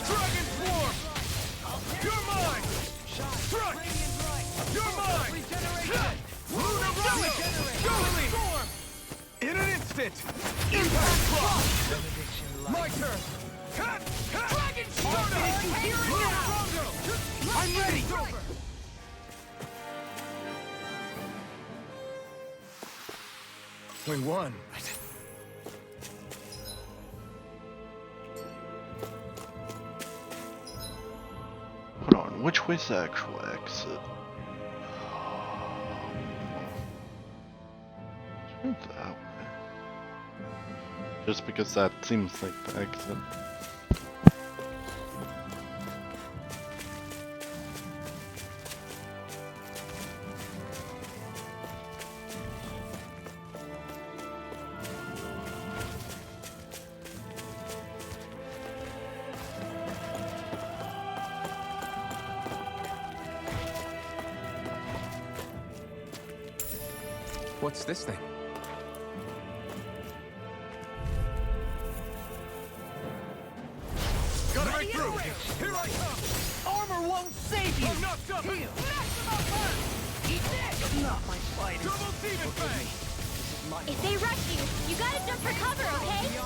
D: Dragon Swarm! You're mine! Struck! You're mine! Luna Rolling! Jubilee! In an instant! Impact Block! My turn! Dragon Swarm! I'm ready! We won.
B: Hold on, which way's the actual exit? It's that way. Just because that seems like the exit.
I: What's this thing?
D: Gotta break through! Here I come!
J: Armor won't save you!
D: I'm not done!
J: Eat this! Not my fight.
D: Double Demon Fang!
H: If they rush you, you gotta jump for cover, okay?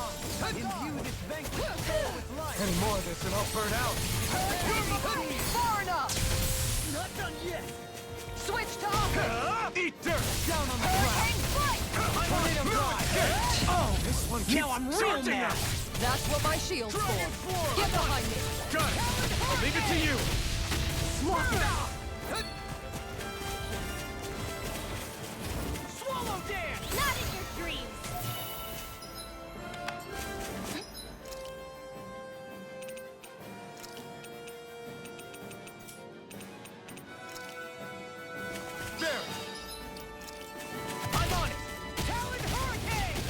D: Any more of this and I'll burn out!
G: Far enough.
J: Not done yet!
G: Switch to offense.
D: Eat dirt!
J: Down on the
G: Hurricane
J: ground!
G: strike.
D: Tornado Drive! Oh, this one keeps
J: Now I'm real
D: charging
J: mad!
D: us!
G: That's what my shield's
D: Dragon
G: for.
D: Swarm!
G: Get behind me.
D: Got it! I'll leave it to you!
J: Swallow dance!
H: Not in your dreams!
D: There!
J: I'm on it! Talon Hurricane!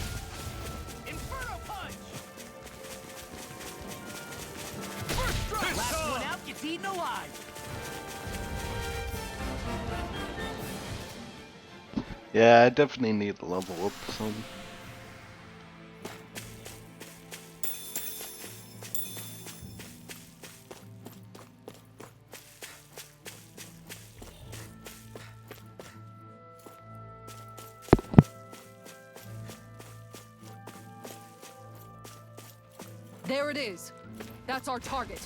J: Inferno Punch! First strike! Last one out gets eaten alive!
B: Yeah, I definitely need to level up some.
C: There it is. That's our target.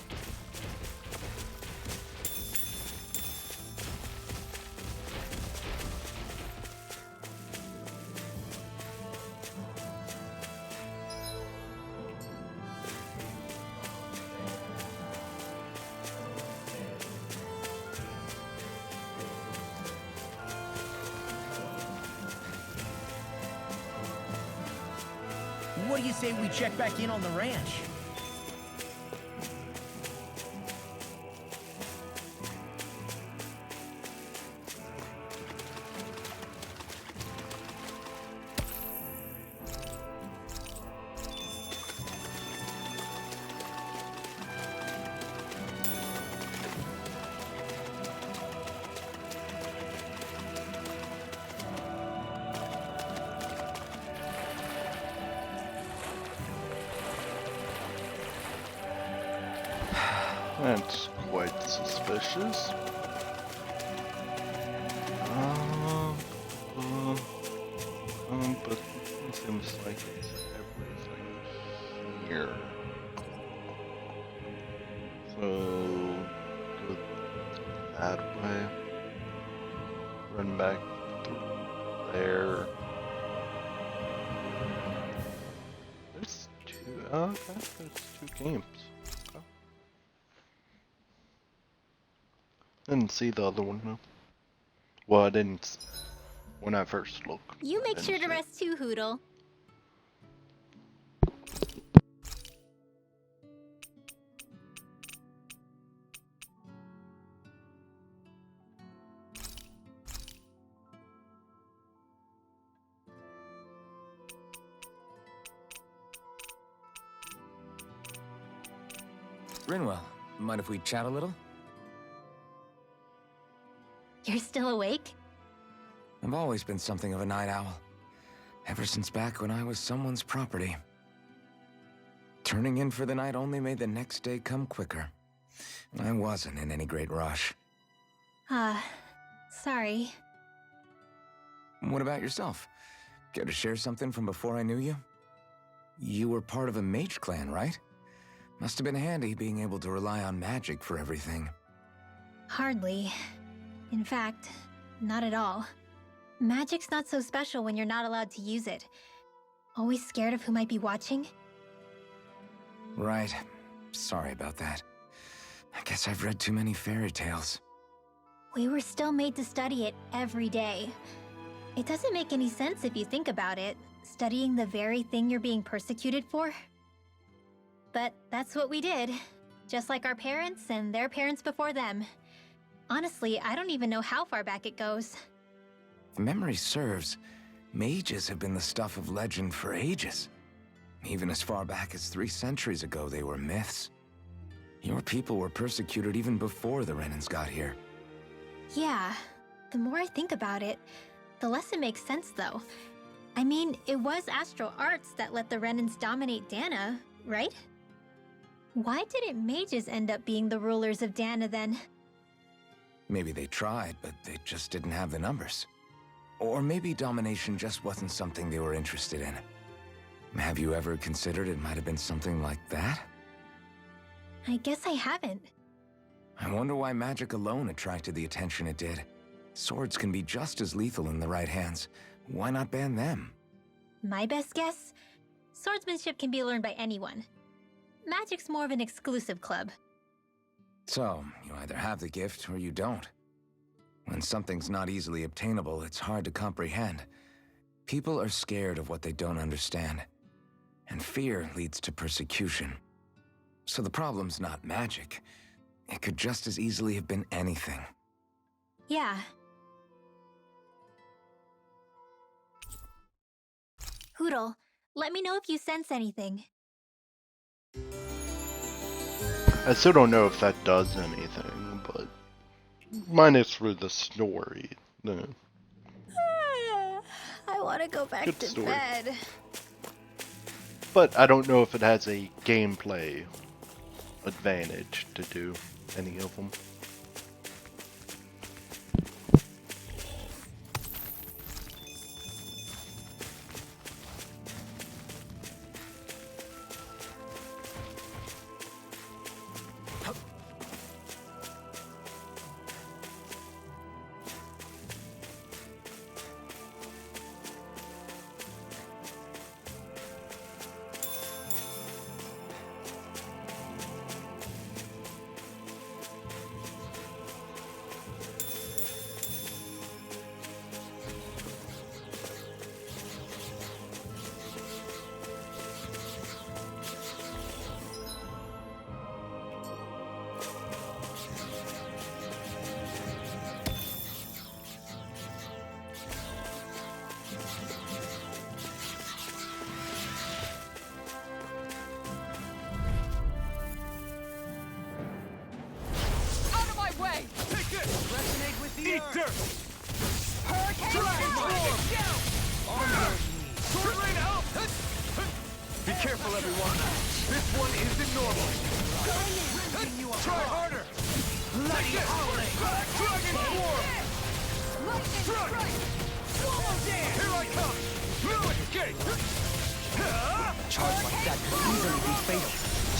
J: What do you say we check back in on the ranch?
B: That's quite suspicious. But it seems like it's everything here. So, go that way. Run back through there. There's two. Okay, there's two games. Okay. Didn't see the other one though. Well, I didn't when I first looked.
H: You make
B: Didn't
H: sure to
B: see it.
H: rest too, Hootle.
I: Rinwell, mind if we chat a little?
H: You're still awake?
I: I've always been something of a night owl. Ever since back when I was someone's property. Turning in for the night only made the next day come quicker. I wasn't in any great rush.
H: Sorry.
I: What about yourself? Care to share something from before I knew you? You were part of a mage clan, right? Must have been handy being able to rely on magic for everything.
H: Hardly. In fact, not at all. Magic's not so special when you're not allowed to use it. Always scared of who might be watching?
I: Right. Sorry about that. I guess I've read too many fairy tales.
H: We were still made to study it every day. It doesn't make any sense if you think about it, studying the very thing you're being persecuted for. But that's what we did, just like our parents and their parents before them. Honestly, I don't even know how far back it goes.
I: If memory serves, mages have been the stuff of legend for ages. Even as far back as 3 centuries ago, they were myths. Your people were persecuted even before the Renans got here.
H: Yeah, the more I think about it, the less it makes sense though. I mean, it was Astral Arts that let the Renans dominate Dana, right? Why didn't mages end up being the rulers of Dana then?
I: Maybe they tried, but they just didn't have the numbers. Or maybe domination just wasn't something they were interested in. Have you ever considered it might have been something like that?
H: I guess I haven't.
I: I wonder why magic alone attracted the attention it did. Swords can be just as lethal in the right hands. Why not ban them?
H: My best guess? Swordsmanship can be learned by anyone. Magic's more of an exclusive club.
I: So, you either have the gift or you don't. When something's not easily obtainable, it's hard to comprehend. People are scared of what they don't understand. And fear leads to persecution. So the problem's not magic. It could just as easily have been anything.
H: Yeah. Hootle, let me know if you sense anything.
B: I still don't know if that does anything, but minus for the story. No.
H: I want to go back
B: Good
H: to
B: story.
H: bed.
B: But I don't know if it has a gameplay advantage to do any of them.
D: Sword Rain out! Be careful, everyone. This one isn't normal. Try harder. Bloody howling. Dragon Swarm. Strike. Here I come. No escape.
E: Charge like that could easily be fatal.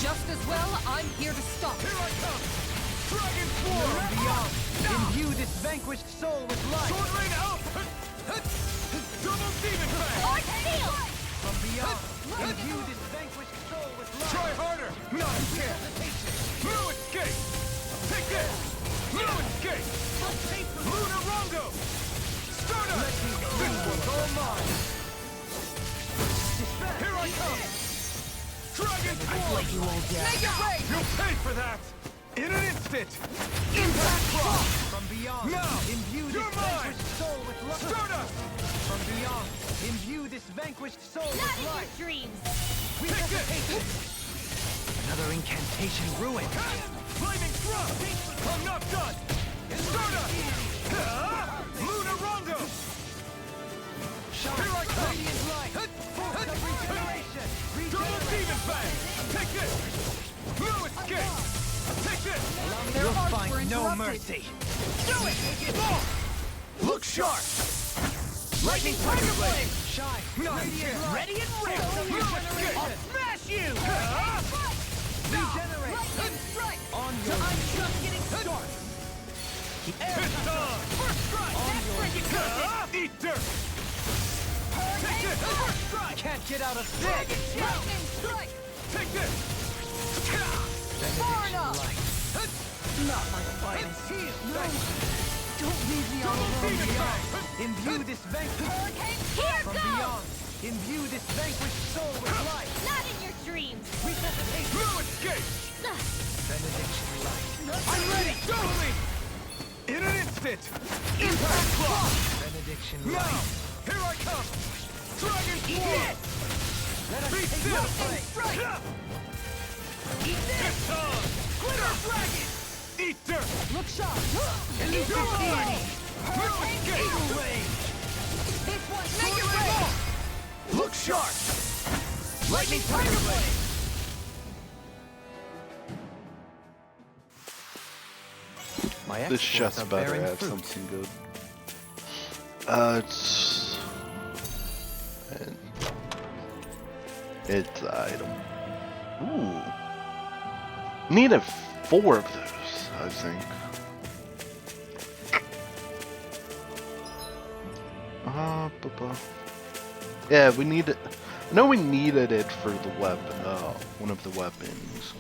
C: Just as well, I'm here to stop.
D: Here I come. Dragon Swarm.
J: From beyond, imbue this vanquished soul with life.
D: Sword Rain out. Double Demon Fang.
J: From beyond, imbue this vanquished soul with life.
D: Try harder. Not a chance. No escape. Take this. No escape. Luna Rongo. Stardust. This one's all mine. Here I come. Dragon Swarm.
J: You all down.
D: You'll pay for that. In an instant. Impact Clock.
J: From beyond,
D: Now,
J: imbue this
D: you're mine.
J: vanquished soul with life.
D: Stardust.
J: From beyond, imbue this vanquished soul with life.
F: dreams.
D: Take this.
J: Another incantation ruined.
D: Flaming Thrust. I'm not done. Stardust. Luna Rongo. Here I come.
J: Radiant light. Force of regeneration.
D: Double Demon Fang. Take this. No escape. Take this.
J: You'll find no mercy.
D: Do it. Look sharp. Lightning Tiger Blade.
J: Shine.
D: Not
J: Radiant light.
D: ready and ready. No escape.
J: I'll smash you.
D: Regenerate.
J: On your
D: I'm just getting started. It's on. First strike. Eat dirt. Take this. First strike.
J: can't get out of this.
D: Take this.
J: Far enough. Not my finest. No. Don't leave me all alone. Imbue this vanquished. From beyond. Imbue this vanquished soul with life.
F: Not in your dreams.
J: Resuscitation.
D: No escape.
J: Benediction light.
D: I'm ready. Totally. In an instant. Impact Clock.
J: Benediction
D: Now.
J: light.
D: Here I come. Dragon Swarm.
J: Let us
D: Be
J: take
D: still.
J: your place.
D: Eat this. It's on. Glitter Dragon. Eat dirt.
J: Look sharp.
D: Elusive Genie. No escape. Make it ready. Look sharp. Lightning Tiger Blade.
E: My
B: This
E: exploits
B: chest
E: are
B: better
E: bearing
B: have
E: fruit.
B: something good. It's an item. Ooh. Needed 4 of those, I think. Yeah, we need it. I know we needed it for the weapon, one of the weapons.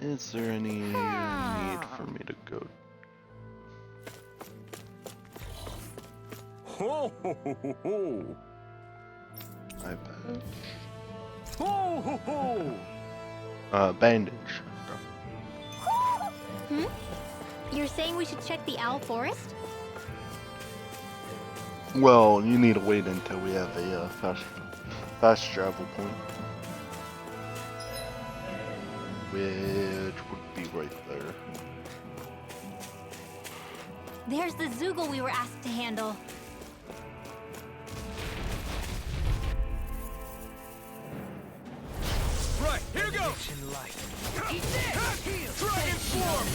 B: Is there any need for me to go?
I: Ho ho ho ho ho!
B: I bet.
I: Ho ho ho!
B: Bandage.
H: You're saying we should check the Owl Forest?
B: Well, you need to wait until we have a fast travel point, which would be right there.
H: There's the Zoogle we were asked to handle.
D: Right, here goes.
J: Benediction light.
D: Dragon Swarm.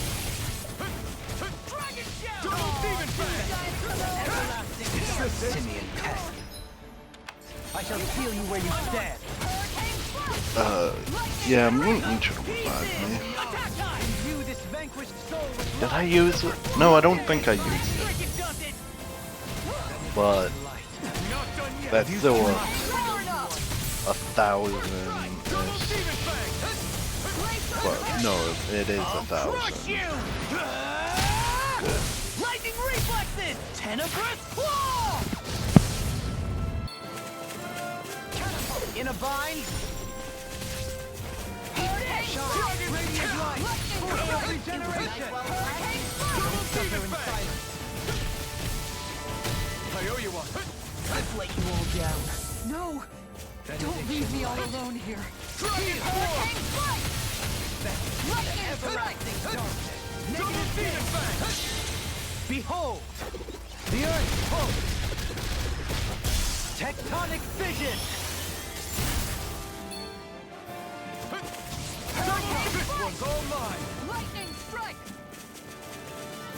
D: Dragon Shell. Double Demon Fang.
J: Simian pest. I shall feel you where you stand.
B: Yeah, I'm gonna need you to revive me.
J: Imbue this vanquished soul with
B: Did I use it? No, I don't think I used it. But that's still a 1,000. Well, no, it is 1,000. Good.
J: lightning reflexes. Tenebrous claw. In a bind. Shine. Radiant light. Force of regeneration.
D: I owe you one.
J: let you all down.
C: No! Don't leave me all alone here.
D: Hurricane Strike! Lightning Strike! Double Demon Fang!
J: Behold! The Earth pulse! Tectonic fission!
D: This one's all mine!
G: Lightning Strike!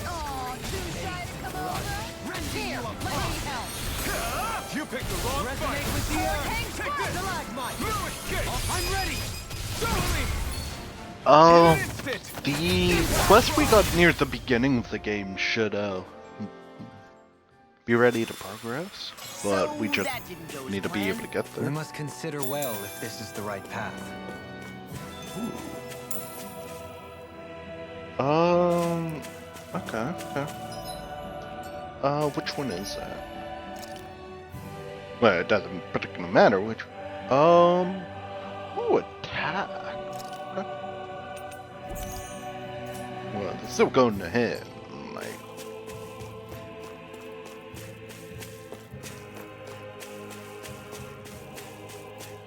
G: Aw, too shy to come over? Here, let me help.
D: You picked the wrong
J: Resonate
D: fight!
J: with the
G: Hurricane
J: Earth!
G: Strike!
J: Stalagmite!
D: No escape!
J: I'm ready!
D: Double
B: Uh,
D: instant!
B: the quest we got near the beginning of the game should, be ready to progress, but we just
J: that didn't go as
B: need to be able to get
E: We
B: there.
E: must consider well if this is the right path.
B: Okay, okay. Which one is that? Well, it doesn't particularly matter which. Attack. Okay. Well, they're still going ahead, like.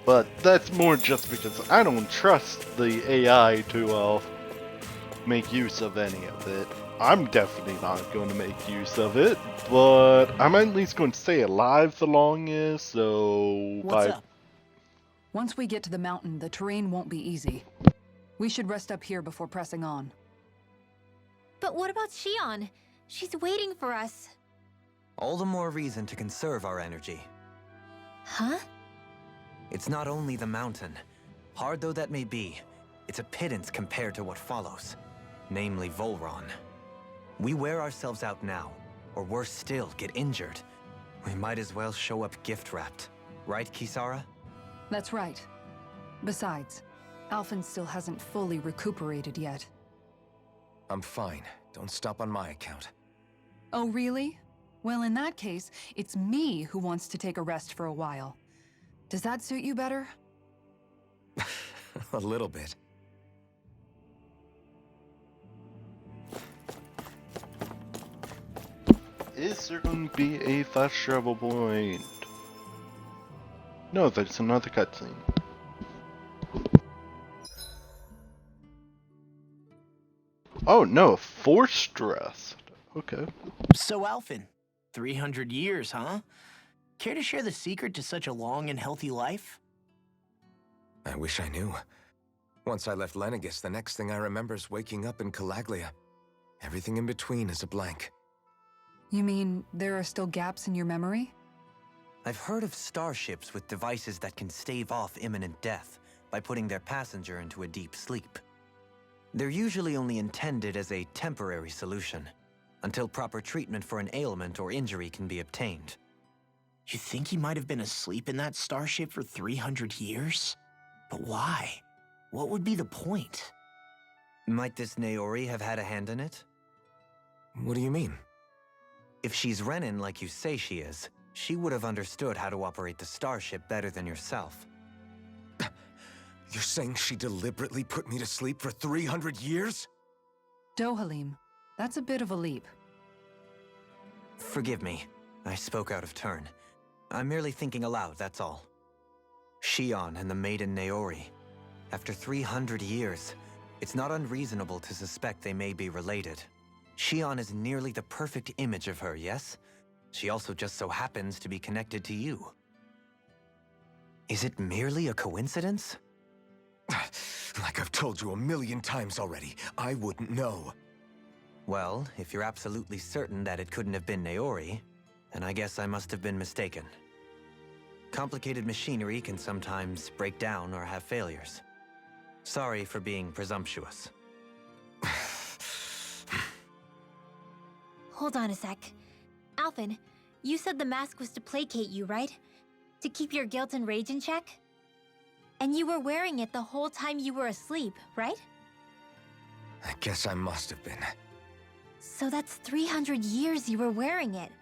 B: But that's more just because I don't trust the AI to, make use of any of it. I'm definitely not going to make use of it, but I'm at least going to stay alive the longest, so
J: What's up?
C: Once we get to the mountain, the terrain won't be easy. We should rest up here before pressing on.
H: But what about Shion? She's waiting for us.
E: All the more reason to conserve our energy.
H: Huh?
E: It's not only the mountain. Hard though that may be, it's a pittance compared to what follows. Namely Volron. We wear ourselves out now, or worse still, get injured. We might as well show up gift-wrapped. Right, Kisara?
C: That's right. Besides, Alphen still hasn't fully recuperated yet.
I: I'm fine. Don't stop on my account.
C: Oh, really? Well, in that case, it's me who wants to take a rest for a while. Does that suit you better?
I: A little bit.
B: Is there going to be a fast travel point? No, that's another cutscene. Oh no, forced rest. Okay.
J: So, Alphen, 300 years, huh? Care to share the secret to such a long and healthy life?
I: I wish I knew. Once I left Lenegis, the next thing I remember is waking up in Calaglia. Everything in between is a blank.
C: You mean there are still gaps in your memory?
E: I've heard of starships with devices that can stave off imminent death by putting their passenger into a deep sleep. They're usually only intended as a temporary solution, until proper treatment for an ailment or injury can be obtained.
J: You think he might have been asleep in that starship for 300 years? But why? What would be the point?
E: Might this Naori have had a hand in it?
I: What do you mean?
E: If she's Renin like you say she is, she would have understood how to operate the starship better than yourself.
I: You're saying she deliberately put me to sleep for 300 years?
C: Dohalim, that's a bit of a leap.
E: Forgive me, I spoke out of turn. I'm merely thinking aloud, that's all. Shion and the maiden Naori. After 300 years, it's not unreasonable to suspect they may be related. Shion is nearly the perfect image of her, yes? She also just so happens to be connected to you. Is it merely a coincidence?
I: Like I've told you 1,000,000 times already, I wouldn't know.
E: Well, if you're absolutely certain that it couldn't have been Naori, then I guess I must have been mistaken. Complicated machinery can sometimes break down or have failures. Sorry for being presumptuous.
H: Hold on a sec. Alphen, you said the mask was to placate you, right? To keep your guilt and rage in check? And you were wearing it the whole time you were asleep, right?
I: I guess I must have been.
H: So that's 300 years you were wearing it.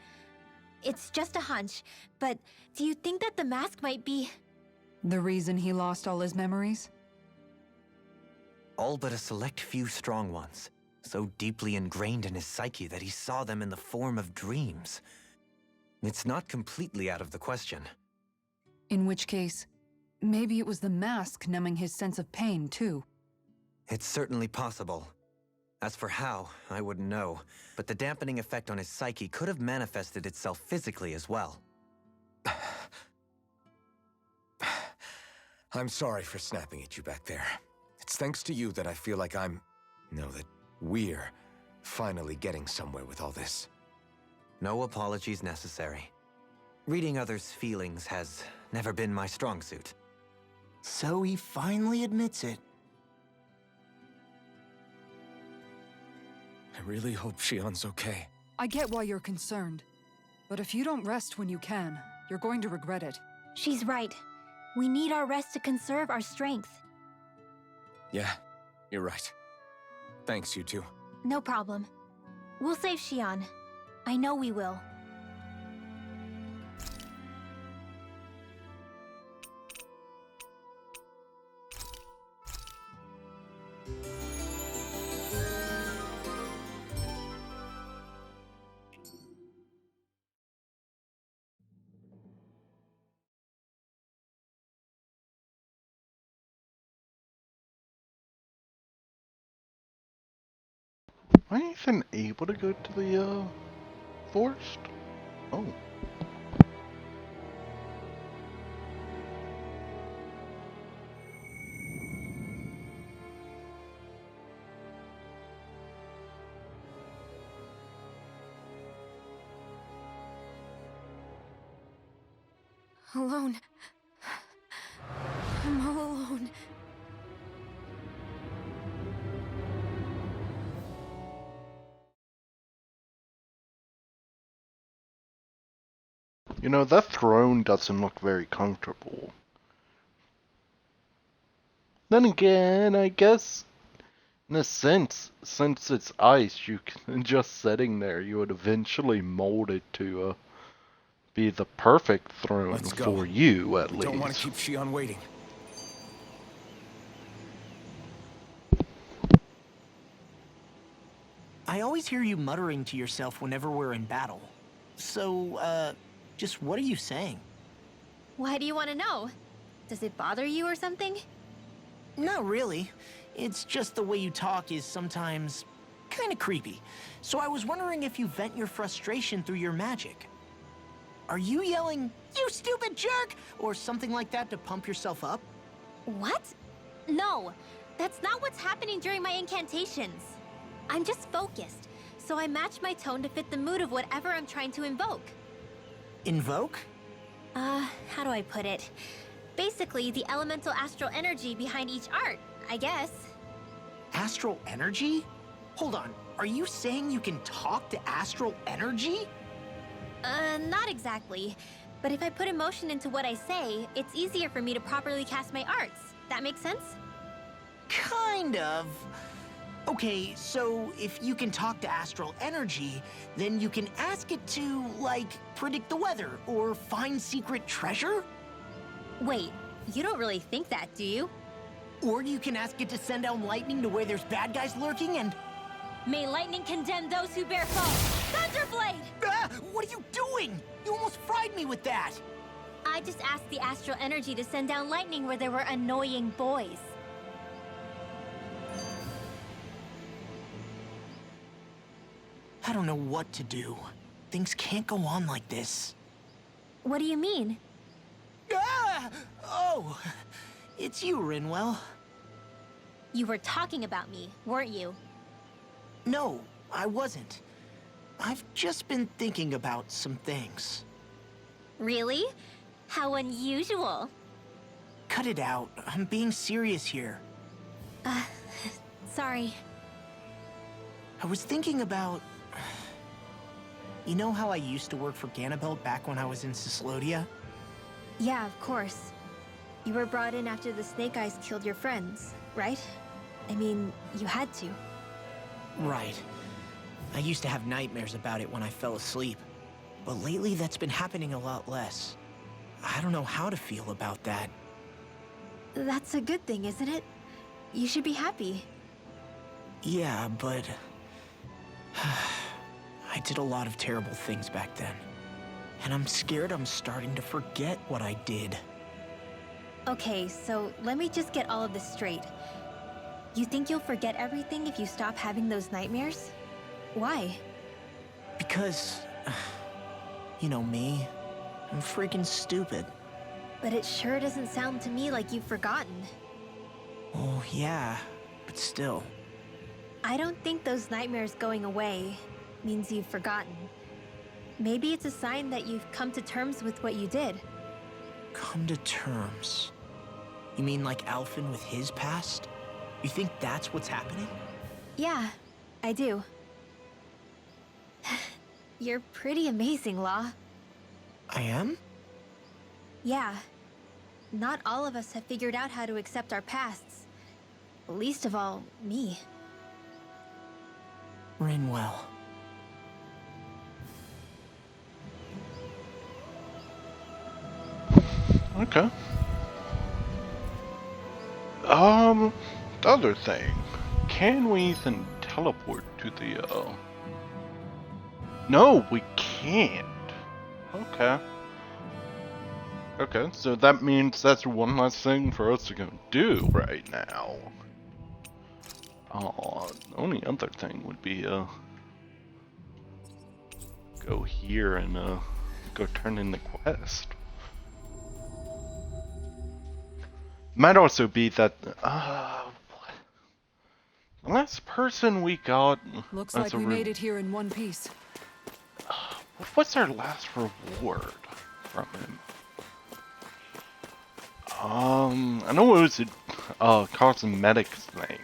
H: It's just a hunch, but do you think that the mask might be...
C: The reason he lost all his memories?
E: All but a select few strong ones, so deeply ingrained in his psyche that he saw them in the form of dreams. It's not completely out of the question.
C: In which case, maybe it was the mask numbing his sense of pain, too.
E: It's certainly possible. As for how, I wouldn't know, but the dampening effect on his psyche could have manifested itself physically as well.
I: I'm sorry for snapping at you back there. It's thanks to you that I feel like that we're finally getting somewhere with all this.
E: No apologies necessary. Reading others' feelings has never been my strong suit.
J: So he finally admits it.
I: I really hope Shion's okay.
C: I get why you're concerned. But if you don't rest when you can, you're going to regret it.
H: She's right. We need our rest to conserve our strength.
I: Yeah, you're right. Thanks, you two.
H: No problem. We'll save Shion. I know we will.
B: Am I even able to go to the, forest? Oh.
H: Alone. I'm all alone.
B: You know, that throne doesn't look very comfortable. Then again, I guess, in a sense, since it's ice, you can just sitting there, you would eventually mold it to be the perfect throne
I: Let's go.
B: for you, at
I: We
B: least.
I: don't want to keep Shion waiting.
J: I always hear you muttering to yourself whenever we're in battle. So, just what are you saying?
H: Why do you want to know? Does it bother you or something?
J: Not really. It's just the way you talk is sometimes kind of creepy. So I was wondering if you vent your frustration through your magic. Are you yelling, "You stupid jerk," or something like that to pump yourself up?
H: What? No, that's not what's happening during my incantations. I'm just focused, so I match my tone to fit the mood of whatever I'm trying to invoke.
J: Invoke?
H: How do I put it? Basically, the elemental astral energy behind each art, I guess.
J: Astral energy? Hold on, are you saying you can talk to astral energy?
H: Not exactly. But if I put emotion into what I say, it's easier for me to properly cast my arts. That makes sense?
J: Kind of. Okay, so if you can talk to astral energy, then you can ask it to, like, predict the weather or find secret treasure?
H: Wait, you don't really think that, do you?
J: Or you can ask it to send down lightning to where there's bad guys lurking and...
H: May lightning condemn those who bear false! Thunderblade!
J: Ah, what are you doing? You almost fried me with that!
H: I just asked the astral energy to send down lightning where there were annoying boys.
J: I don't know what to do. Things can't go on like this.
H: What do you mean?
J: Ah! Oh, it's you, Rinwell.
H: You were talking about me, weren't you?
J: No, I wasn't. I've just been thinking about some things.
H: Really? How unusual.
J: Cut it out. I'm being serious here.
H: Sorry.
J: I was thinking about... You know how I used to work for Ganabelt back when I was in Cyslodia?
H: Yeah, of course. You were brought in after the Snake Eyes killed your friends, right? I mean, you had to.
J: Right. I used to have nightmares about it when I fell asleep. But lately that's been happening a lot less. I don't know how to feel about that.
H: That's a good thing, isn't it? You should be happy.
J: Yeah, but... I did a lot of terrible things back then. And I'm scared I'm starting to forget what I did.
H: Okay, so let me just get all of this straight. You think you'll forget everything if you stop having those nightmares? Why?
J: Because, you know me, I'm freaking stupid.
H: But it sure doesn't sound to me like you've forgotten.
J: Oh, yeah, but still.
H: I don't think those nightmares going away means you've forgotten. Maybe it's a sign that you've come to terms with what you did.
J: Come to terms? You mean like Alphen with his past? You think that's what's happening?
H: Yeah, I do. You're pretty amazing, Law.
J: I am?
H: Yeah. Not all of us have figured out how to accept our pasts. Least of all, me.
J: Rinwell.
B: Okay. The other thing. Can we even teleport to the, No, we can't. Okay. Okay, so that means that's one less thing for us to go do right now. The only other thing would be, go here and, go turn in the quest. Might also be that, the last person we got...
C: Looks like we made it here in one piece.
B: What's our last reward from him? I know it was cosmetics things.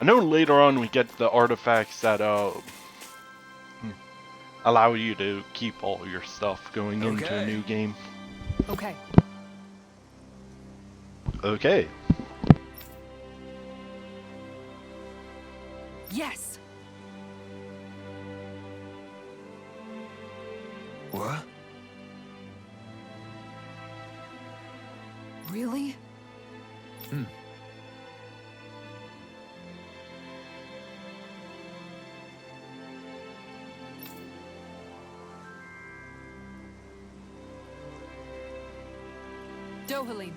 B: I know later on we get the artifacts that allow you to keep all your stuff going into a new game.
C: Okay.
B: Okay.
C: Yes!
I: What?
C: Really? Dohalim.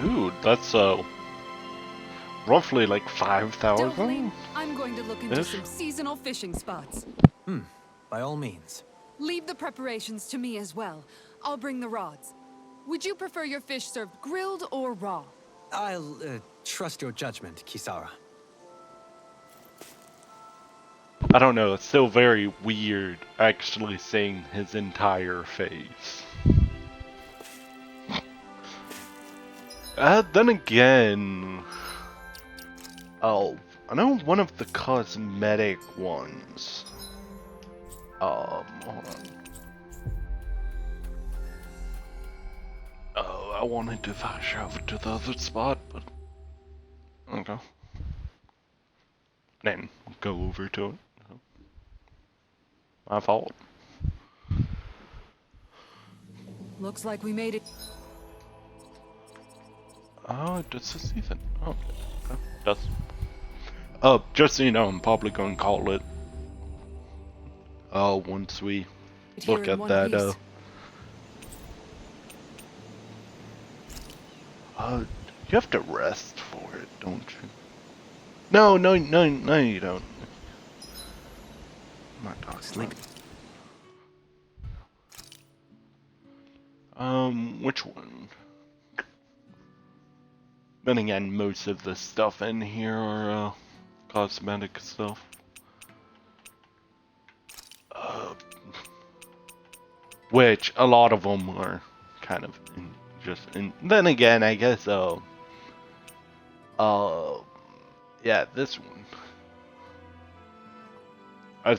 B: Ooh, that's roughly like 5,000.
C: Dohalim, I'm going to look into some seasonal fishing spots.
E: By all means.
C: Leave the preparations to me as well. I'll bring the rods. Would you prefer your fish served grilled or raw?
E: I'll trust your judgment, Kisara.
B: I don't know, it's still very weird actually seeing his entire face. Then again... Oh, I know one of the cosmetic ones. Hold on. Oh, I wanted to dash over to the other spot, but... Okay. Then, go over to it. My fault.
C: Looks like we made it.
B: Oh, does this even... Oh, okay. Does. Just so you know, I'm probably going to call it... once we look at that, you have to rest for it, don't you? No, you don't. I'm not talking
J: Sleep.
B: Which one? Then again, most of the stuff in here are, cosmetic stuff. Which, a lot of them are kind of then again, I guess, yeah, this one. I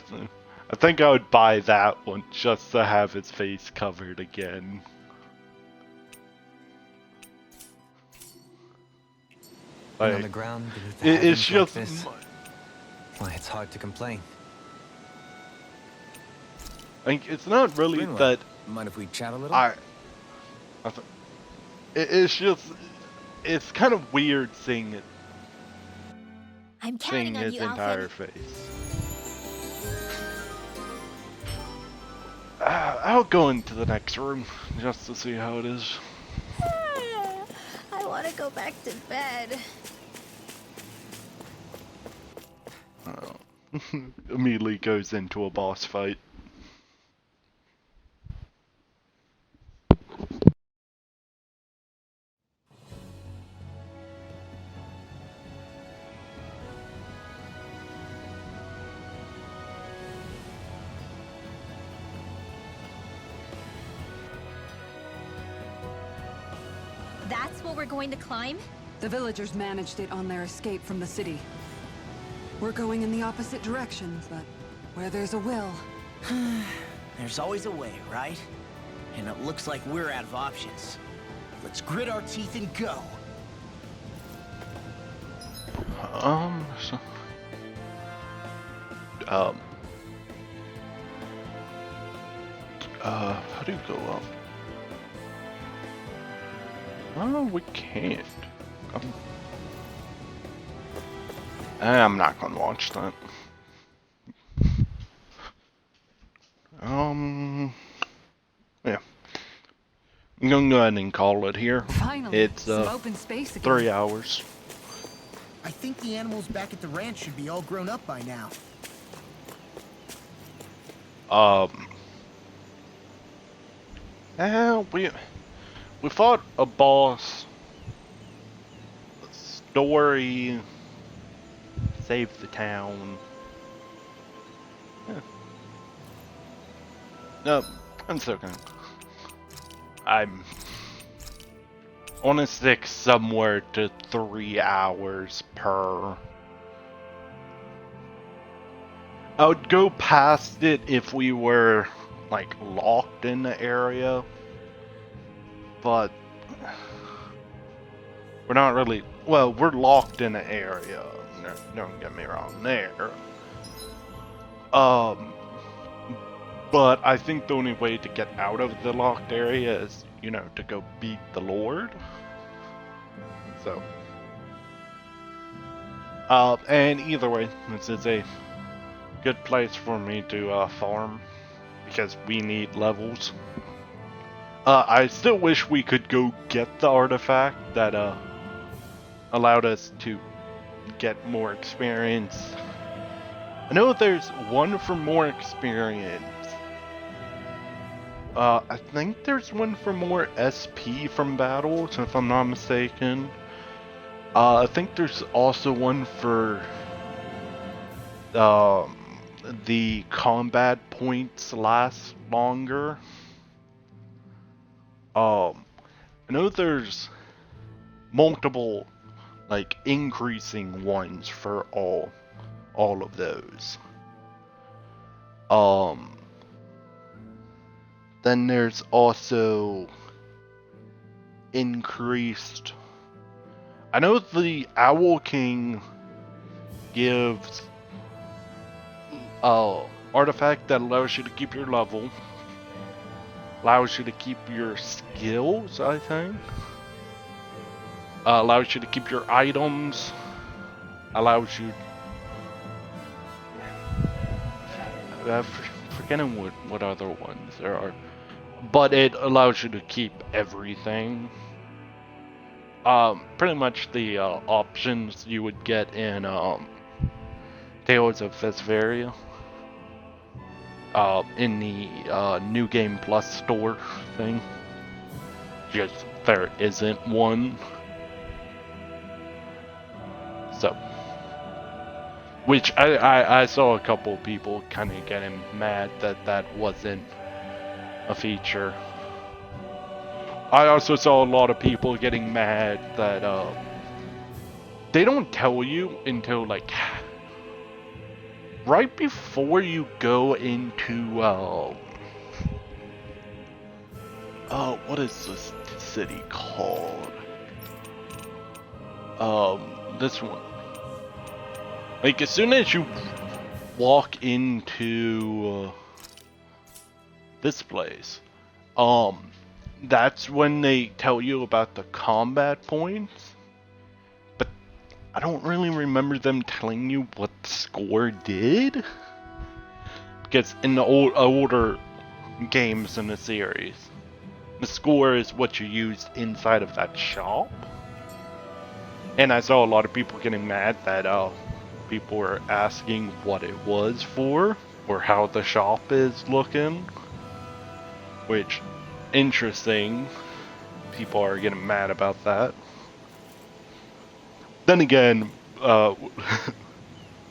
B: think I would buy that one just to have his face covered again.
E: Like, on the ground beneath the
B: it's just...
E: Like this, why, it's hard to complain.
B: Like, it's not really
I: Rinwell,
B: that
I: mind if we chat a little?
B: it's just, it's kind of weird seeing
H: I'm counting on
B: his
H: you,
B: entire
H: Alfred.
B: face. I'll go into the next room just to see how it is.
H: I want to go back to bed.
B: Immediately goes into a boss fight.
H: That's what we're going to climb?
C: The villagers managed it on their escape from the city. We're going in the opposite direction, but where there's a will.
J: There's always a way, right? And it looks like we're out of options. Let's grit our teeth and go.
B: How do you go up? Oh, we can't. I'm not gonna watch that. Yeah. I'm gonna go ahead and call it here.
C: Finally,
B: It's
C: some open space again.
B: 3 hours.
J: I think the animals back at the ranch should be all grown up by now.
B: We fought a boss. Story. Saved the town. Yeah. No, I'm still gonna. I want to stick somewhere to 3 hours per. I would go past it if we were like locked in the area, but we're not really. Well, we're locked in the area. No, don't get me wrong there. But I think the only way to get out of the locked area is, you know, to go beat the Lord. So, and either way, this is a good place for me to farm because we need levels. I still wish we could go get the artifact that allowed us to get more experience. I know there's one for more experience. I think there's one for more SP from battles, if I'm not mistaken. I think there's also one for the combat points last longer. I know there's multiple like increasing ones for all of those. Then there's also increased. I know the Owl King gives artifact that allows you to keep your level, allows you to keep your skills, I think, allows you to keep your items, allows you forgetting what other ones there are, but it allows you to keep everything. Pretty much the options you would get in Tales of Vesperia, in the New Game Plus store thing. Just there isn't one. So, which I saw a couple of people kind of getting mad that that wasn't a feature. I also saw a lot of people getting mad that they don't tell you until like right before you go into what is this city called? This one. Like as soon as you walk into this place, that's when they tell you about the combat points. But I don't really remember them telling you what the score did. Because in the older games in the series, the score is what you use inside of that shop. And I saw a lot of people getting mad that people were asking what it was for, or how the shop is looking. Which, interesting, people are getting mad about that. Then again,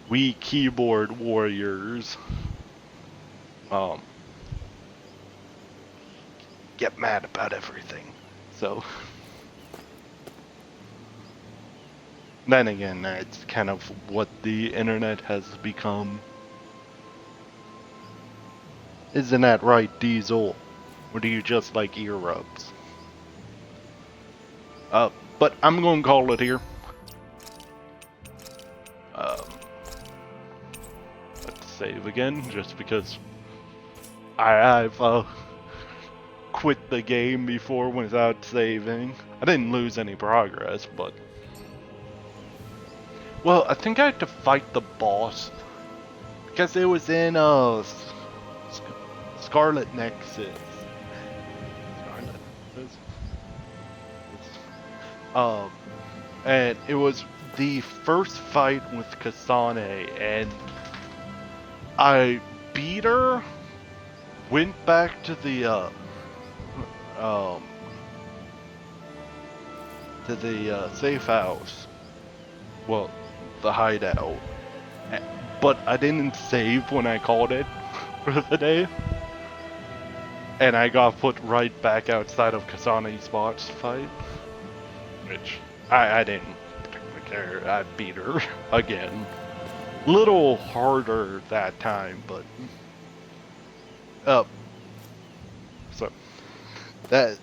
B: we keyboard warriors get mad about everything. So then again, that's kind of what the internet has become. Isn't that right, Diesel? Or do you just like ear rubs? But I'm going to call it here. Let's save again, just because I've quit the game before without saving. I didn't lose any progress, but... Well, I think I had to fight the boss, because it was in Scarlet Nexus. And it was the first fight with Kasane, and I beat her, went back to the safe house, well, the hideout, but I didn't save when I called it for the day, and I got put right back outside of Kasane's boss fight, which I didn't particularly care. I beat her again. Little harder that time, but so that's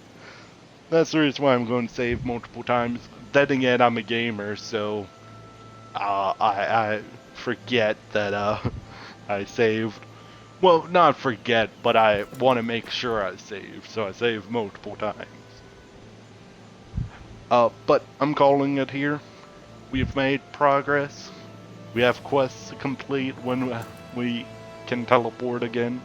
B: the reason why I'm going to save multiple times. Then again, I'm a gamer, so I forget that I saved. Well, not forget, but I want to make sure I save, so I save multiple times. But I'm calling it here. We've made progress. We have quests to complete when we can teleport again.